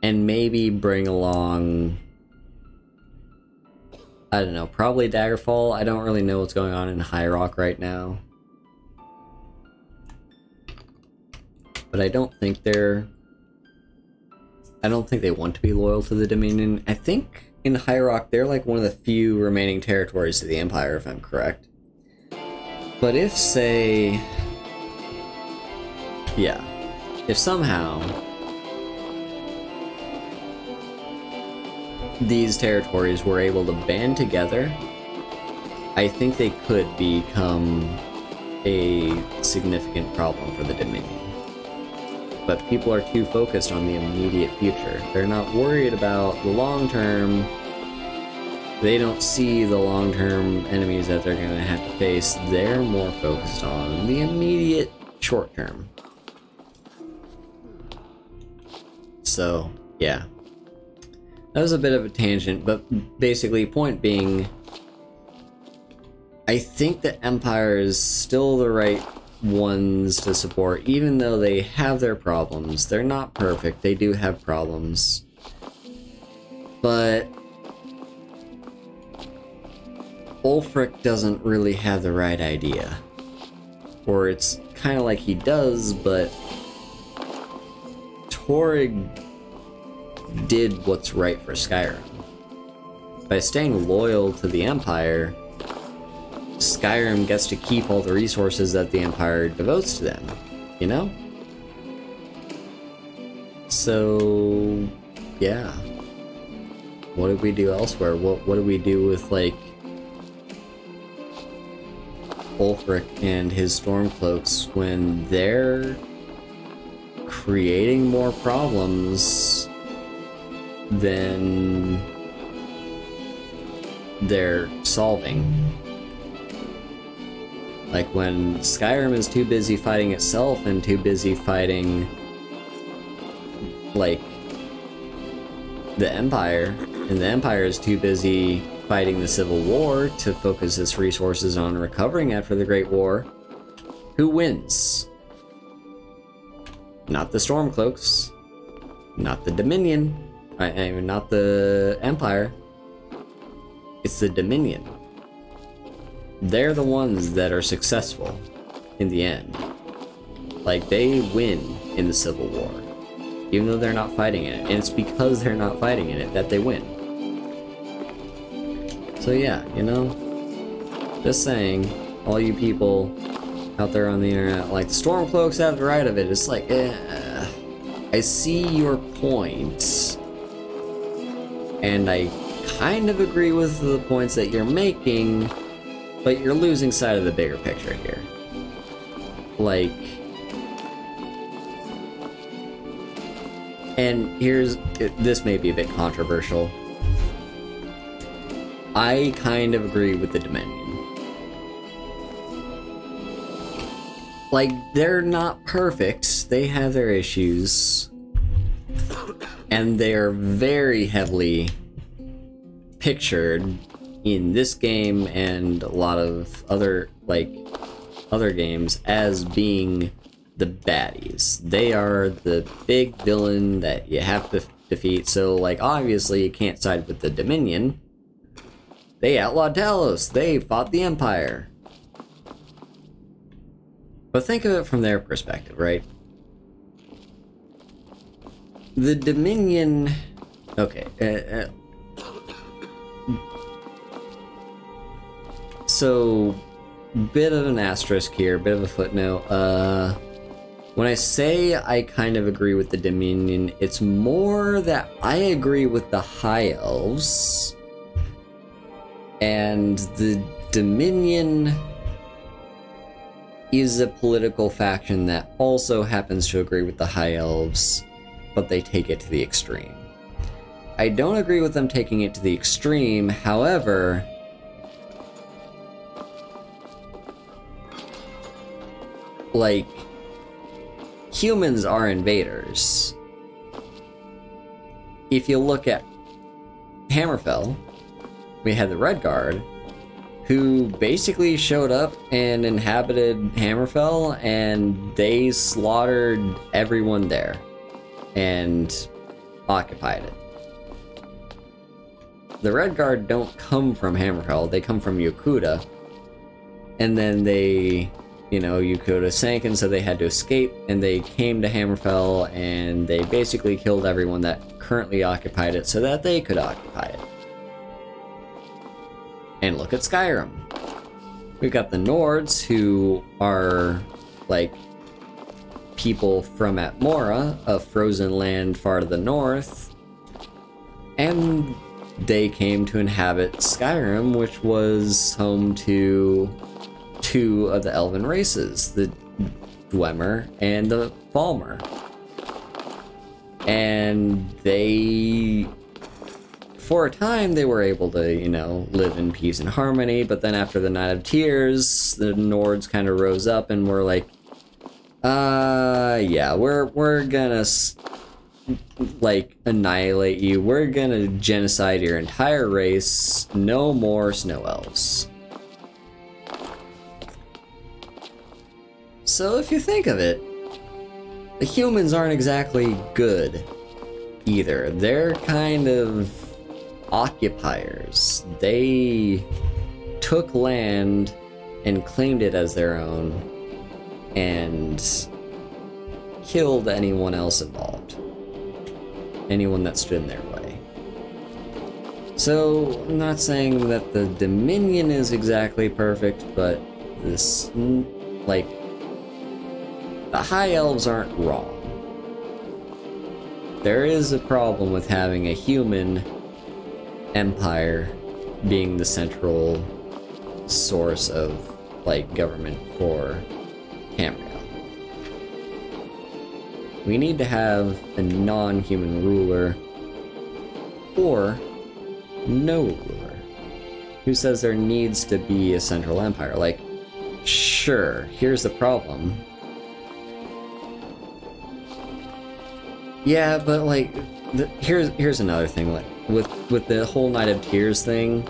and maybe bring along, I don't know, probably Daggerfall. I don't really know what's going on in High Rock right now. But I don't think they want to be loyal to the Dominion. I think in High Rock, they're like one of the few remaining territories to the Empire, if I'm correct. But if, say... yeah. If somehow these territories were able to band together, I think they could become a significant problem for the Dominion. But people are too focused on the immediate future. They're not worried about the long term. They don't see the long-term enemies that they're going to have to face. They're more focused on the immediate short term. So, yeah. That was a bit of a tangent, but basically, point being, I think the Empire is still the right ones to support, even though they have their problems. They're not perfect, they do have problems. But Ulfric doesn't really have the right idea. Or it's kind of like he does, but Torrig did what's right for Skyrim. By staying loyal to the Empire, Skyrim gets to keep all the resources that the Empire devotes to them, you know? So, yeah. What did we do elsewhere? What do we do with, like, Ulfric and his Stormcloaks when they're creating more problems than they're solving? Like, when Skyrim is too busy fighting itself and too busy fighting, like, the Empire, and the Empire is too busy fighting the Civil War to focus its resources on recovering after the Great War, who wins? Not the Stormcloaks, not the Dominion, I mean, not the Empire, it's the Dominion. They're the ones that are successful in the end. Like, they win in the Civil War, even though they're not fighting in it. And it's because they're not fighting in it that they win. So yeah, you know, just saying, all you people out there on the internet, like, the Stormcloaks have the right of it. It's like, I see your point, and I kind of agree with the points that you're making, but you're losing sight of the bigger picture here. Like, and this may be a bit controversial. I kind of agree with the Dominion. Like, they're not perfect, they have their issues, and they're very heavily pictured in this game and a lot of other games as being the baddies. They are the big villain that you have to defeat, so, like, obviously you can't side with the Dominion. They outlawed Talos, they fought the Empire. But think of it from their perspective, right? The Dominion... Okay, so, bit of an asterisk here, bit of a footnote. When I say I kind of agree with the Dominion, it's more that I agree with the High Elves. And the Dominion is a political faction that also happens to agree with the High Elves, but they take it to the extreme. I don't agree with them taking it to the extreme, however... like, humans are invaders. If you look at Hammerfell, we had the Red Guard, who basically showed up and inhabited Hammerfell, and they slaughtered everyone there and occupied it. The Red Guard don't come from Hammerfell, they come from Yokuda, and then they... you know, Yokuda sank, and so they had to escape, and they came to Hammerfell, and they basically killed everyone that currently occupied it so that they could occupy it. And look at Skyrim. We've got the Nords, who are, like, people from Atmora, a frozen land far to the north, and they came to inhabit Skyrim, which was home to two of the elven races, the Dwemer and the Falmer. And they, for a time, they were able to, you know, live in peace and harmony, but then after the Night of Tears, the Nords kind of rose up and were like, yeah, we're gonna, like, annihilate you. We're gonna genocide your entire race. No more snow elves. So if you think of it, the humans aren't exactly good either. They're kind of occupiers. They took land and claimed it as their own and killed anyone else involved. Anyone that stood in their way. So I'm not saying that the Dominion is exactly perfect, but this, like, the High Elves aren't wrong. There is a problem with having a human empire being the central source of, like, government for Tamriel. We need to have a non-human ruler, or no ruler. Who says there needs to be a central empire? Like, sure, here's the problem. Yeah, but like, here's another thing. Like, with the whole Night of Tears thing,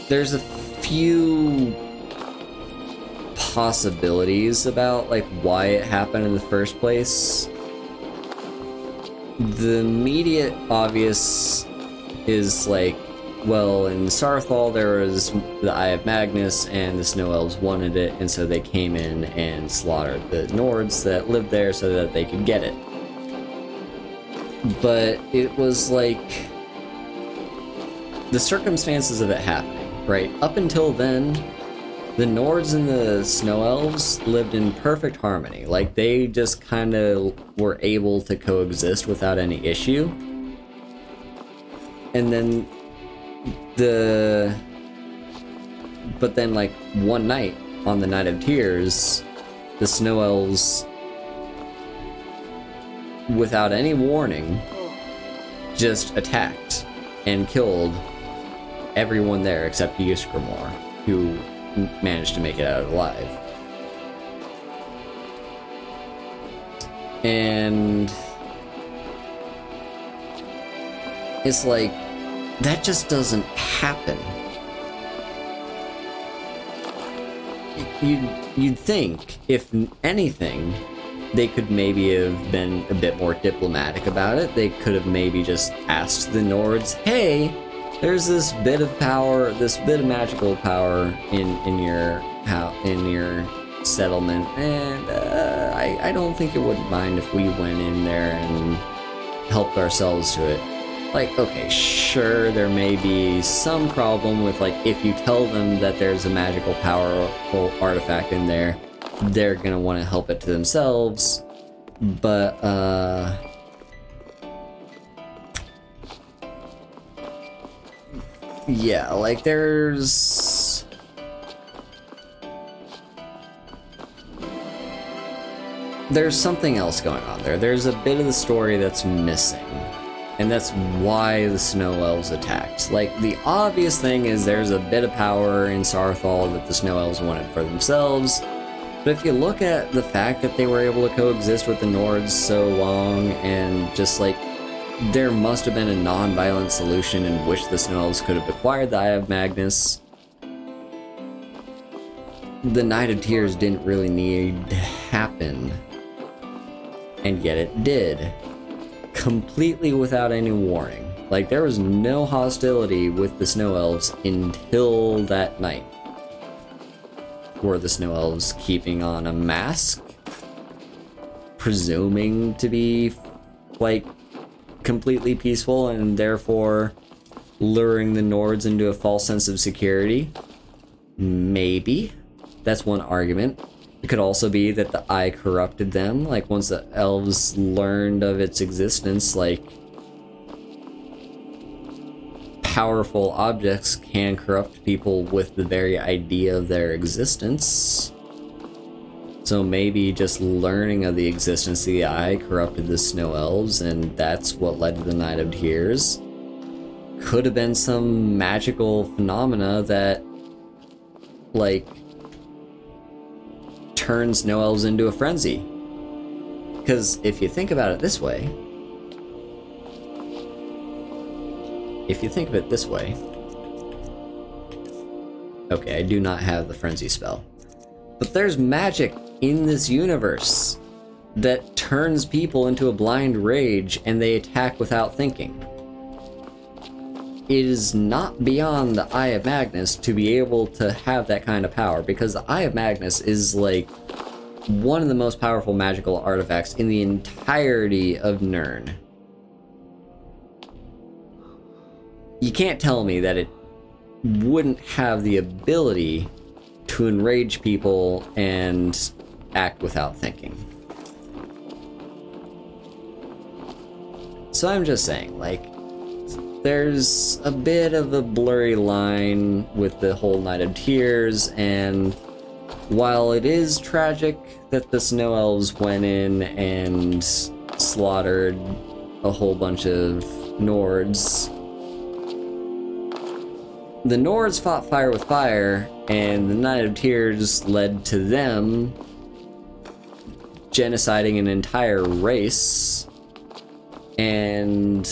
there's a few possibilities about like why it happened in the first place. The immediate obvious is like, well, in Sarthal there was the Eye of Magnus, and the Snow Elves wanted it, and so they came in and slaughtered the Nords that lived there so that they could get it. But it was like the circumstances of it happening, right? Up until then, the Nords and the Snow Elves lived in perfect harmony. Like, they just kind of were able to coexist without any issue. And then but then, like, one night, on the Night of Tears, the Snow Elves, without any warning, just attacked and killed everyone there except Ysgramor, who managed to make it out alive. And it's like, that just doesn't happen. You'd think, if anything, they could maybe have been a bit more diplomatic about it. They could have maybe just asked the Nords, hey, there's this bit of power, this bit of magical power in your settlement, and I don't think it wouldn't mind if we went in there and helped ourselves to it. Like, okay, sure, there may be some problem with, like, if you tell them that there's a magical powerful artifact in there, they're gonna want to help it to themselves, but, yeah, like, there's something else going on there. There's a bit of the story that's missing. And that's why the Snow Elves attacked. Like, the obvious thing is there's a bit of power in Saarthal that the Snow Elves wanted for themselves. But if you look at the fact that they were able to coexist with the Nords so long, and just like, there must have been a non-violent solution in which the Snow Elves could have acquired the Eye of Magnus. The Night of Tears didn't really need to happen. And yet it did. Completely without any warning. Like, there was no hostility with the Snow Elves until that night. Were the Snow Elves keeping on a mask? Presuming to be, like, completely peaceful and therefore luring the Nords into a false sense of security? Maybe. That's one argument. It could also be that the eye corrupted them, like once the elves learned of its existence, like powerful objects can corrupt people with the very idea of their existence. So maybe just learning of the existence of the eye corrupted the Snow Elves, and that's what led to the Night of Tears. Could have been some magical phenomena that, like, turns Snow Elves into a frenzy. Because if you think about it this way, okay, I do not have the frenzy spell, but there's magic in this universe that turns people into a blind rage and they attack without thinking. It is not beyond the Eye of Magnus to be able to have that kind of power, because the Eye of Magnus is like one of the most powerful magical artifacts in the entirety of Nirn. You can't tell me that it wouldn't have the ability to enrage people and act without thinking. So I'm just saying, like, there's a bit of a blurry line with the whole Night of Tears, and while it is tragic that the Snow Elves went in and slaughtered a whole bunch of Nords, the Nords fought fire with fire, and the Night of Tears led to them genociding an entire race, and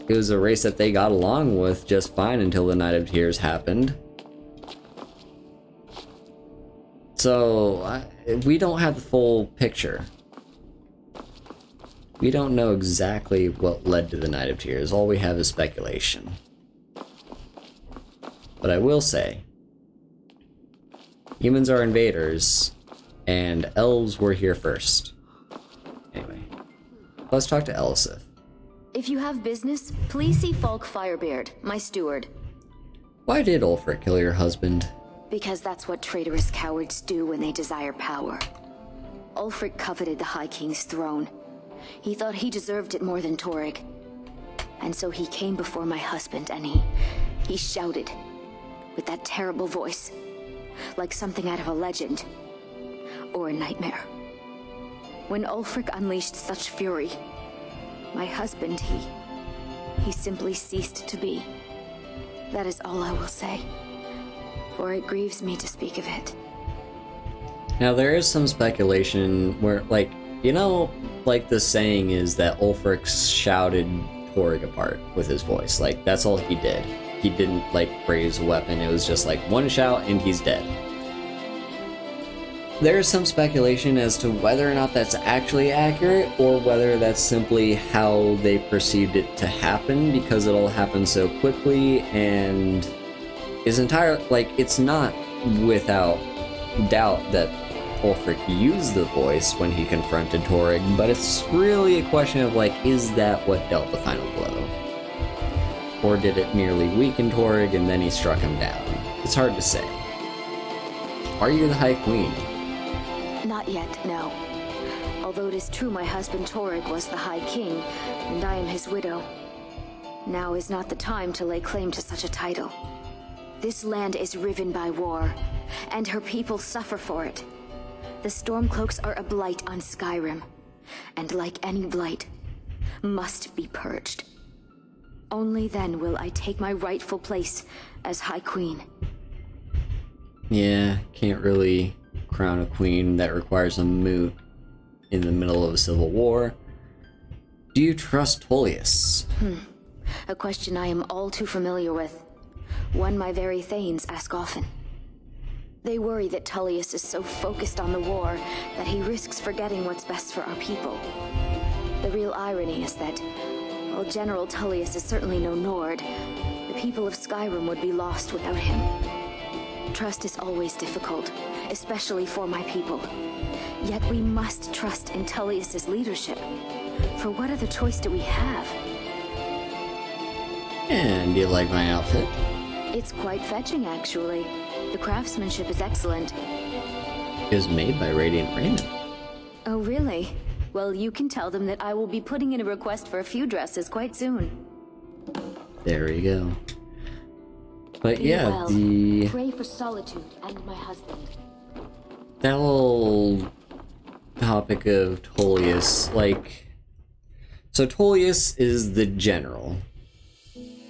it was a race that they got along with just fine until the Night of Tears happened. So, we don't have the full picture. We don't know exactly what led to the Night of Tears. All we have is speculation. But I will say, humans are invaders, and elves were here first. Anyway, let's talk to Elisith. If you have business, please see Falk Firebeard, my steward. Why did Ulfric kill your husband? Because that's what traitorous cowards do when they desire power. Ulfric coveted the High King's throne. He thought he deserved it more than Torrig. And so he came before my husband and he shouted with that terrible voice, like something out of a legend or a nightmare. When Ulfric unleashed such fury, my husband, he simply ceased to be. That is all I will say, for it grieves me to speak of it. Now, there is some speculation where, like, you know, like the saying is that Ulfric shouted Torrig apart with his voice. Like, that's all he did. He didn't, like, raise a weapon. It was just like one shout and he's dead. There's some speculation as to whether or not that's actually accurate, or whether that's simply how they perceived it to happen, because it all happened so quickly and is entirely, like, it's not without doubt that Ulfric used the voice when he confronted Torrig, but it's really a question of, like, is that what dealt the final blow? Or did it merely weaken Torrig and then he struck him down? It's hard to say. Are you the High Queen? Not yet, no. Although it is true my husband Torrig was the High King, and I am his widow. Now is not the time to lay claim to such a title. This land is riven by war, and her people suffer for it. The Stormcloaks are a blight on Skyrim, and like any blight, must be purged. Only then will I take my rightful place as High Queen. Yeah, can't really crown a queen that requires a moot in the middle of a civil war. Do you trust Tullius? A question I am all too familiar with. One my very thanes ask often. They worry that Tullius is so focused on the war that he risks forgetting what's best for our people. The real irony is that, while General Tullius is certainly no Nord, the people of Skyrim would be lost without him. Trust is always difficult, especially for my people. Yet we must trust in Tullius's leadership. For what other choice do we have? And do you like my outfit? It's quite fetching, actually. The craftsmanship is excellent. It was made by Radiant Raymond. Oh, really? Well, you can tell them that I will be putting in a request for a few dresses quite soon. There we go. But Be yeah, well. the... Pray for Solitude and my husband. that whole topic of Tullius, like... So Tullius is the general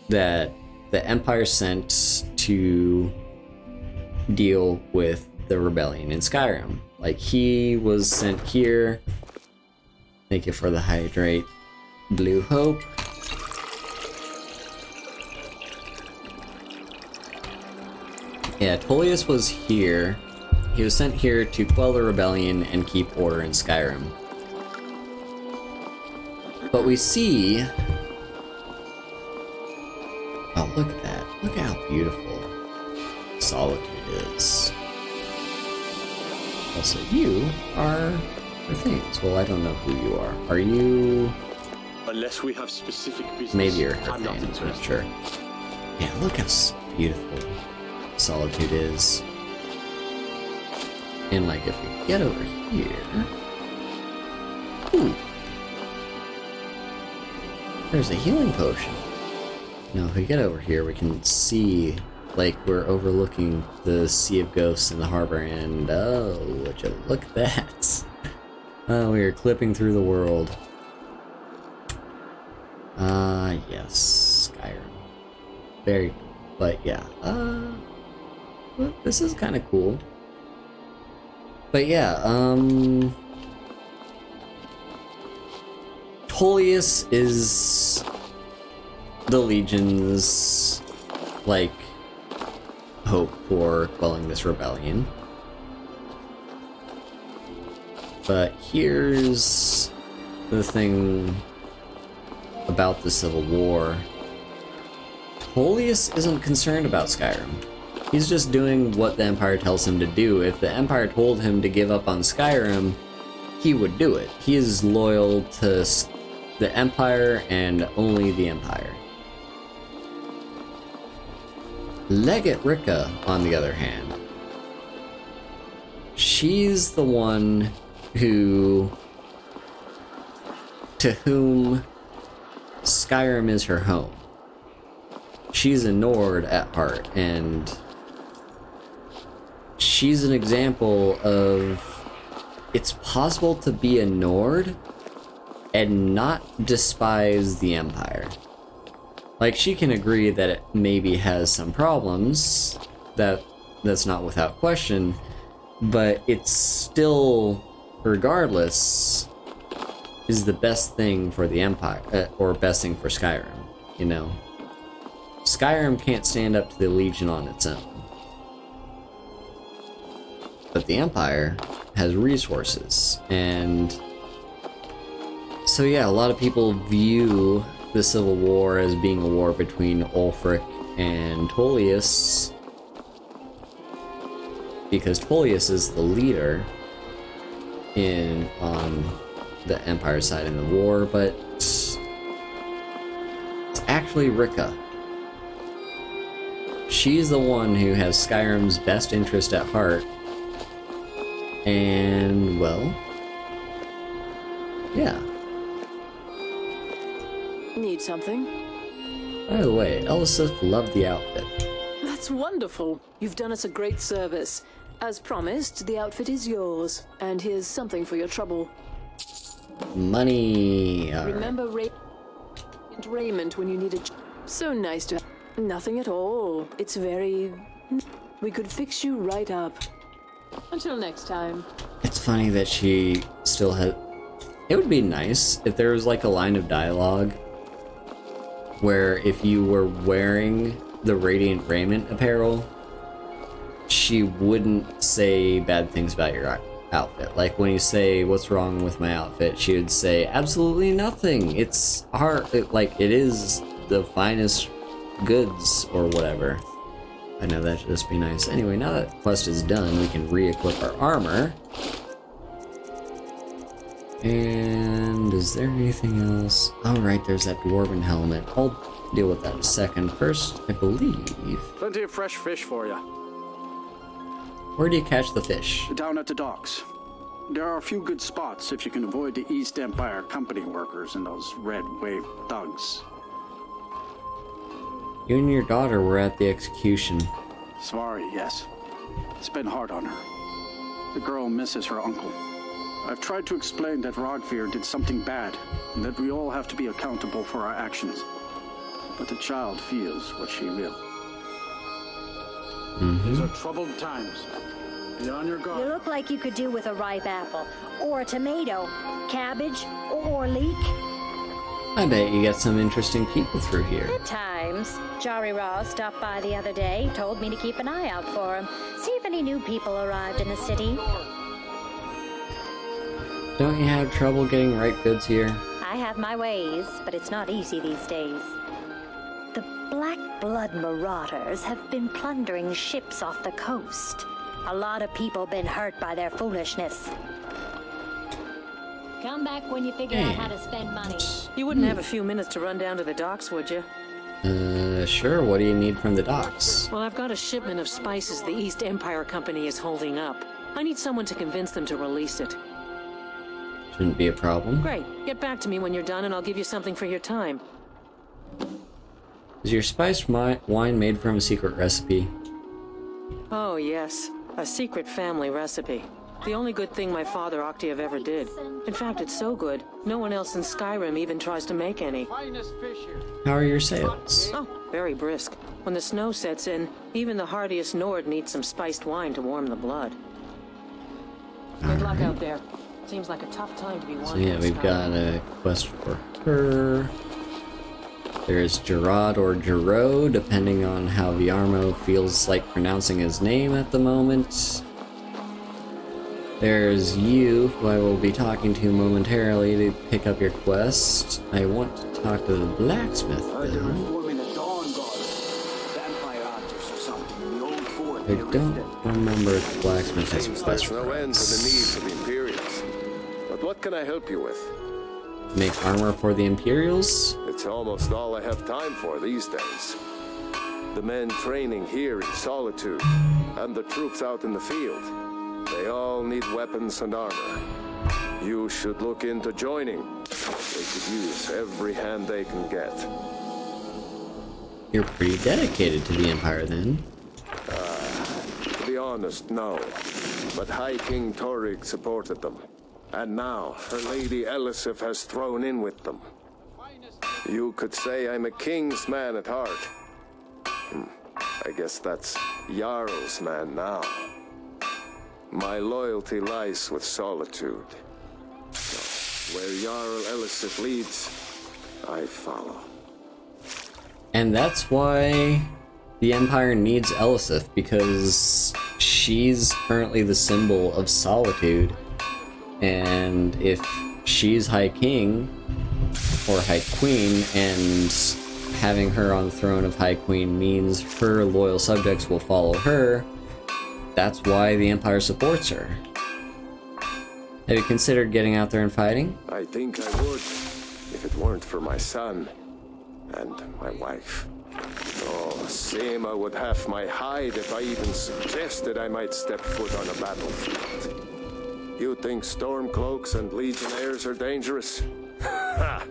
that the Empire sent to deal with the rebellion in Skyrim. Like, he was sent here. Thank you for the hydrate, Blue Hope. Yeah, Tullius was here. He was sent here to quell the rebellion and keep order in Skyrim. But we see... Oh, look at that. Look at how beautiful Solitude is. Also, you are the things. Well, I don't know who you are. Are you... Unless we have specific business, Maybe you're her I'm not thing, I'm interested. not sure. Yeah, look how beautiful Solitude is. And like, if we get over here... Ooh! There's a healing potion. Now, if we get over here, we can see, like, we're overlooking the Sea of Ghosts in the harbor, and oh, would you look at that? Oh, we are clipping through the world. Yes, Skyrim. Very cool. But yeah, well, this is kind of cool. But yeah, Tullius is the Legion's, like, hope for quelling this rebellion. But here's the thing about the Civil War. Tullius isn't concerned about Skyrim. He's just doing what the Empire tells him to do. If the Empire told him to give up on Skyrim, he would do it. He is loyal to the Empire and only the Empire. Legate Rika, on the other hand, she's the one to whom Skyrim is her home. She's a Nord at heart, and she's an example of it's possible to be a Nord and not despise the Empire. Like, she can agree that it maybe has some problems, that's not without question, but it's still, regardless, is the best thing for the Empire, or best thing for Skyrim, you know? Skyrim can't stand up to the Legion on its own. but the Empire has resources, and so yeah, a lot of people view the Civil War as being a war between Ulfric and Tullius, because Tullius is the leader on the Empire side in the war, but it's actually Rika. She's the one who has Skyrim's best interest at heart, and well, yeah. Need something? By the way, Elisith loved the outfit. That's wonderful. You've done us a great service. As promised, the outfit is yours. And here's something for your trouble. Money. All Remember raiment when you need a... So nice to have... Nothing at all. It's very... We could fix you right up. Until next time. It's funny that she still had... It would be nice if there was like a line of dialogue where if you were wearing the Radiant Raiment apparel, she wouldn't say bad things about your outfit. Like when you say, "What's wrong with my outfit?" she would say, "Absolutely nothing. It's like it is the finest goods," or whatever. I know that should just be nice. Anyway, now that the quest is done, we can re-equip our armor. And is there anything else? Oh, right, there's that dwarven helmet. I'll deal with that in a second. First, I believe... Plenty of fresh fish for you. Where do you catch the fish? Down at the docks. There are a few good spots if you can avoid the East Empire company workers and those red wave thugs. You and your daughter were at the execution. Sorry, yes. It's been hard on her. The girl misses her uncle. I've tried to explain that Rogvir did something bad, and that we all have to be accountable for our actions. But the child feels what she will. These are troubled times. Be on your guard. You look like you could do with a ripe apple, or a tomato, cabbage, or leek. I bet you get some interesting people through here. At times. Jari Ra stopped by the other day, told me to keep an eye out for him. See if any new people arrived in the city. Don't you have trouble getting ripe goods here? I have my ways, but it's not easy these days. The Black Blood Marauders have been plundering ships off the coast. A lot of people been hurt by their foolishness. Come back when you figure out how to spend money. You wouldn't have a few minutes to run down to the docks, would you? Sure. What do you need from the docks? Well, I've got a shipment of spices the East Empire Company is holding up. I need someone to convince them to release it. Shouldn't be a problem. Great. Get back to me when you're done and I'll give you something for your time. Is your spiced wine made from a secret recipe? Oh, yes. A secret family recipe. The only good thing my father Octave ever did. In fact, it's so good, no one else in Skyrim even tries to make any. How are your sales? Oh, very brisk. When the snow sets in, even the hardiest Nord needs some spiced wine to warm the blood. Good luck out there. Seems like a tough time to be So yeah, we've got a quest for her. There's Gerard or Gero, depending on how Viarmo feels like pronouncing his name at the moment. There's you, who I will be talking to momentarily to pick up your quest. I want to talk to the blacksmith, though. I don't remember if the blacksmith has a quest for no end to the us. needs of the Imperials. But what can I help you with? Make armor for the Imperials? It's almost all I have time for these days. The men training here in Solitude, and the troops out in the field, they all need weapons and armor. You should look into joining. They could use every hand they can get. You're pretty dedicated to the Empire, then. To be honest, no. But High King Torygg supported them. And now, her lady Elisif has thrown in with them. You could say I'm a king's man at heart. I guess that's Jarl's man now. My loyalty lies with Solitude. Where Jarl Elisif leads, I follow. And that's why the Empire needs Elisif, because she's currently the symbol of solitude, and if she's High King or High Queen, and having her on the throne of High Queen means her loyal subjects will follow her, that's why the Empire supports her. Have you considered getting out there and fighting? I think I would, if it weren't for my son and my wife. Oh, Seema would have my hide if I even suggested I might step foot on a battlefield. You think Stormcloaks and Legionnaires are dangerous? Ha!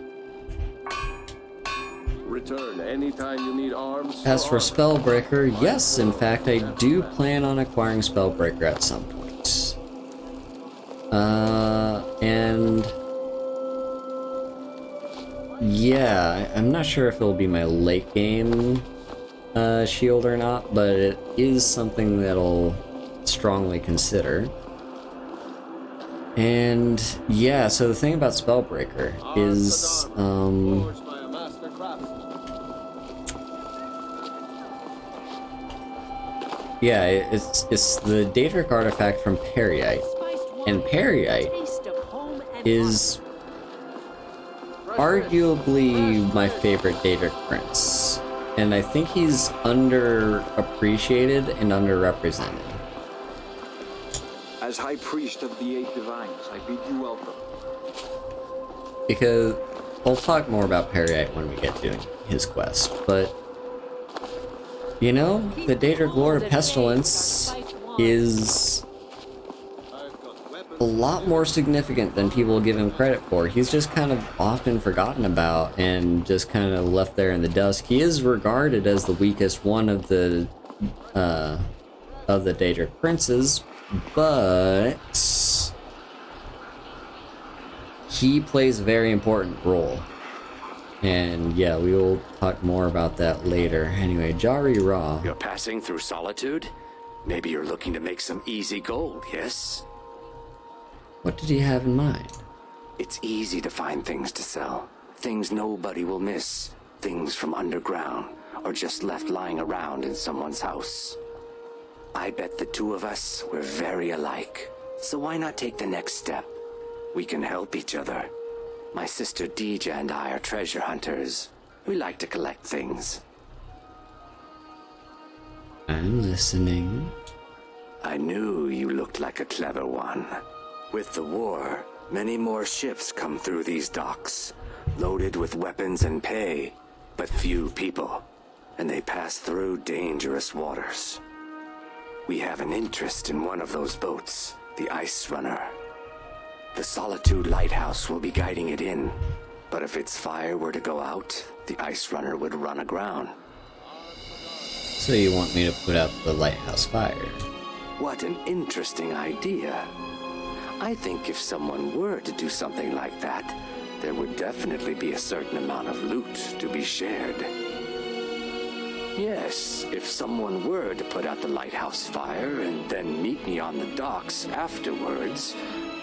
Return anytime you need arms. As for Spellbreaker, yes, in fact, I do plan on acquiring Spellbreaker at some point. And yeah, I'm not sure if it'll be my late game shield or not, but it is something that I'll strongly consider. And yeah, so the thing about Spellbreaker is, yeah, it's the Daedric artifact from Periite, and Periite is arguably my favorite Daedric prince, and I think he's underappreciated and underrepresented. As High Priest of the Eight Divines, I bid you welcome. Because we'll talk more about Periite when we get to his quest, but you know, the Daedric Lord of Pestilence is a lot more significant than people give him credit for. He's just kind of often forgotten about and just kind of left there in the dust. He is regarded as the weakest one of the Daedric princes, but he plays a very important role. And yeah, we will talk more about that later. Anyway, Jari Ra. You're passing through Solitude? Maybe you're looking to make some easy gold, yes? What did he have in mind? It's easy to find things to sell. Things nobody will miss. Things from underground, or just left lying around in someone's house. I bet the two of us were very alike. So why not take the next step? We can help each other. My sister Deja and I are treasure hunters. We like to collect things. I'm listening. I knew you looked like a clever one. With the war, many more ships come through these docks, loaded with weapons and pay, but few people, and they pass through dangerous waters. We have an interest in one of those boats, the Ice Runner. The Solitude Lighthouse will be guiding it in, but if its fire were to go out, the Ice Runner would run aground. So you want me to put out the lighthouse fire? What an interesting idea. I think if someone were to do something like that, there would definitely be a certain amount of loot to be shared. Yes, if someone were to put out the lighthouse fire and then meet me on the docks afterwards,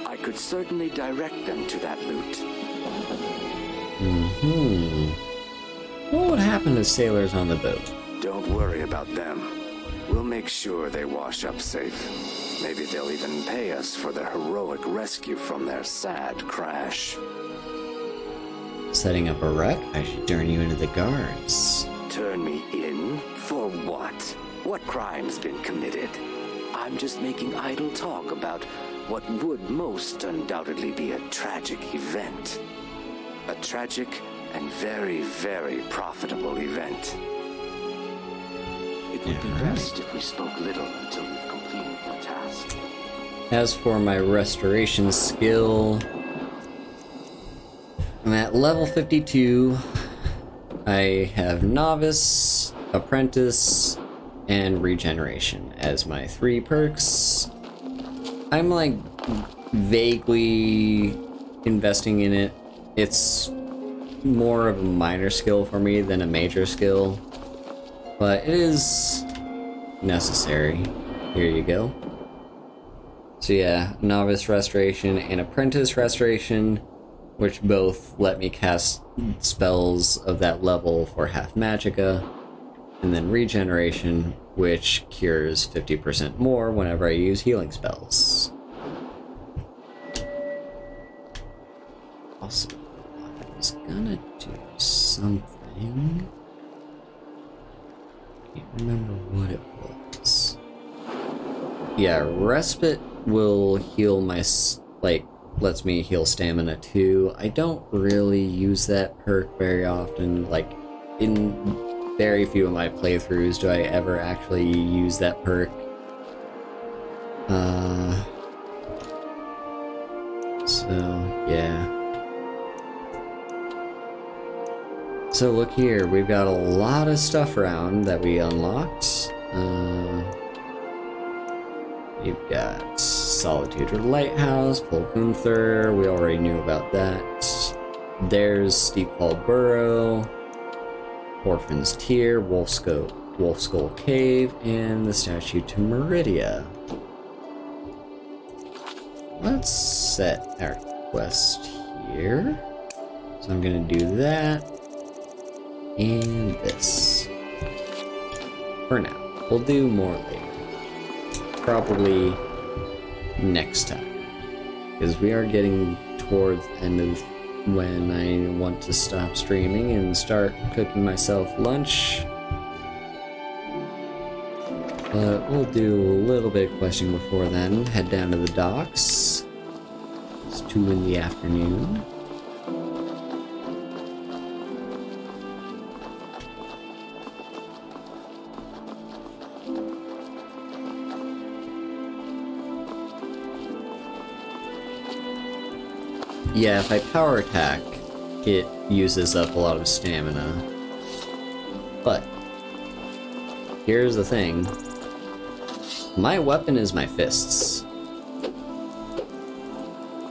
I could certainly direct them to that loot. What would happen to sailors on the boat? Don't worry about them. We'll make sure they wash up safe. Maybe they'll even pay us for their heroic rescue from their sad crash. Setting up a wreck? I should turn you into the guards. Turn me in? For what? What crime's been committed? I'm just making idle talk about what would most undoubtedly be a tragic event. A tragic and very, very profitable event. It would be best if we spoke little until we've completed the task. As for my restoration skill, I'm at level 52. I have Novice, Apprentice, and Regeneration as my 3 perks. I'm like vaguely investing in it. It's more of a minor skill for me than a major skill, but it is necessary. Here you go. So yeah, Novice Restoration and Apprentice Restoration, which both let me cast spells of that level for half magicka. and then regeneration, which cures 50% more whenever I use healing spells. Also, I was gonna do something. Can't remember what it was. Yeah, respite will heal my, lets me heal stamina too. I don't really use that perk very often. Like, in very few of my playthroughs do I ever actually use that perk. So, yeah. So look here, we've got a lot of stuff around that we unlocked. You've got Solitude or Lighthouse, Volgunther, we already knew about that. There's Steep Fall Burrow, Orphan's Tear, Wolf Skull Cave, and the Statue to Meridia. Let's set our quest here. So I'm gonna do that, and this. For now. We'll do more later. Probably next time, because we are getting towards the end of when I want to stop streaming and start cooking myself lunch. But we'll do a little bit of questing before then. Head down to the docks. It's 2 in the afternoon. Yeah, if I power attack, it uses up a lot of stamina. But here's the thing. My weapon is my fists.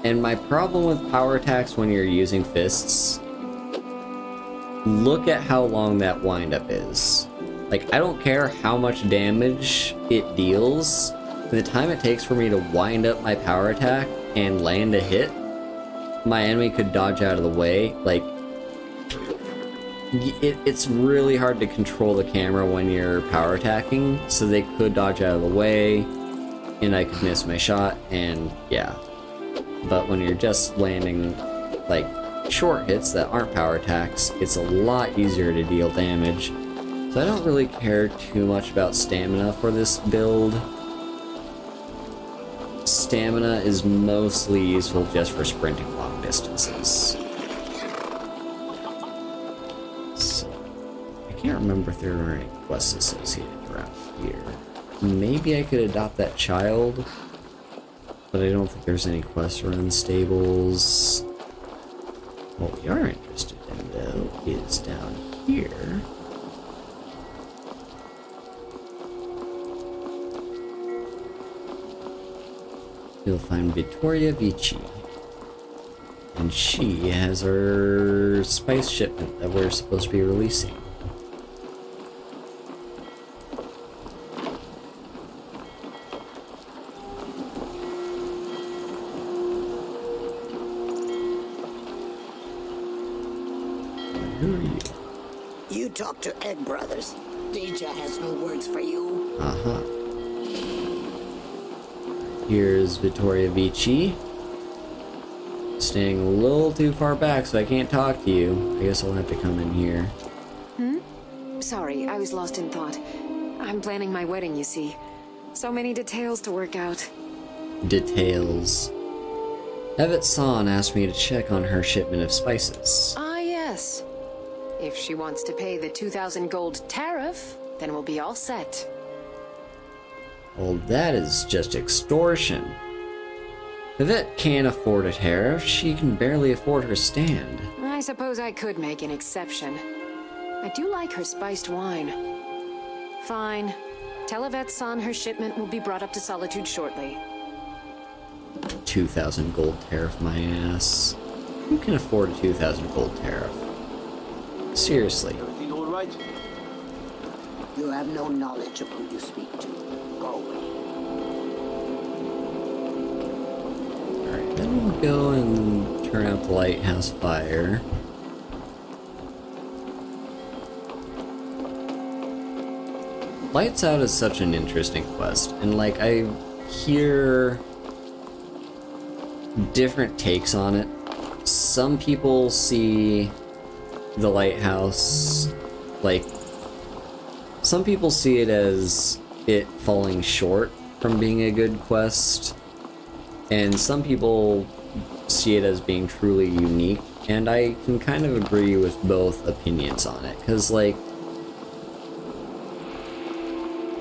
And my problem with power attacks when you're using fists, look at how long that windup is. Like, I don't care how much damage it deals, the time it takes for me to wind up my power attack and land a hit, my enemy could dodge out of the way. Like, it's really hard to control the camera when you're power attacking, so they could dodge out of the way, and I could miss my shot, and yeah. But when you're just landing, like, short hits that aren't power attacks, it's a lot easier to deal damage. So I don't really care too much about stamina for this build. Stamina is mostly useful just for sprinting long distances. So, I can't remember if there are any quests associated around here. Maybe I could adopt that child, but I don't think there's any quests around stables. What we are interested in, though, is down here. You'll find Vittoria Vici. And she has her spice shipment that we're supposed to be releasing. Who are you? You talk to Egg Brothers. Deja has no words for you. Uh-huh. Here's Vittoria Vici. Staying a little too far back, so I can't talk to you. I guess I'll have to come in here. Sorry, I was lost in thought. I'm planning my wedding, you see. So many details to work out. Details. Evet-san asked me to check on her shipment of spices. Ah, yes. If she wants to pay the 2,000 gold tariff, then we'll be all set. Well, that is just extortion. Yvette can't afford a tariff. She can barely afford her stand. I suppose I could make an exception. I do like her spiced wine. Fine. Tell Yvette-san her shipment will be brought up to Solitude shortly. 2,000 gold tariff, my ass. Who can afford a 2,000 gold tariff? Seriously. Everything all right? You have no knowledge of who you speak to. Go away. Alright, then we'll go and turn out the lighthouse fire. Lights Out is such an interesting quest, and like I hear different takes on it. Some people see the lighthouse, like, some people see it as it falling short from being a good quest, and some people see it as being truly unique, and I can kind of agree with both opinions on it, because, like,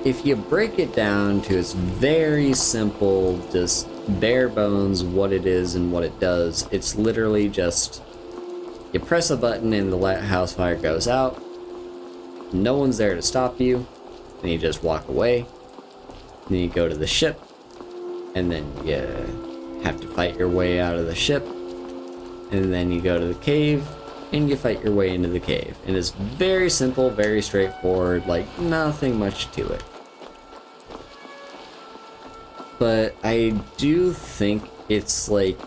if you break it down to its very simple, just bare bones what it is and what it does, it's literally just you press a button and the lighthouse fire goes out, no one's there to stop you, and you just walk away, then you go to the ship, and then you have to fight your way out of the ship, and then you go to the cave and you fight your way into the cave, and it's very simple, very straightforward, like nothing much to it. But I do think it's like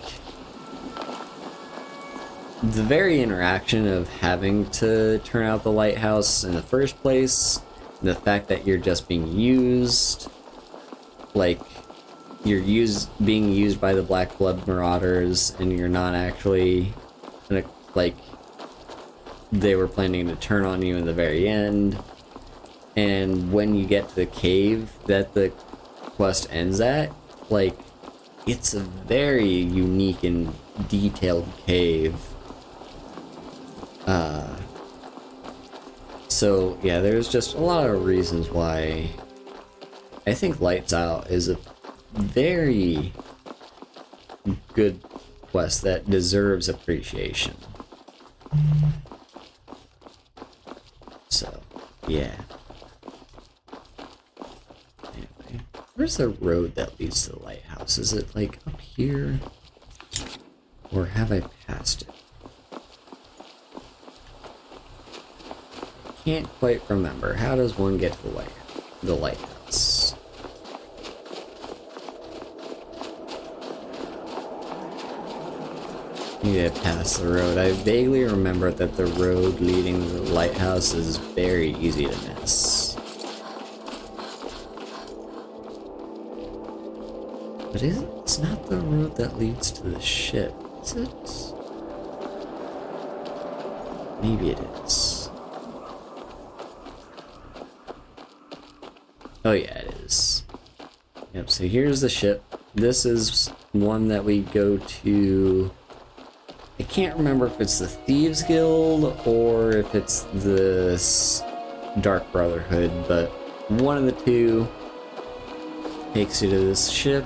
the very interaction of having to turn out the lighthouse in the first place, the fact that you're just being used, like you're being used by the Black Blood Marauders, and you're not actually like they were planning to turn on you in the very end. And when you get to the cave that the quest ends at, like, it's a very unique and detailed cave. So yeah, there's just a lot of reasons why I think Lights Out is a very good quest that deserves appreciation. So yeah. Anyway, where's the road that leads to the lighthouse? Is it like up here? Or have I passed it? Can't quite remember. How does one get to the lighthouse? Yeah, past the road. I vaguely remember that the road leading to the lighthouse is very easy to miss. But it's not the road that leads to the ship, is it? Maybe it is. Oh yeah, it is. Yep, so here's the ship. This is one that we go to... I can't remember if it's the Thieves Guild or if it's this Dark Brotherhood, but one of the two takes you to this ship.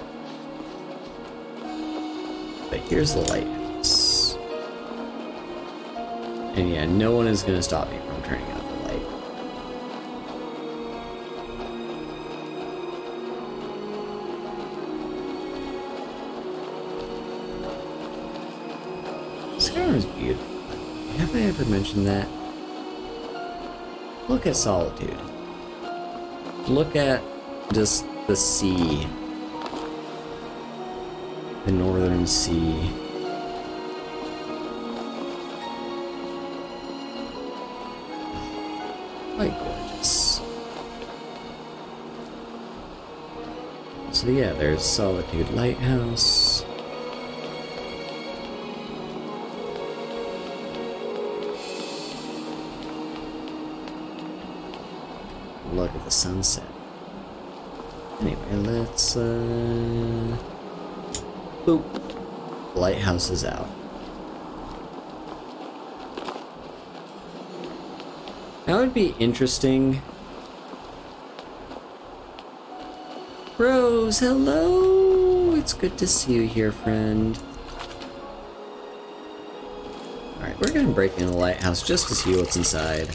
But here's the lighthouse. And yeah, no one is going to stop me from turning out the light. Skyrim is beautiful. Have I ever mentioned that? Look at Solitude. Look at just the sea. The Northern Sea. Quite gorgeous. So yeah, there's Solitude Lighthouse. Look at the sunset. Anyway, let's boop. Lighthouse is out. That would be interesting. Rose, hello! It's good to see you here, friend. Alright, we're gonna break into the lighthouse just to see what's inside.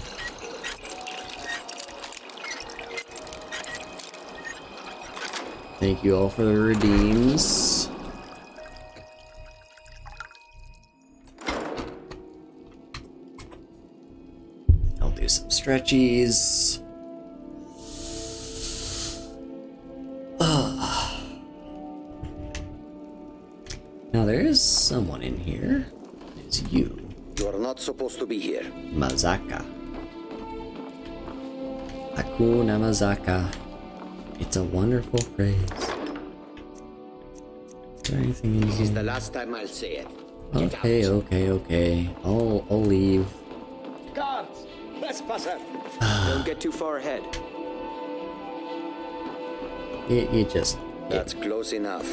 Thank you all for the redeems. I'll do some stretchies. Now there is someone in here. It's you. You're not supposed to be here. Mazaka. Hakuna Mazaka. It's a wonderful phrase. Is there anything in This is the here? last time I'll say it. Okay. I'll leave. Guards! Trespasser! Don't get too far ahead. You just... That's close enough.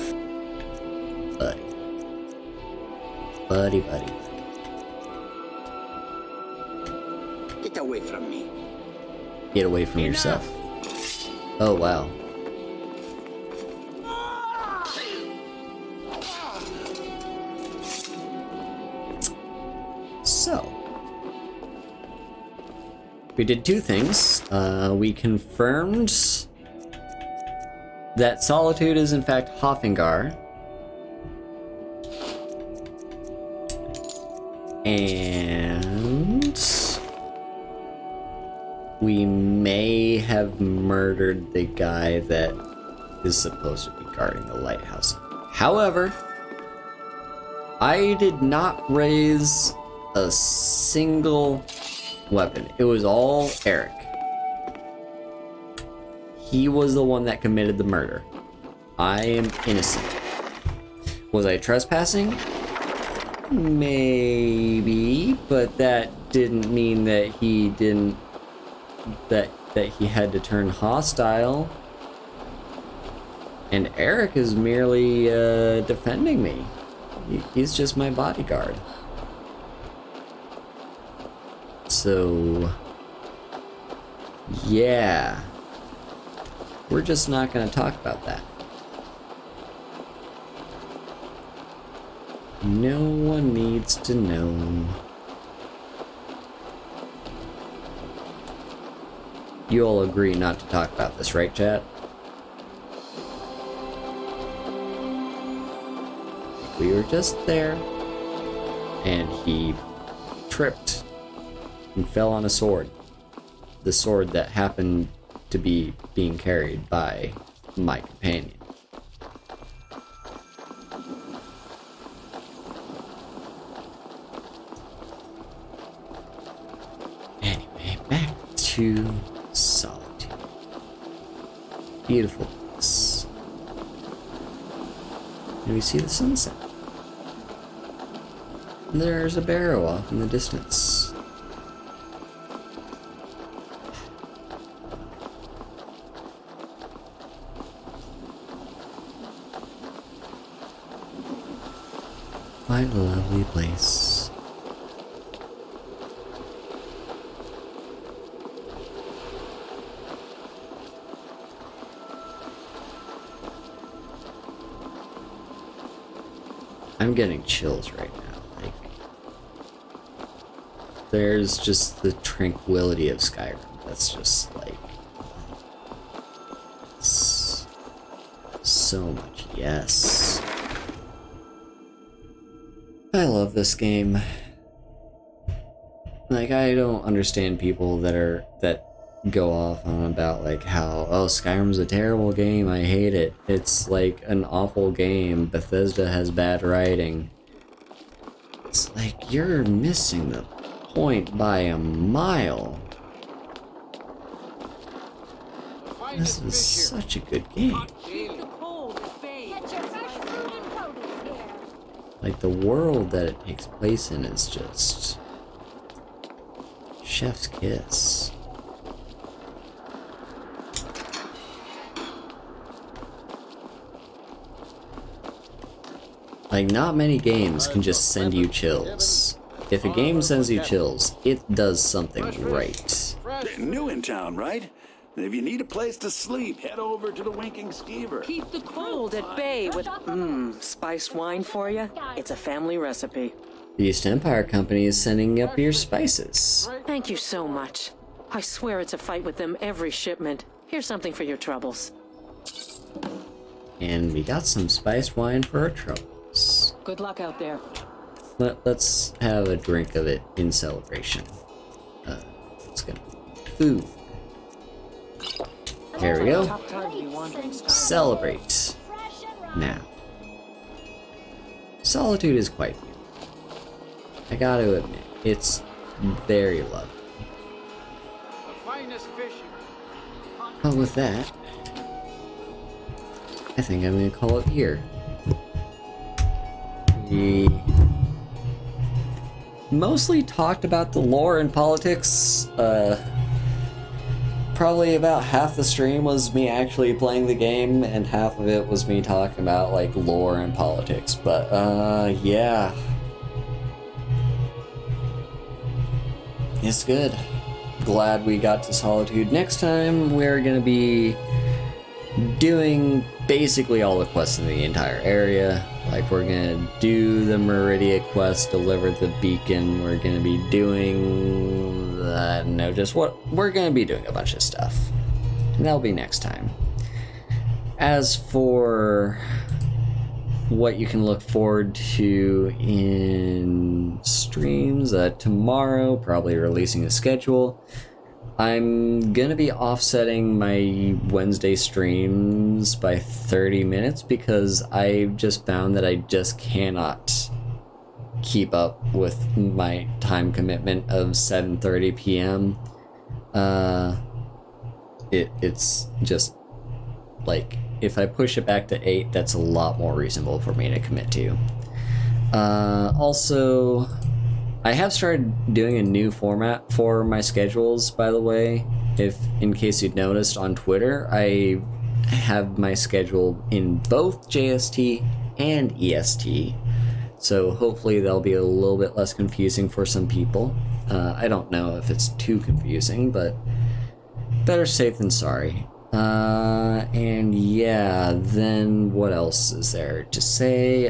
Buddy. Get away from me. Get away from yourself. Oh, wow. So, we did two things. We confirmed that Solitude is in fact Hoffingar. And we may have murdered the guy that is supposed to be guarding the lighthouse. However, I did not raise a single weapon. It was all Eric. He was the one that committed the murder. I am innocent. Was I trespassing? Maybe, but that didn't mean that he didn't... that he had to turn hostile. And Eric is merely defending me. He's just my bodyguard. So, yeah. We're just not going to talk about that. No one needs to know. You all agree not to talk about this, right, chat? We were just there, and he tripped and fell on a sword. The sword that happened to be being carried by my companion. Anyway, back to Solitude. Beautiful place. And we see the sunset. And there's a barrow off in the distance. Quite a lovely place. I'm getting chills right now. Like, there's just the tranquility of Skyrim. That's just like so much. Yes. I love this game. Like, I don't understand people that go off on about like how, oh, Skyrim's a terrible game, I hate it. It's like an awful game. Bethesda has bad writing. It's like, you're missing the point by a mile. This is such a good game. Like, the world that it takes place in is just chef's kiss. Like, not many games can just send you chills. If a game sends you chills, it does something right. New in town, right? If you need a place to sleep, head over to the Winking Skeever. Keep the cold at bay with spiced wine for you. It's a family recipe. The East Empire Company is sending up your spices. Thank you so much. I swear it's a fight with them every shipment. Here's something for your troubles. And we got some spiced wine for our troubles. Good luck out there. Let's have a drink of it in celebration. Let's get food. There we go. Celebrate. Now. Solitude is quite beautiful. I gotta admit, it's very lovely. The finest fishing, But with that, I think I'm gonna call it here. We mostly talked about the lore and politics. Probably about half the stream was me actually playing the game, and half of it was me talking about like lore and politics. But yeah, it's good. Glad we got to Solitude. Next time we're gonna be doing basically all the quests in the entire area. Like, we're gonna do the Meridia quest, deliver the beacon, we're gonna be doing, I don't know, just what, we're gonna be doing a bunch of stuff. And that'll be next time. As for what you can look forward to in streams, tomorrow, probably releasing a schedule. I'm gonna be offsetting my Wednesday streams by 30 minutes because I've just found that I just cannot keep up with my time commitment of 7:30 p.m. It's just like, if I push it back to 8, that's a lot more reasonable for me to commit to. Also, I have started doing a new format for my schedules, by the way. If, in case you'd noticed on Twitter, I have my schedule in both JST and EST. So hopefully that'll be a little bit less confusing for some people. I don't know if it's too confusing, but better safe than sorry. And yeah, then what else is there to say?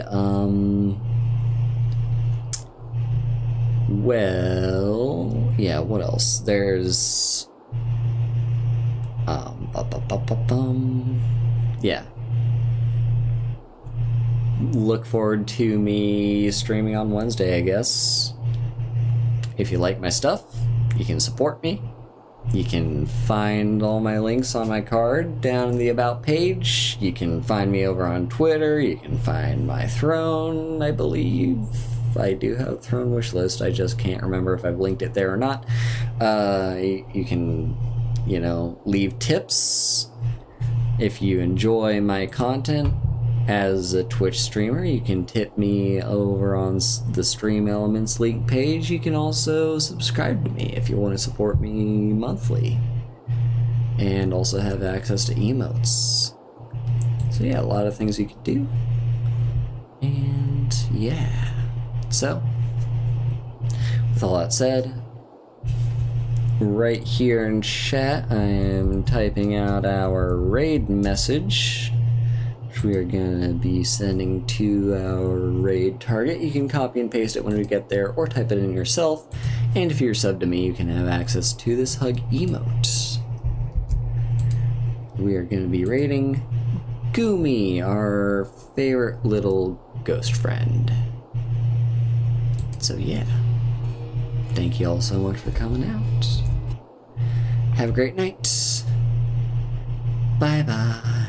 Well, yeah, what else? There's yeah. Look forward to me streaming on Wednesday, I guess. If you like my stuff, you can support me. You can find all my links on my card down in the About page. You can find me over on Twitter. You can find my throne, I believe. I do have a throne wish list. I just can't remember if I've linked it there or not. You can, you know, leave tips. If you enjoy my content as a Twitch streamer, you can tip me over on the Stream Elements link page. You can also subscribe to me if you want to support me monthly. And also have access to emotes. So yeah, a lot of things you can do. And yeah. So, with all that said, right here in chat, I am typing out our raid message, which we are going to be sending to our raid target. You can copy and paste it when we get there, or type it in yourself. And if you're subbed to me, you can have access to this hug emote. We are going to be raiding Gumi, our favorite little ghost friend. So yeah, thank you all so much for coming out. Have a great night. Bye bye.